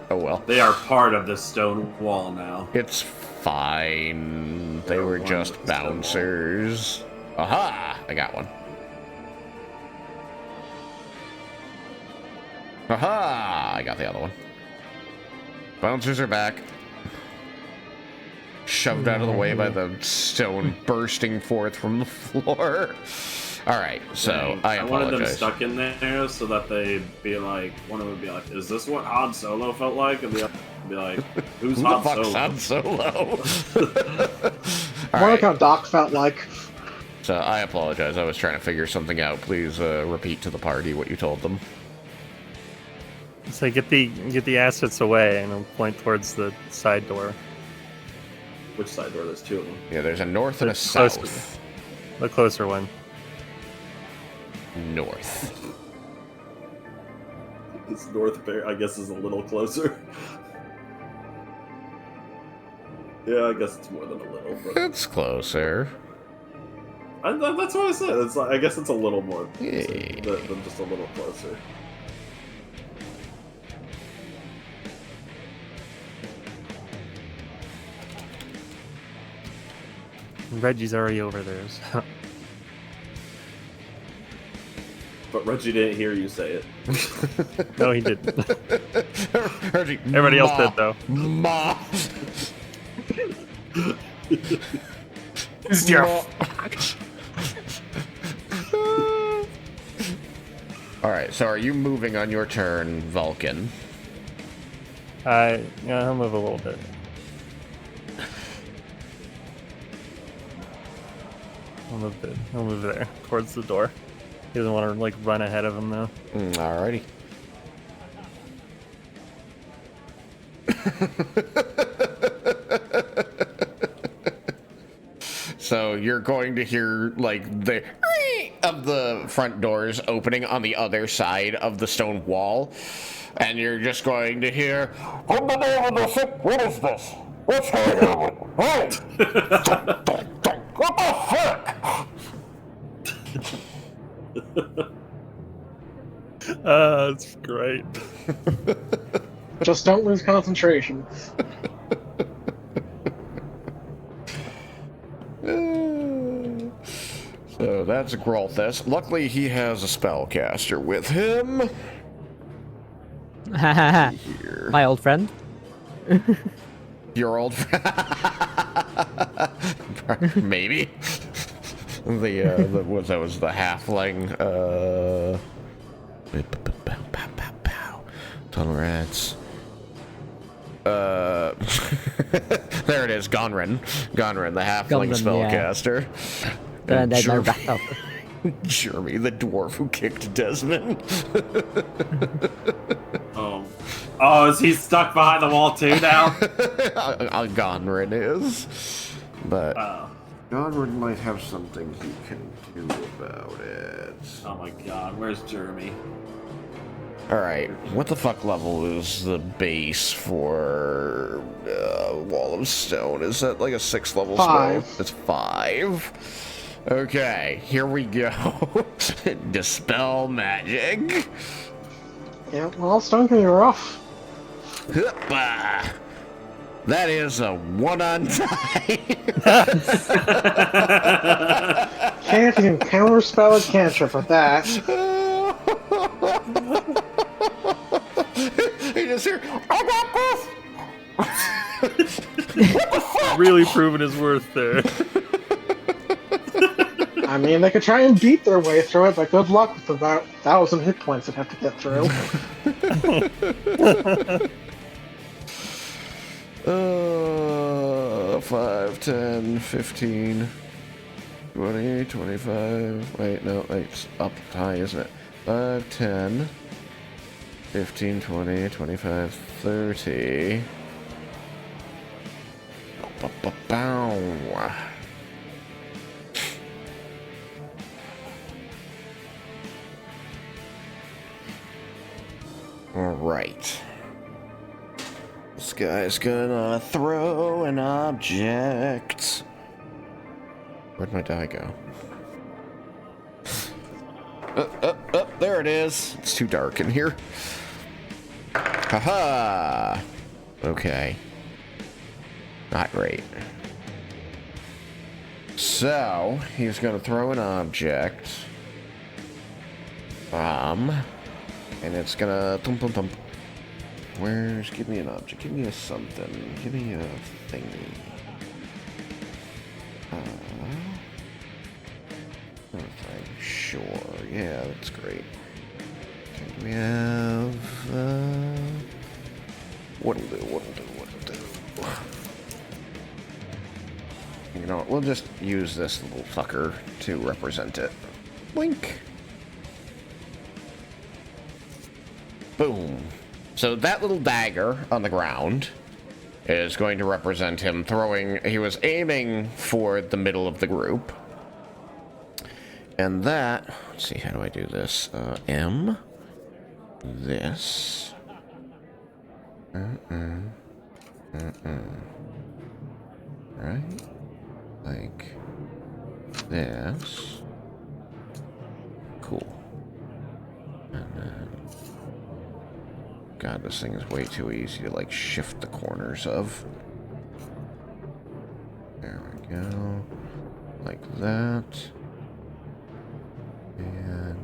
[SPEAKER 1] Oh well.
[SPEAKER 2] They are part of the stone wall now.
[SPEAKER 1] It's fine. They
[SPEAKER 2] They're
[SPEAKER 1] were
[SPEAKER 2] one
[SPEAKER 1] just
[SPEAKER 2] with the stone wall.
[SPEAKER 1] bouncers. Aha! I got one. Aha! I got the other one. Bouncers are back. Shoved out of the way by the stone bursting forth from the floor. Alright, so I
[SPEAKER 2] wanted them
[SPEAKER 1] apologize.
[SPEAKER 2] stuck in there so that they'd be like, one of them would be like, "Is this what Han Solo felt like?" And the other would be like, "Who's
[SPEAKER 1] Who the
[SPEAKER 2] Han
[SPEAKER 1] fuck's
[SPEAKER 2] Solo?"
[SPEAKER 1] Han Solo?
[SPEAKER 3] More like how Doc felt like.
[SPEAKER 1] So I apologize. I was trying to figure something out. Please repeat to the party what you told them.
[SPEAKER 6] So get the assets away, and he'll point towards the side door.
[SPEAKER 2] Which side door? There's 2 of them.
[SPEAKER 1] Yeah, there's a north and a
[SPEAKER 6] Closer.
[SPEAKER 1] south.
[SPEAKER 6] The closer one.
[SPEAKER 1] North.
[SPEAKER 2] This North Bear, I guess, is a little closer. Yeah, I guess it's more than a little, but
[SPEAKER 1] It's closer.
[SPEAKER 2] that's what I said. It's like, I guess it's a little more
[SPEAKER 1] Yeah.
[SPEAKER 2] than just a little closer.
[SPEAKER 6] Reggie's already over there. So.
[SPEAKER 2] But Reggie didn't hear you say it.
[SPEAKER 6] No, he didn't.
[SPEAKER 1] Everybody
[SPEAKER 6] Everybody else did, though.
[SPEAKER 1] Ma.
[SPEAKER 4] Is your
[SPEAKER 1] Alright, so are you moving on your turn, Vulcan?
[SPEAKER 6] Yeah, I'll move a little bit. I'll move there, towards the door. He doesn't want to, like, run ahead of him, though.
[SPEAKER 1] Alrighty. So you're going to hear, like, the of the front doors opening on the other side of the stone wall, and you're just going to hear, "In the name of the sick, what is this? What's going on? Hey! What the fuck?"
[SPEAKER 6] That's great.
[SPEAKER 3] Just don't lose concentration.
[SPEAKER 1] So that's Grolthus. Luckily, he has a spellcaster with him. Here.
[SPEAKER 5] My old friend.
[SPEAKER 1] Your old friend? Maybe. The what that was the halfling. Tunnel rats. There it is, Gonrin. Gonrin, the halfling spellcaster. Jeremy, the dwarf who kicked Desmin.
[SPEAKER 2] Oh, is he stuck behind the wall too now?
[SPEAKER 1] Gonrin is. But Gonrin might have something he can do about it.
[SPEAKER 2] Oh my god, where's Jeremy?
[SPEAKER 1] Alright, what the fuck level is the base for Wall of Stone? Is that like a 6th level
[SPEAKER 3] 5.
[SPEAKER 1] spell? It's 5. Okay, here we go. Dispel magic.
[SPEAKER 3] Yeah, well, stone can be rough.
[SPEAKER 1] Hoopa. That is a 1 on die.
[SPEAKER 3] Can't even counterspell a cantrip with that.
[SPEAKER 1] You just hear, I got this!
[SPEAKER 6] Really proving his worth there.
[SPEAKER 3] I mean, they could try and beat their way through it, but good luck with about 1,000 hit points they'd have to get through.
[SPEAKER 1] 5, 10, 15, 20, 25. Wait, no, it's up high, isn't it? 5, 10, 15, 20, 25, 30. Bow. All right. This guy's gonna throw an object. Where'd my die go? There it is. It's too dark in here. Haha. Okay. Not great. So, he's gonna throw an object. And it's gonna thump thump thump. Give me an object, give me a something, give me a thingy. Sure, yeah, that's great. Okay, we have, what'll do. You know what, we'll just use this little fucker to represent it. Blink. Boom. So that little dagger on the ground is going to represent him throwing... He was aiming for the middle of the group. And that... Let's see, how do I do this? M. This. Right? Like this. Cool. And then... God, this thing is way too easy to, like, shift the corners of. There we go. Like that. And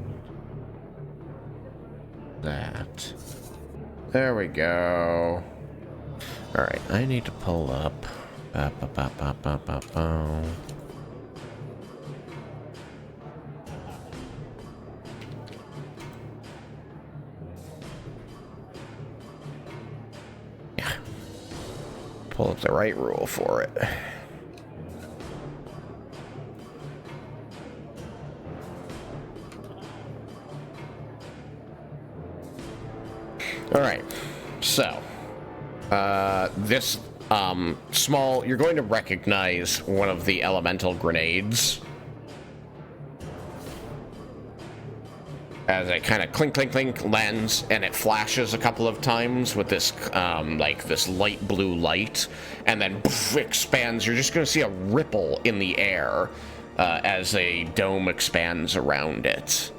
[SPEAKER 1] that. There we go. Alright, I need to pull up. Pull up the right rule for it. Alright, so this small, you're going to recognize one of the elemental grenades. as it kind of clink, clink, clink lands, and it flashes a couple of times with this, like, this light blue light, and then poof, expands. You're just going to see a ripple in the air as a dome expands around it.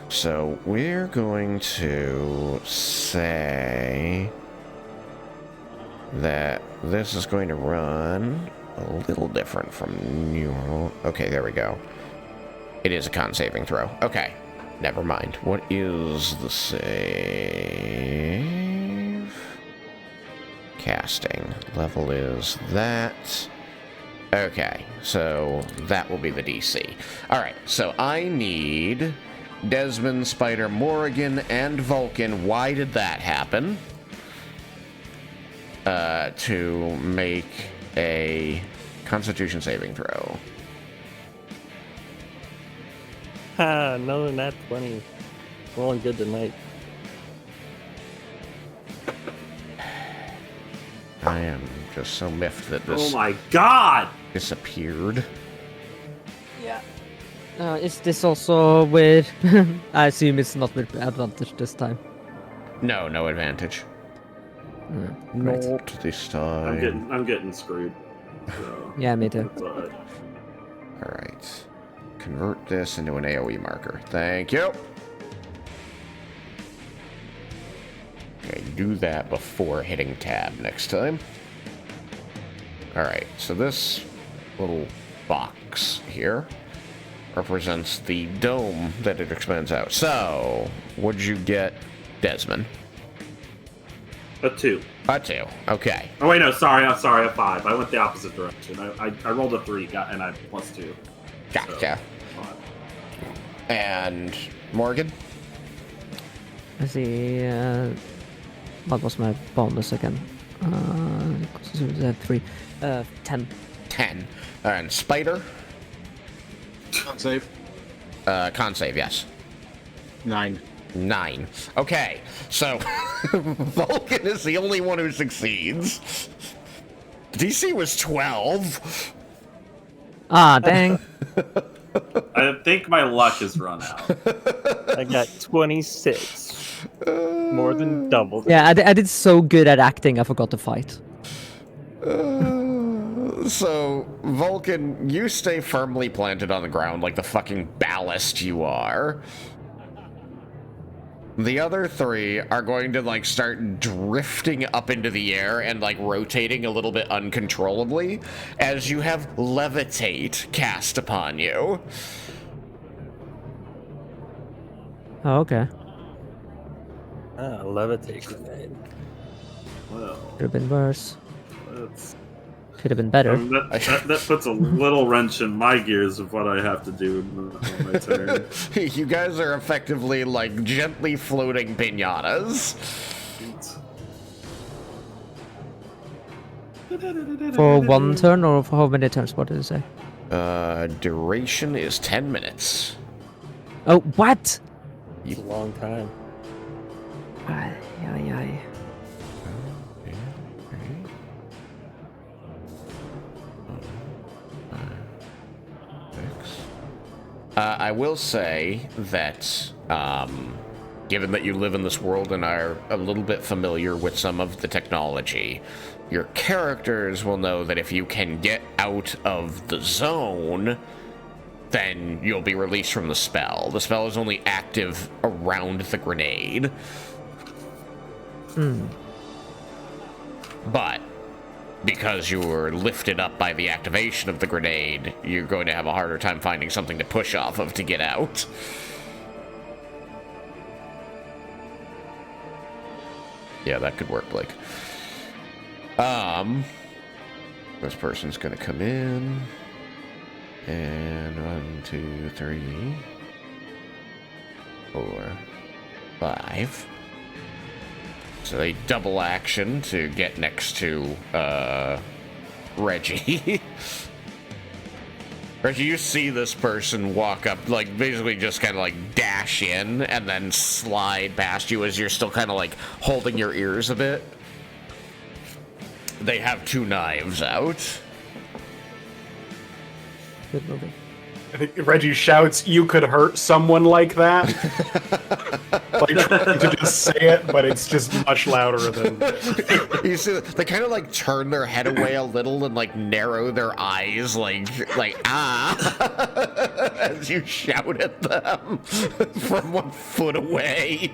[SPEAKER 1] So we're going to say that this is going to run a little different from neural. Okay, there we go. It is a con saving throw. Okay, never mind. What is the save? Casting level is that. Okay, so that will be the DC. All right, so I need Desmin, Spider, Morrigan, and Vulcan. Why did that happen? To make a Constitution saving throw.
[SPEAKER 6] Ha, another nat 20. Rolling good tonight.
[SPEAKER 1] I am just so miffed that this
[SPEAKER 2] Oh my god!
[SPEAKER 1] disappeared.
[SPEAKER 5] Yeah. Is this also with... I assume it's not with advantage this time.
[SPEAKER 1] No, no advantage.
[SPEAKER 5] Right.
[SPEAKER 1] Not this time.
[SPEAKER 2] I'm getting screwed. So,
[SPEAKER 5] Yeah, me too.
[SPEAKER 2] that's alright.
[SPEAKER 1] Alright. Convert this into an AoE marker. Thank you. Okay, do that before hitting tab next time. Alright, so this little box here represents the dome that it expands out. So, what'd you get, Desmin?
[SPEAKER 2] A 2.
[SPEAKER 1] A 2. Okay.
[SPEAKER 2] Oh wait, no, sorry, a 5. I went the opposite direction. I rolled a 3, and I plus 2.
[SPEAKER 1] Gotcha.
[SPEAKER 2] So, 5.
[SPEAKER 1] And Morgan?
[SPEAKER 5] Let's see. What was my bonus again? 3. 10.
[SPEAKER 1] 10. And Spider?
[SPEAKER 8] Con save.
[SPEAKER 1] Con save, yes.
[SPEAKER 8] 9.
[SPEAKER 1] 9. Okay, so Vulcan is the only one who succeeds. DC was 12.
[SPEAKER 5] Ah, dang.
[SPEAKER 2] I think my luck has run out.
[SPEAKER 6] I got 26. More than double.
[SPEAKER 5] Yeah, I did so good at acting, I forgot to fight.
[SPEAKER 1] So, Vulcan, you stay firmly planted on the ground like the fucking ballast you are. The other 3 are going to, like, start drifting up into the air and, like, rotating a little bit uncontrollably as you have Levitate cast upon you.
[SPEAKER 5] Oh, okay.
[SPEAKER 6] Ah, levitate grenade.
[SPEAKER 2] Well,
[SPEAKER 5] Could have been worse.
[SPEAKER 2] that's...
[SPEAKER 5] Could have been better.
[SPEAKER 2] That puts a little wrench in my gears of what I have to do on my turn.
[SPEAKER 1] You guys are effectively, like, gently floating piñatas.
[SPEAKER 5] For one turn or for how many turns? What did it say?
[SPEAKER 1] Duration is 10 minutes.
[SPEAKER 5] Oh, what?
[SPEAKER 6] It's a long time.
[SPEAKER 5] Ay, ay, ay.
[SPEAKER 1] I will say that, given that you live in this world and are a little bit familiar with some of the technology, your characters will know that if you can get out of the zone, then you'll be released from the spell. The spell is only active around the grenade. But because you were lifted up by the activation of the grenade, you're going to have a harder time finding something to push off of to get out. Yeah, that could work, Blake. This person's gonna come in. And 1, 2, 3, 4, 5. So they double action to get next to Reggie. Reggie, you see this person walk up, like basically just kind of like dash in and then slide past you as you're still kind of like holding your ears a bit. They have 2 knives out.
[SPEAKER 5] Good movie.
[SPEAKER 4] I think Reggie shouts, "You could hurt someone like that." Like trying to just say it, but it's just much louder than.
[SPEAKER 1] You see, they kind of like turn their head away a little and like narrow their eyes, like as you shout at them from 1 foot away.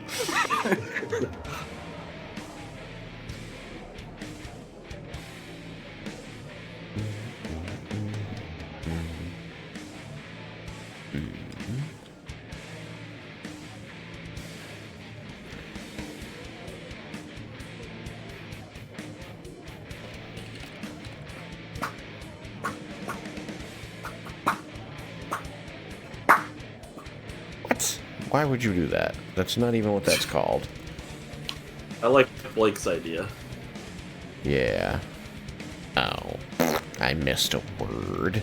[SPEAKER 1] Why would you do that? That's not even what that's called.
[SPEAKER 2] I like Blake's idea.
[SPEAKER 1] Yeah. Oh, I missed a word.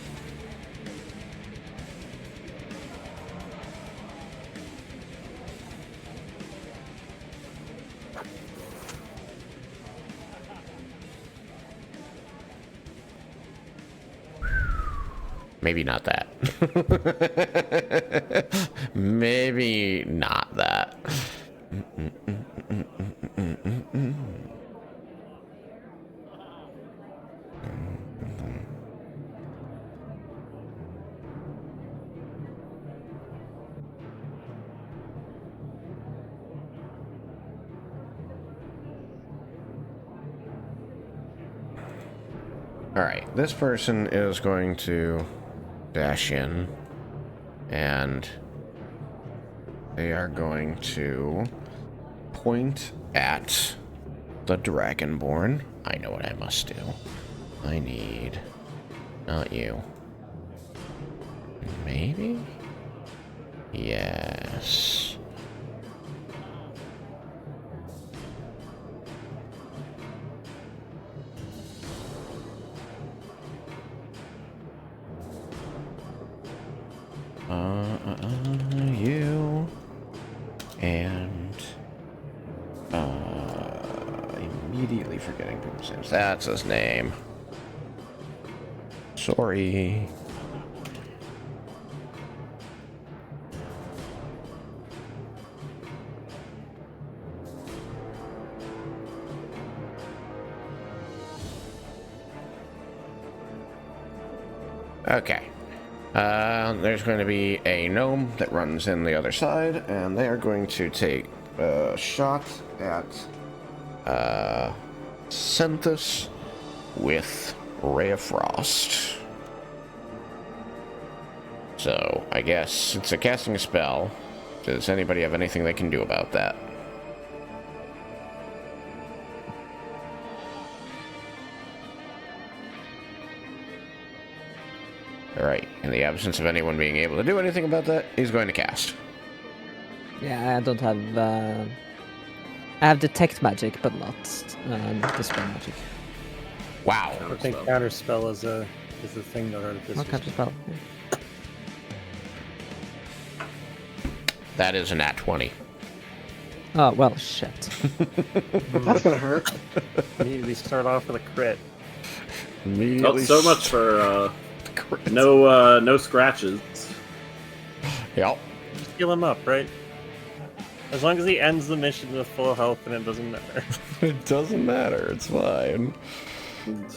[SPEAKER 1] Maybe not that. Maybe not that. All right, this person is going to dash in, and they are going to point at the Dragonborn. I know what I must do. I need... not you. Maybe? Yes. You and immediately forgetting people's names. That's his name. Sorry. Okay. There's going to be a gnome that runs in the other side, and they are going to take a shot at Synthus with Ray of Frost. So, I guess it's a casting a spell. Does anybody have anything they can do about that? Alright, in the absence of anyone being able to do anything about that, he's going to cast.
[SPEAKER 5] Yeah, I don't have... I have detect magic, but not dispel magic.
[SPEAKER 1] Wow.
[SPEAKER 6] I think counterspell is the thing that artificers
[SPEAKER 5] Not counterspell.
[SPEAKER 1] That is a nat 20.
[SPEAKER 5] Oh, well, shit.
[SPEAKER 3] That's gonna hurt.
[SPEAKER 6] immediately start off with a crit.
[SPEAKER 2] Oh, so much for no scratches.
[SPEAKER 1] Yep.
[SPEAKER 6] Just heal him up, right? As long as he ends the mission with full health, and it doesn't matter.
[SPEAKER 1] It doesn't matter, it's fine.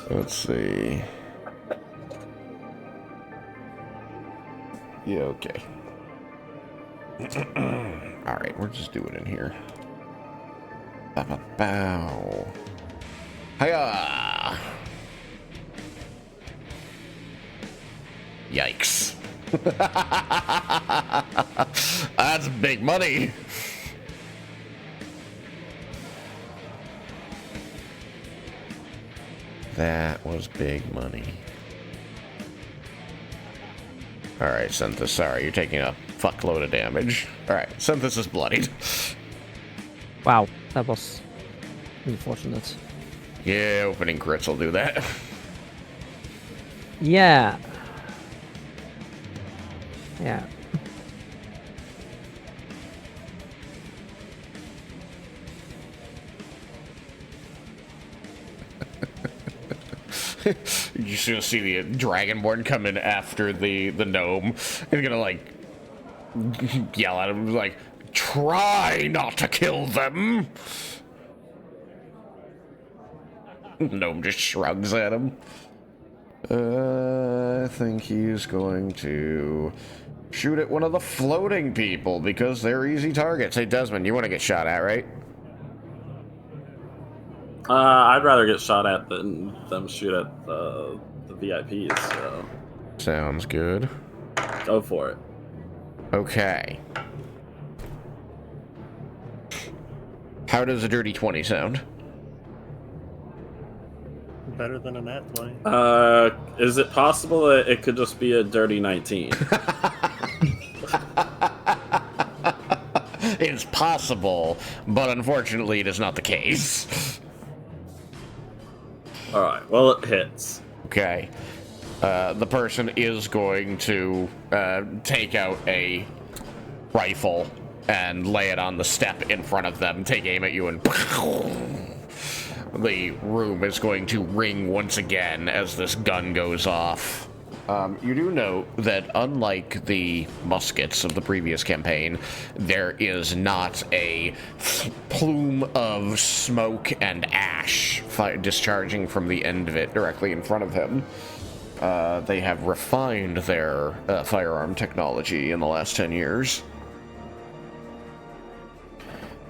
[SPEAKER 1] Let's see. Yeah, okay. Alright, we'll just do it in here. Bow. Hiya! Yikes. That's big money. That was big money. Alright, Synthus, sorry, you're taking a fuckload of damage. Alright, Synthus is bloodied.
[SPEAKER 5] Wow, that was unfortunate.
[SPEAKER 1] Yeah, opening crits will do that.
[SPEAKER 5] Yeah. Yeah.
[SPEAKER 1] You just gonna see the Dragonborn come in after the gnome. He's gonna like yell at him like, "Try not to kill them." Gnome just shrugs at him. I think he's going to shoot at one of the floating people because they're easy targets. Hey, Desmond, you want to get shot at, right?
[SPEAKER 2] I'd rather get shot at than them shoot at the VIPs. So
[SPEAKER 1] Sounds good.
[SPEAKER 2] go for it.
[SPEAKER 1] Okay. How does a dirty 20 sound?
[SPEAKER 6] Better than a nat 20.
[SPEAKER 2] Is it possible that it could just be a dirty 19?
[SPEAKER 1] It's possible, but unfortunately it is not the case.
[SPEAKER 2] Alright, well, it hits.
[SPEAKER 1] Okay. The person is going to take out a rifle and lay it on the step in front of them, take aim at you, and the room is going to ring once again as this gun goes off. You do note that unlike the muskets of the previous campaign, there is not a plume of smoke and ash discharging from the end of it directly in front of him. They have refined their firearm technology in the last 10 years.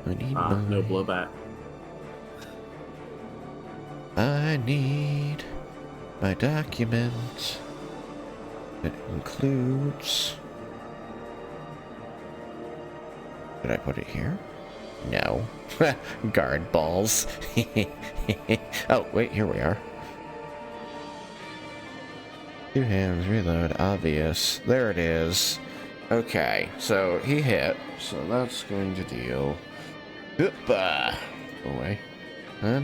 [SPEAKER 2] No blowback.
[SPEAKER 7] I need my document. It includes... Did I put it here? No. Guard balls. Oh, wait, here we are. 2 hands, reload, obvious. There it is. Okay, so he hit, so that's going to deal... Go away.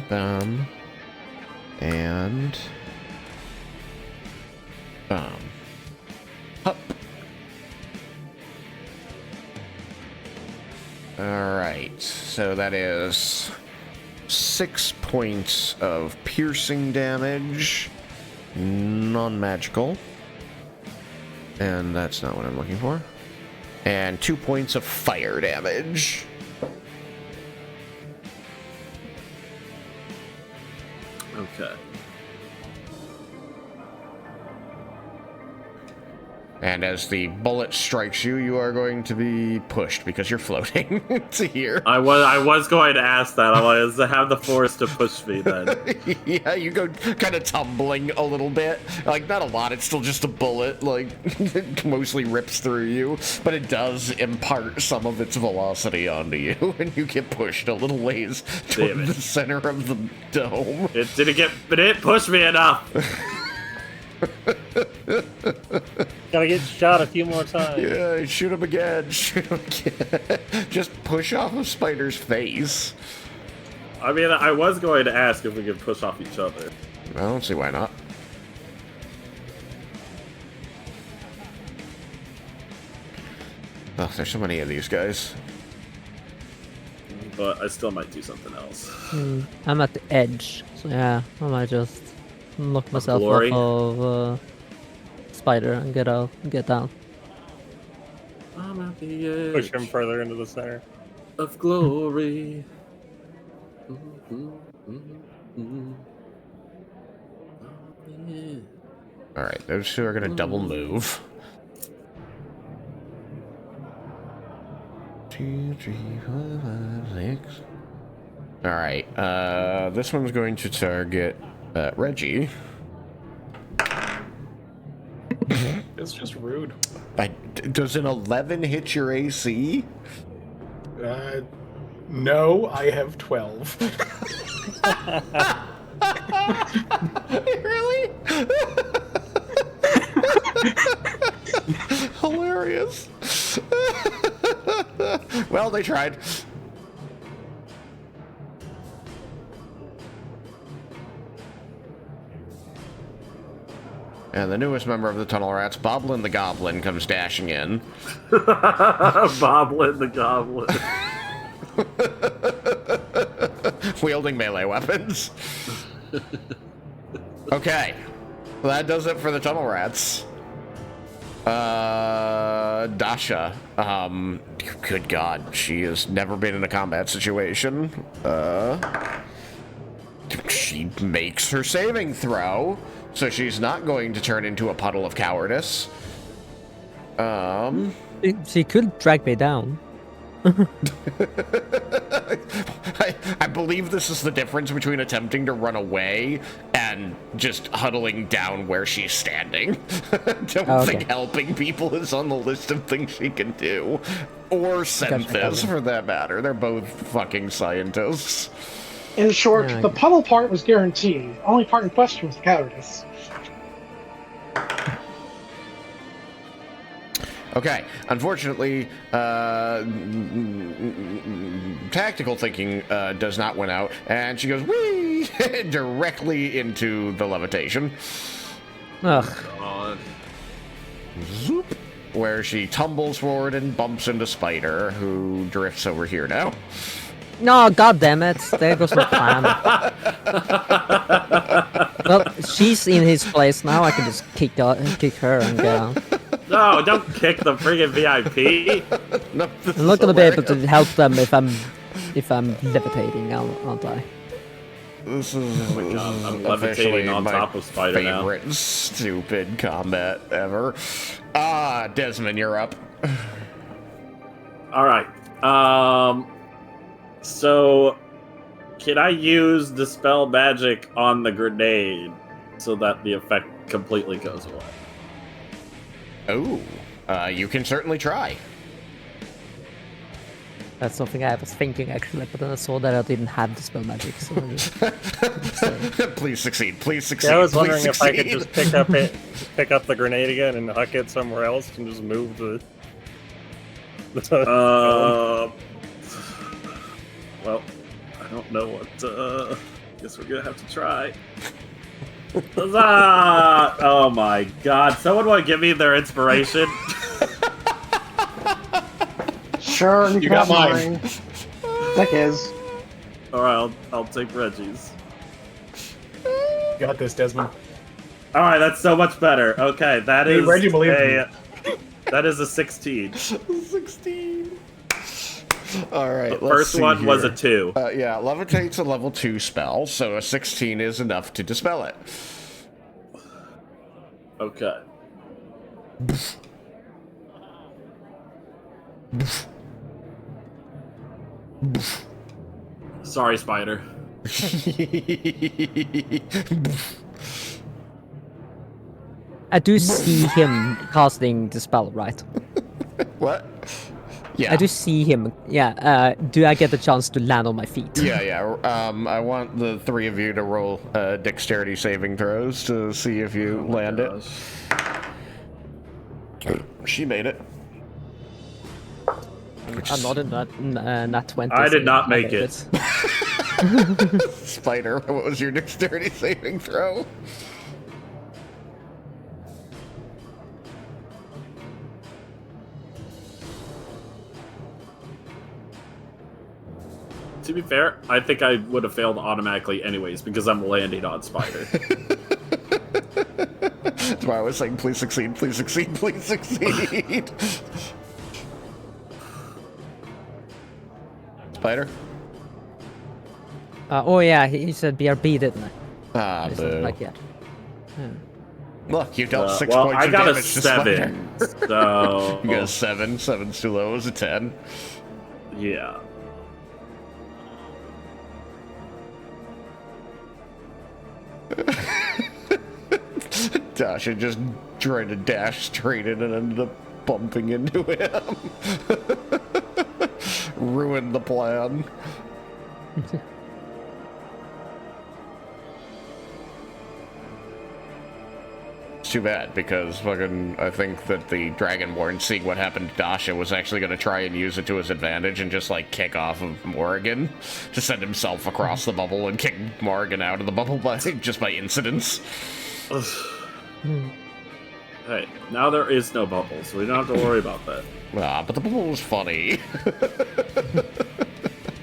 [SPEAKER 7] Bum. And... Up. Alright, so that is 6 points of piercing damage, non-magical, and that's not what I'm looking for, and 2 points of fire damage.
[SPEAKER 2] Okay.
[SPEAKER 1] And as the bullet strikes you, you are going to be pushed because you're floating to here.
[SPEAKER 2] I was going to ask that. I was to have the force to push me then.
[SPEAKER 1] Yeah, you go kind of tumbling a little bit. Like, not a lot, it's still just a bullet. Like, it mostly rips through you. But it does impart some of its velocity onto you. And you get pushed a little ways toward the center of the dome.
[SPEAKER 2] It didn't push me enough.
[SPEAKER 6] Gotta get shot a few more times.
[SPEAKER 1] Yeah, shoot him again. Shoot him again. Just push off a spider's face.
[SPEAKER 2] I mean, I was going to ask if we could push off each other.
[SPEAKER 1] I don't see why not. Oh, there's so many of these guys.
[SPEAKER 2] But I still might do something else.
[SPEAKER 5] I'm at the edge, so yeah, I might just knock myself
[SPEAKER 2] glory?
[SPEAKER 5] off of spider and get down.
[SPEAKER 2] I'm at the edge
[SPEAKER 6] Push him further into the center.
[SPEAKER 2] of glory.
[SPEAKER 1] Alright, those two are gonna double move. 2, 3, 4, 5, 6. Alright, this one's going to target Reggie.
[SPEAKER 4] It's just rude.
[SPEAKER 1] Does an 11 hit your AC?
[SPEAKER 4] No, I have 12.
[SPEAKER 1] Really? Hilarious. Well, they tried. And the newest member of the Tunnel Rats, Boblin the Goblin, comes dashing in.
[SPEAKER 2] Boblin the Goblin.
[SPEAKER 1] Wielding melee weapons. Okay. Well, that does it for the tunnel rats. Dasha. Good God, she has never been in a combat situation. She makes her saving throw, so she's not going to turn into a puddle of cowardice.
[SPEAKER 5] She could drag me down.
[SPEAKER 1] I believe this is the difference between attempting to run away and just huddling down where she's standing. Don't think helping people is on the list of things she can do. Or Synthis, for that matter. They're both fucking scientists.
[SPEAKER 3] In short, the puddle part was guaranteed. Only part in question was the cowardice.
[SPEAKER 1] Okay, unfortunately, tactical thinking does not win out, and she goes, whee, directly into the levitation.
[SPEAKER 5] Ugh.
[SPEAKER 2] God.
[SPEAKER 1] Zoop, where she tumbles forward and bumps into Spider, who drifts over here now.
[SPEAKER 5] No, god damn it. There goes the plan. Well, she's in his place now. I can just kick her and get out.
[SPEAKER 2] No, don't kick the friggin' VIP.
[SPEAKER 1] No,
[SPEAKER 5] I'm not gonna be able to help them if I'm levitating, aren't I?
[SPEAKER 1] This is,
[SPEAKER 2] Oh my God, I'm
[SPEAKER 1] officially
[SPEAKER 2] levitating on
[SPEAKER 1] my
[SPEAKER 2] top of Spider now.
[SPEAKER 1] favorite stupid combat ever. Desmin, you're up.
[SPEAKER 2] All right. So, can I use Dispel Magic on the grenade so that the effect completely goes away?
[SPEAKER 1] Oh, you can certainly try.
[SPEAKER 5] That's something I was thinking actually, but then I saw that I didn't have the spell magic, so I just...
[SPEAKER 1] Please succeed, please succeed.
[SPEAKER 6] Yeah, I was
[SPEAKER 1] please
[SPEAKER 6] wondering if I
[SPEAKER 1] succeed.
[SPEAKER 6] could just pick up the grenade again and huck it somewhere else and just move the
[SPEAKER 2] Well, I don't know what. Guess we're gonna have to try. Huzzah! Oh my God! Someone want to give me their inspiration?
[SPEAKER 3] Sure, you
[SPEAKER 4] got
[SPEAKER 3] got
[SPEAKER 4] mine.
[SPEAKER 3] That is.
[SPEAKER 2] All right, I'll take Reggie's.
[SPEAKER 4] Got this, Desmond.
[SPEAKER 2] All right, that's so much better. Okay, that is
[SPEAKER 4] Reggie believed
[SPEAKER 2] that is a 16.
[SPEAKER 1] 16. All right,
[SPEAKER 2] The first one was a 2.
[SPEAKER 1] Yeah, Levitate's a level 2 spell, so a 16 is enough to dispel it.
[SPEAKER 2] Okay. Sorry, Spider.
[SPEAKER 5] I do see him casting the spell, right?
[SPEAKER 1] What? Yeah.
[SPEAKER 5] I do see him. Yeah. Do I get the chance to land on my feet?
[SPEAKER 1] Yeah. I want the three of you to roll dexterity saving throws to see if you land it. She made it.
[SPEAKER 5] I'm not in that 20.
[SPEAKER 2] I did
[SPEAKER 5] so
[SPEAKER 2] not
[SPEAKER 5] I
[SPEAKER 2] make
[SPEAKER 5] made
[SPEAKER 2] it.
[SPEAKER 1] Spider, what was your dexterity saving throw?
[SPEAKER 2] To be fair, I think I would have failed automatically anyways because I'm landing on Spider.
[SPEAKER 1] That's why I was saying, please succeed, please succeed, please succeed. Spider?
[SPEAKER 5] Oh yeah, he said BRB, didn't I?
[SPEAKER 1] Ah, boo.
[SPEAKER 5] Like, yeah.
[SPEAKER 1] Look, you dealt 6
[SPEAKER 2] well,
[SPEAKER 1] points
[SPEAKER 2] I
[SPEAKER 1] of
[SPEAKER 2] got a
[SPEAKER 1] damage to Spider.
[SPEAKER 2] 7, so
[SPEAKER 1] You got a 7. 7's too low. It was a 10.
[SPEAKER 2] yeah.
[SPEAKER 1] Dasha just tried to dash straight in and ended up bumping into him. Ruined the plan. It's too bad, because fucking, I think that the Dragonborn, seeing what happened to Dasha, was actually going to try and use it to his advantage and just, like, kick off of Morrigan to send himself across the bubble and kick Morrigan out of the bubble just by incidents.
[SPEAKER 2] Hey, now there is no bubble, so we don't have to worry about that.
[SPEAKER 1] Ah, but the bubble was funny.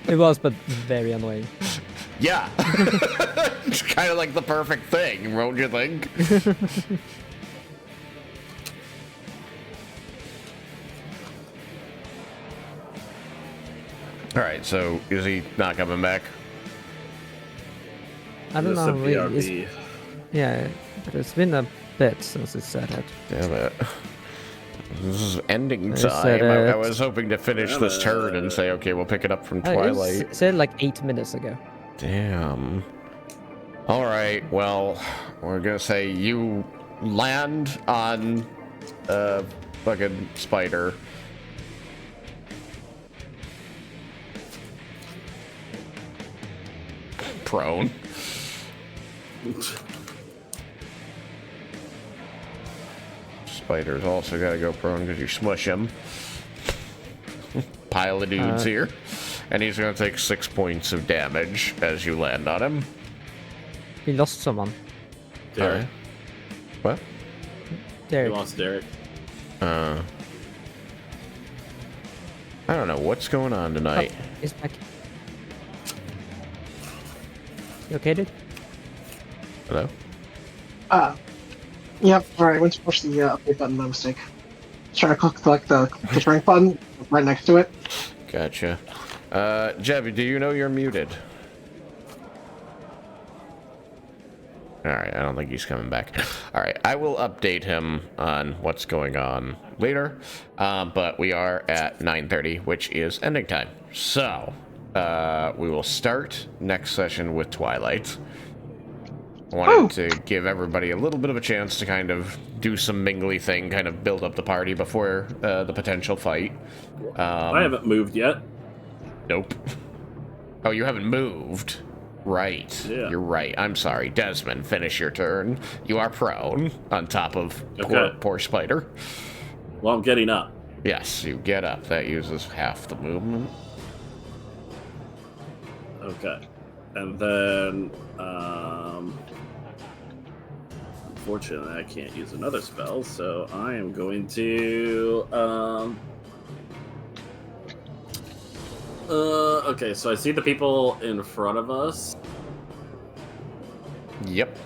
[SPEAKER 5] It was, but very annoying.
[SPEAKER 1] Yeah. It's kind of like the perfect thing, won't you think? Alright, so is he not coming back?
[SPEAKER 5] I don't
[SPEAKER 2] Just
[SPEAKER 5] know.
[SPEAKER 2] a BRB.
[SPEAKER 5] Yeah, but it's been a bit since it said it.
[SPEAKER 1] Damn it. This is ending
[SPEAKER 5] I
[SPEAKER 1] time.
[SPEAKER 5] said
[SPEAKER 1] I
[SPEAKER 5] it.
[SPEAKER 1] was hoping to finish
[SPEAKER 2] Damn
[SPEAKER 1] this turn
[SPEAKER 2] it.
[SPEAKER 1] and say, okay, we'll pick it up from
[SPEAKER 5] It
[SPEAKER 1] Twilight.
[SPEAKER 5] said like 8 minutes ago.
[SPEAKER 1] Damn. Alright, well, we're gonna say you land on a fucking spider. Prone. Spider's also gotta go prone because you smush him. Pile of dudes here. And he's gonna take 6 points of damage as you land on him.
[SPEAKER 5] We lost someone.
[SPEAKER 2] Derek.
[SPEAKER 1] What?
[SPEAKER 2] We
[SPEAKER 5] Derek.
[SPEAKER 2] lost Derek.
[SPEAKER 1] I don't know what's going on tonight.
[SPEAKER 5] Oh, he's back. You okay, dude?
[SPEAKER 1] Hello?
[SPEAKER 3] Yep, alright, I went to push the update button by mistake. Try to click like the drink button right next to it.
[SPEAKER 1] Gotcha. Jeb, do you know you're muted? Alright, I don't think he's coming back. Alright, I will update him on what's going on later. But we are at 9:30, which is ending time. So, we will start next session with Twilight. I wanted to give everybody a little bit of a chance to kind of do some mingly thing, kind of build up the party before the potential fight.
[SPEAKER 2] I haven't moved yet.
[SPEAKER 1] Nope. Oh, you haven't moved. Right.
[SPEAKER 2] Yeah.
[SPEAKER 1] You're right. I'm sorry. Desmin, finish your turn. You are prone on top of
[SPEAKER 2] Okay.
[SPEAKER 1] poor Spider.
[SPEAKER 2] Well, I'm getting up.
[SPEAKER 1] Yes, you get up. That uses half the movement.
[SPEAKER 2] Okay. And then, unfortunately, I can't use another spell, so I am going to, okay, so I see the people in front of us,
[SPEAKER 1] Yep.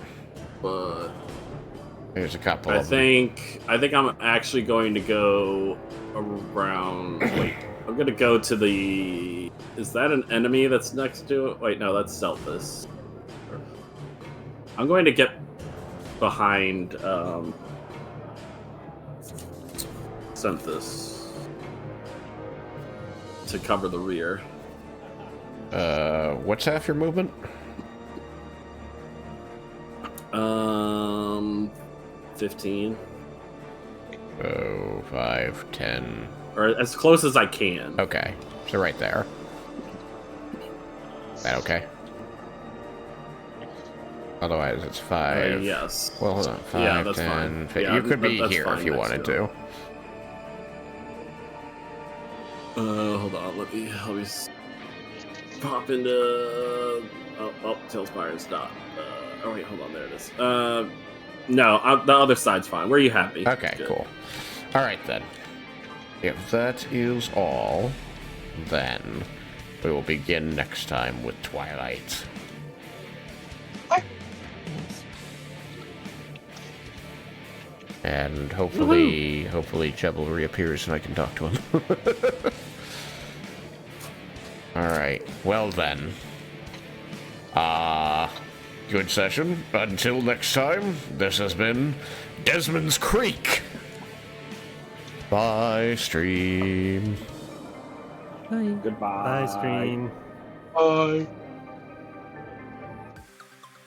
[SPEAKER 2] but
[SPEAKER 1] There's a couple
[SPEAKER 2] I
[SPEAKER 1] of them.
[SPEAKER 2] think I'm actually going to go around, wait, I'm going to go to the, is that an enemy that's next to it? Wait, no, that's Selphus. I'm going to get behind Synthus to cover the rear.
[SPEAKER 1] What's half your movement?
[SPEAKER 2] 15.
[SPEAKER 1] Oh, 5, 10.
[SPEAKER 2] Or as close as I can.
[SPEAKER 1] Okay. So right there. Is that okay? Otherwise, it's 5.
[SPEAKER 2] Yes.
[SPEAKER 1] Well, hold on. 5,
[SPEAKER 2] Yeah, that's
[SPEAKER 1] 10,
[SPEAKER 2] fine.
[SPEAKER 1] 15.
[SPEAKER 2] Yeah,
[SPEAKER 1] You could be
[SPEAKER 2] that's
[SPEAKER 1] here
[SPEAKER 2] fine
[SPEAKER 1] if you
[SPEAKER 2] next
[SPEAKER 1] wanted
[SPEAKER 2] to
[SPEAKER 1] to.
[SPEAKER 2] him. Hold on. Let me pop into. Oh, Tailspire's not. Oh wait, hold on. There it is. No, the other side's fine. Where are you happy?
[SPEAKER 1] Okay,
[SPEAKER 2] Good.
[SPEAKER 1] cool. All right, then. If that is all, then we will begin next time with Twilight. And hopefully Jebel reappears and I can talk to him. Alright, well then. Good session. Until next time, this has been Desmond's Creek. Bye, stream.
[SPEAKER 5] Bye.
[SPEAKER 2] Goodbye.
[SPEAKER 6] Bye, stream.
[SPEAKER 3] Bye.